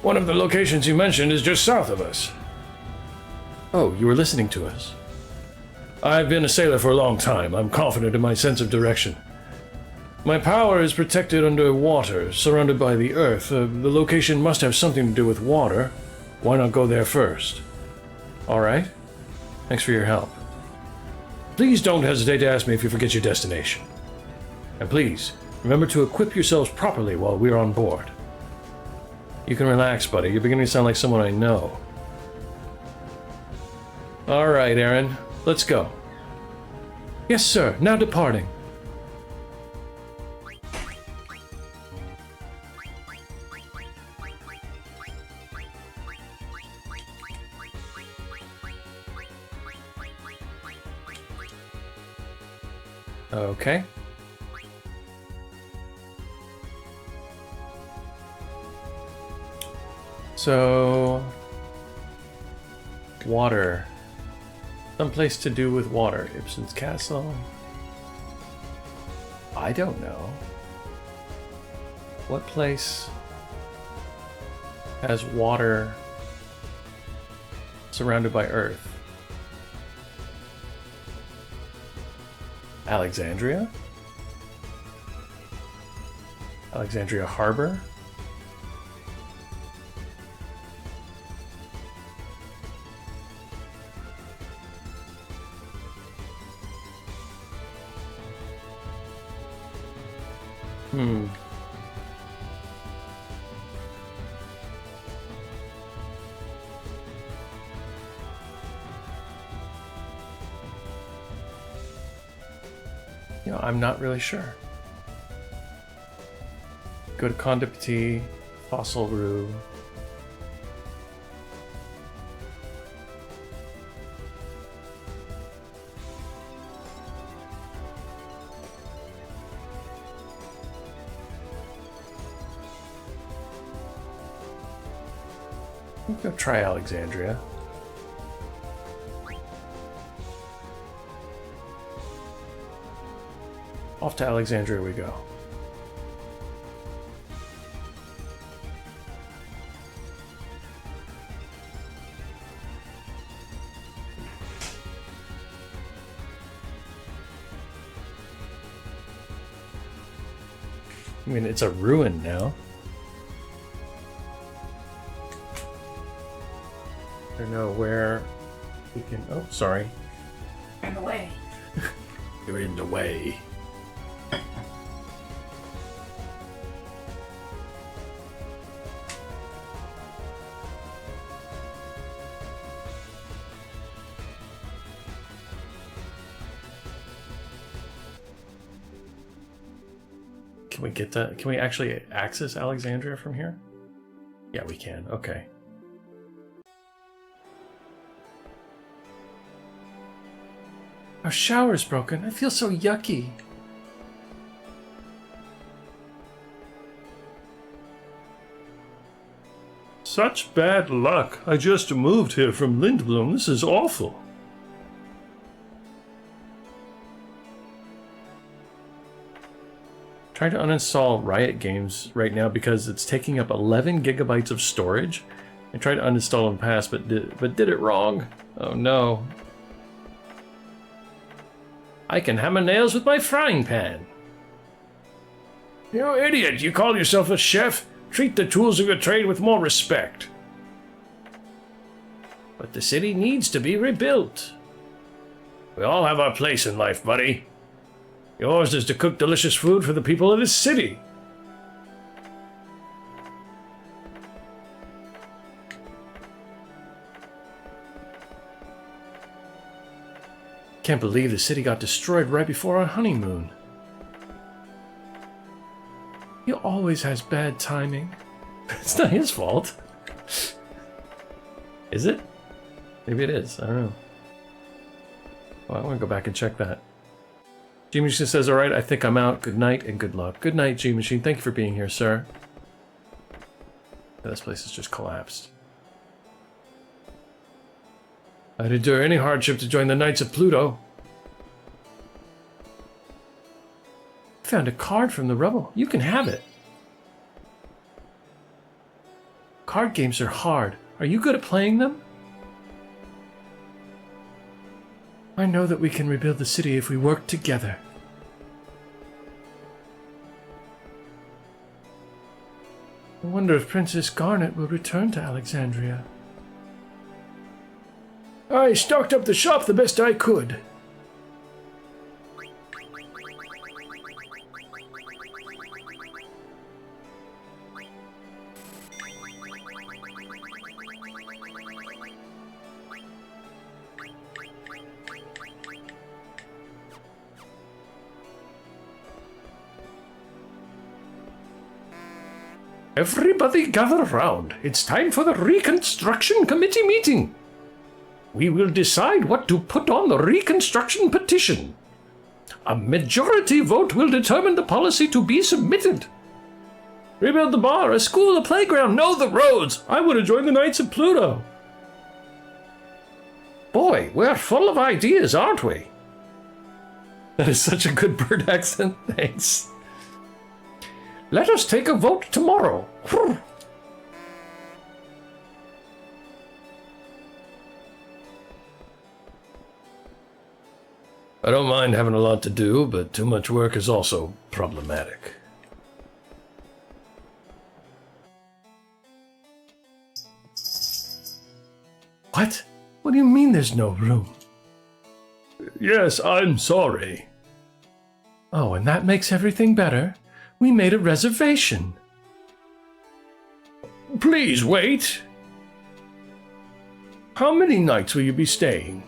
One of the locations you mentioned is just south of us. Oh, you were listening to us. I've been a sailor for a long time. I'm confident in my sense of direction. My power is protected under water, surrounded by the earth. The location must have something to do with water. Why not go there first? Alright. Thanks for your help. Please don't hesitate to ask me if you forget your destination. And please, remember to equip yourselves properly while we're on board. You can relax, buddy. You're beginning to sound like someone I know. Alright, Aaron. Let's go. Yes, sir. Now departing. Okay. So... water. Someplace to do with water. Ipsen's castle? I don't know. What place has water surrounded by earth? Alexandria? Alexandria Harbor? You know, I'm not really sure. Go to Condipati, Fossil Rue. We'll go try Alexandria. Off to Alexandria we go. I mean, it's a ruin now. I don't know where we can... Oh, sorry. In the way. You're in the way. Can we get that? Can we actually access Alexandria from here? Yeah, we can. Okay. Our shower's broken. I feel so yucky. Such bad luck. I just moved here from Lindblom. This is awful. Trying to uninstall Riot Games right now because it's taking up 11 gigabytes of storage. I tried to uninstall in the past, but did it wrong. Oh no. I can hammer nails with my frying pan. You idiot, you call yourself a chef? Treat the tools of your trade with more respect. But but the city needs to be rebuilt. We all have our place in life, buddy. Yours is to cook delicious food for the people of this city. Can't believe the city got destroyed right before our honeymoon. He always has bad timing. It's not his fault. Is it? Maybe it is. I don't know. Well, I want to go back and check that. G-Machine says, alright, I think I'm out. Good night and good luck. Good night, G-Machine. Thank you for being here, sir. This place has just collapsed. I'd endure any hardship to join the Knights of Pluto. Found a card from the rubble. You can have it. Card games are hard. Are you good at playing them? I know that we can rebuild the city if we work together. I wonder if Princess Garnet will return to Alexandria. I stocked up the shop the best I could. Everybody gather round. It's time for the Reconstruction Committee meeting. We will decide what to put on the Reconstruction petition. A majority vote will determine the policy to be submitted. Rebuild the bar, a school, a playground, know the roads. I want to join the Knights of Pluto. Boy, we're full of ideas, aren't we? That is such a good bird accent. Thanks. Let us take a vote tomorrow. I don't mind having a lot to do, but too much work is also problematic. What? What do you mean there's no room? Yes, I'm sorry. Oh, and that makes everything better. We made a reservation. Please wait. How many nights will you be staying?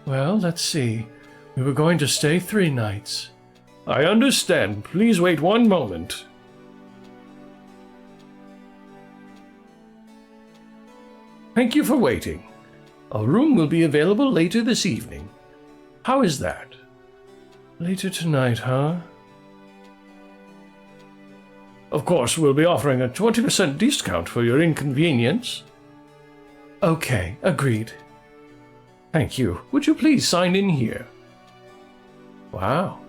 Well, let's see. We were going to stay 3 nights. I understand. Please wait one moment. Thank you for waiting. A room will be available later this evening. How is that? Later tonight, huh? Of course, we'll be offering a 20% discount for your inconvenience. Okay, agreed. Thank you. Would you please sign in here? Wow,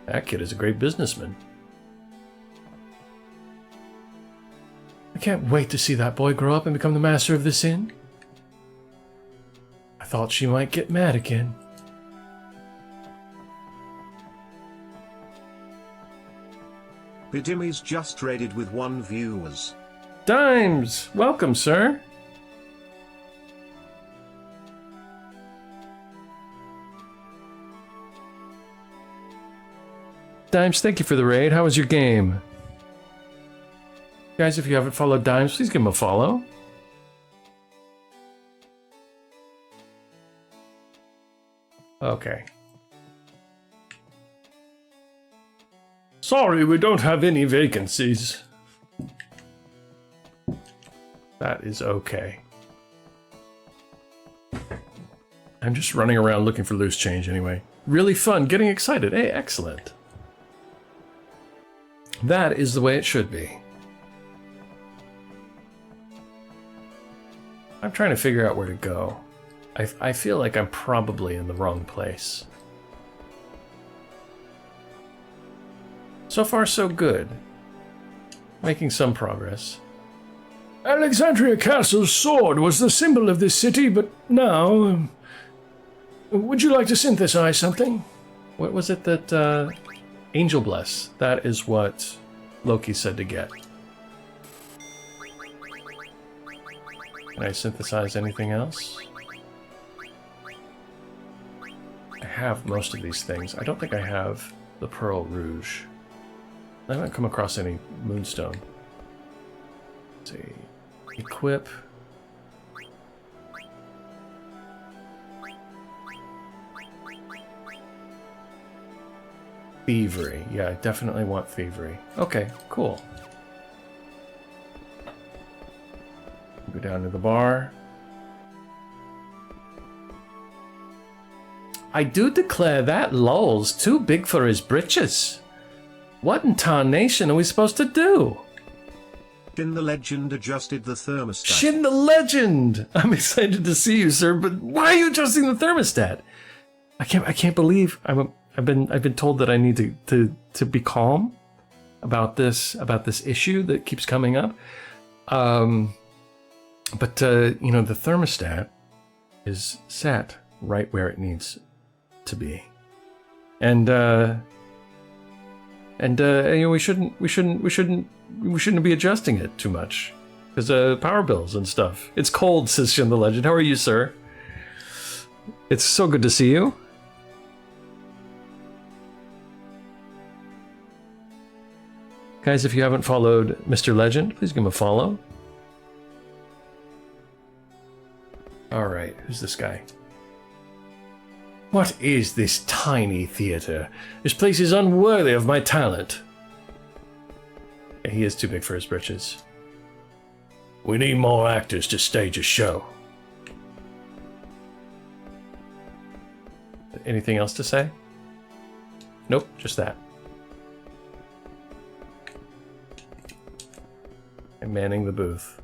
that kid is a great businessman. I can't wait to see that boy grow up and become the master of this inn. I thought she might get mad again. Bidimi's just raided with 1 viewers. Dimes! Welcome, sir. Dimes, thank you for the raid. How was your game? Guys, if you haven't followed Dimes, please give him a follow. Okay. Sorry, we don't have any vacancies. That is okay. I'm just running around looking for loose change anyway. Really fun, getting excited. Hey, excellent. That is the way it should be. I'm trying to figure out where to go. I feel like I'm probably in the wrong place. So far, so good. Making some progress. Alexandria Castle's sword was the symbol of this city, but now... would you like to synthesize something? What was it that, Angel Bless. That is what Loki said to get. Can I synthesize anything else? I have most of these things. I don't think I have the Pearl Rouge. I haven't come across any Moonstone. Let's see. Equip. Thievery. Yeah, I definitely want thievery. Okay, cool. Go down to the bar. I do declare that Lowell's too big for his britches. What in tarnation are we supposed to do? Shin the Legend adjusted the thermostat. Shin the Legend! I'm excited to see you, sir, but why are you adjusting the thermostat? I can't believe I've been told that I need to be calm about this issue that keeps coming up. But you know, the thermostat is set right where it needs to be, and you know, we shouldn't be adjusting it too much because power bills and stuff. It's cold, says Shin the Legend. How are you, sir? It's so good to see you. Guys, if you haven't followed Mr. Legend, please give him a follow. Alright, who's this guy? What is this tiny theater? This place is unworthy of my talent. Yeah, he is too big for his britches. We need more actors to stage a show. Anything else to say? Nope, just that. I'm manning the booth.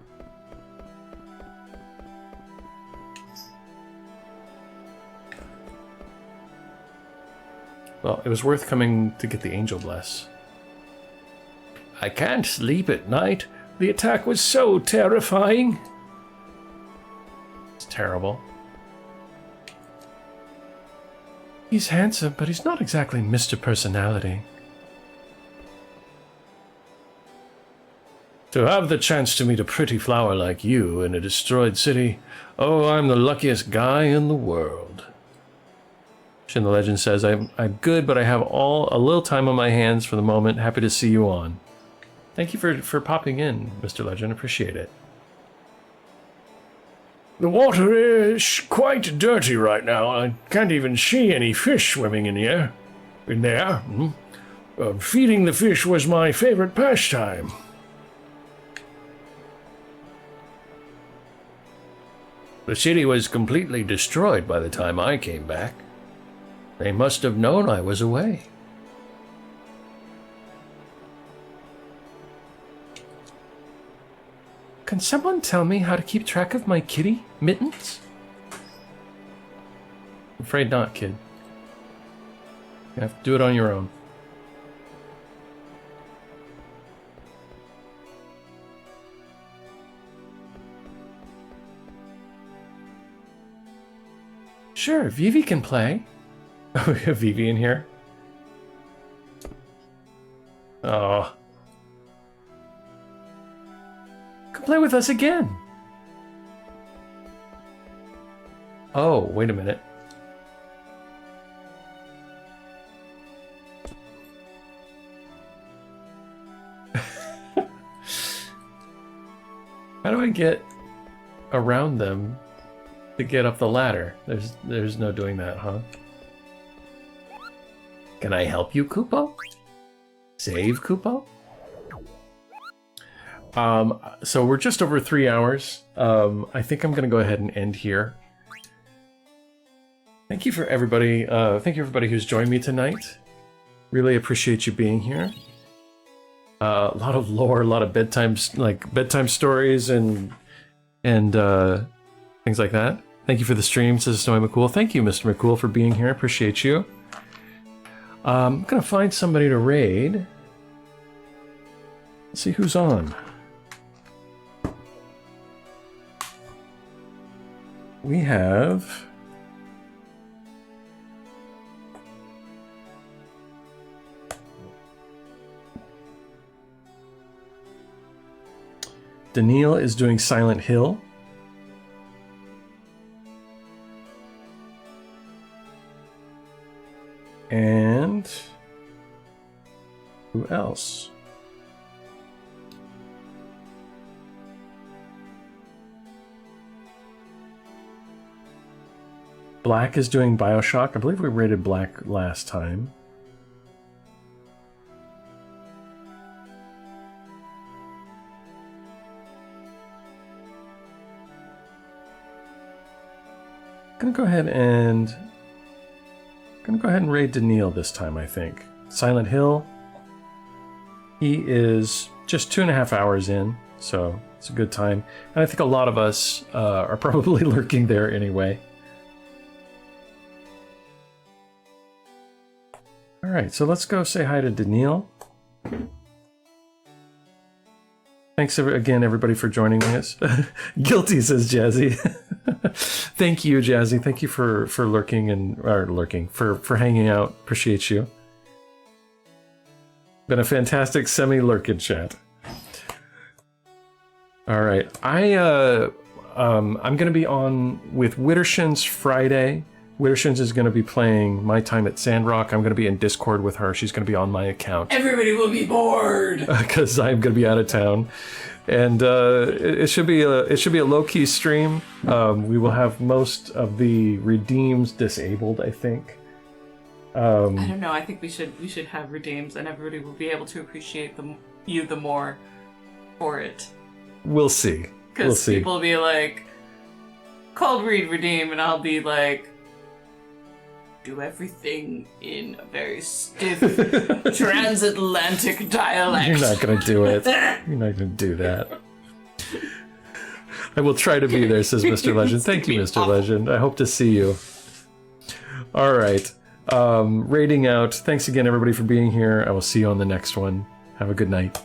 Well, it was worth coming to get the Angel Bless. I can't sleep at night. The attack was so terrifying. It's terrible. He's handsome, but he's not exactly Mr. Personality. To have the chance to meet a pretty flower like you in a destroyed city, oh, I'm the luckiest guy in the world. Shin the Legend says, I'm good, but I have a little time on my hands for the moment. Happy to see you on. Thank you for popping in, Mr. Legend. Appreciate it. The water is quite dirty right now. I can't even see any fish swimming in here. In there. Feeding the fish was my favorite pastime. The city was completely destroyed by the time I came back. They must have known I was away. Can someone tell me how to keep track of my kitty, Mittens? I'm afraid not, kid. You have to do it on your own. Sure, Vivi can play. Oh, we have Vivi in here. Oh. Come play with us again. Oh, wait a minute. How do I get around them to get up the ladder? There's no doing that, huh? Can I help you, Koopo? Save Koopo? So we're just over 3 hours. I think I'm gonna go ahead and end here. Thank you for everybody. Thank you everybody who's joined me tonight. Really appreciate you being here. A lot of lore, a lot of bedtime stories and things like that. Thank you for the stream, says Snowy McCool. Thank you, Mr. McCool, for being here. Appreciate you. I'm gonna find somebody to raid. Let's see who's on. We have... Daniil is doing Silent Hill. And who else? Black is doing Bioshock. I believe we rated Black last time. Gonna go ahead and raid Daniil this time, I think. Silent Hill. He is just 2.5 hours in, so it's a good time. And I think a lot of us are probably lurking there anyway. Alright, so let's go say hi to Daniil. Thanks again, everybody, for joining us. Guilty, says Jazzy. Thank you, Jazzy. Thank you for lurking for hanging out. Appreciate you. Been a fantastic semi-lurking chat. All right, I'm gonna be on with Wittershins Friday. Wittershins is gonna be playing My Time at Sandrock. I'm gonna be in Discord with her. She's gonna be on my account. Everybody will be bored because I'm gonna be out of town, and it should be a low-key stream. We will have most of the redeems disabled, I think. I don't know. I think we should have redeems, and everybody will be able to appreciate you the more for it. We'll see. Because people will be like, cold read redeem, and I'll be like, do everything in a very stiff transatlantic dialect. You're not gonna do it. You're not gonna do that. I will try to be there, says Mr. Legend. Thank you, Mr. Legend. I hope to see you. All right. Rating out. Thanks again, everybody, for being here. I will see you on the next one. Have a good night.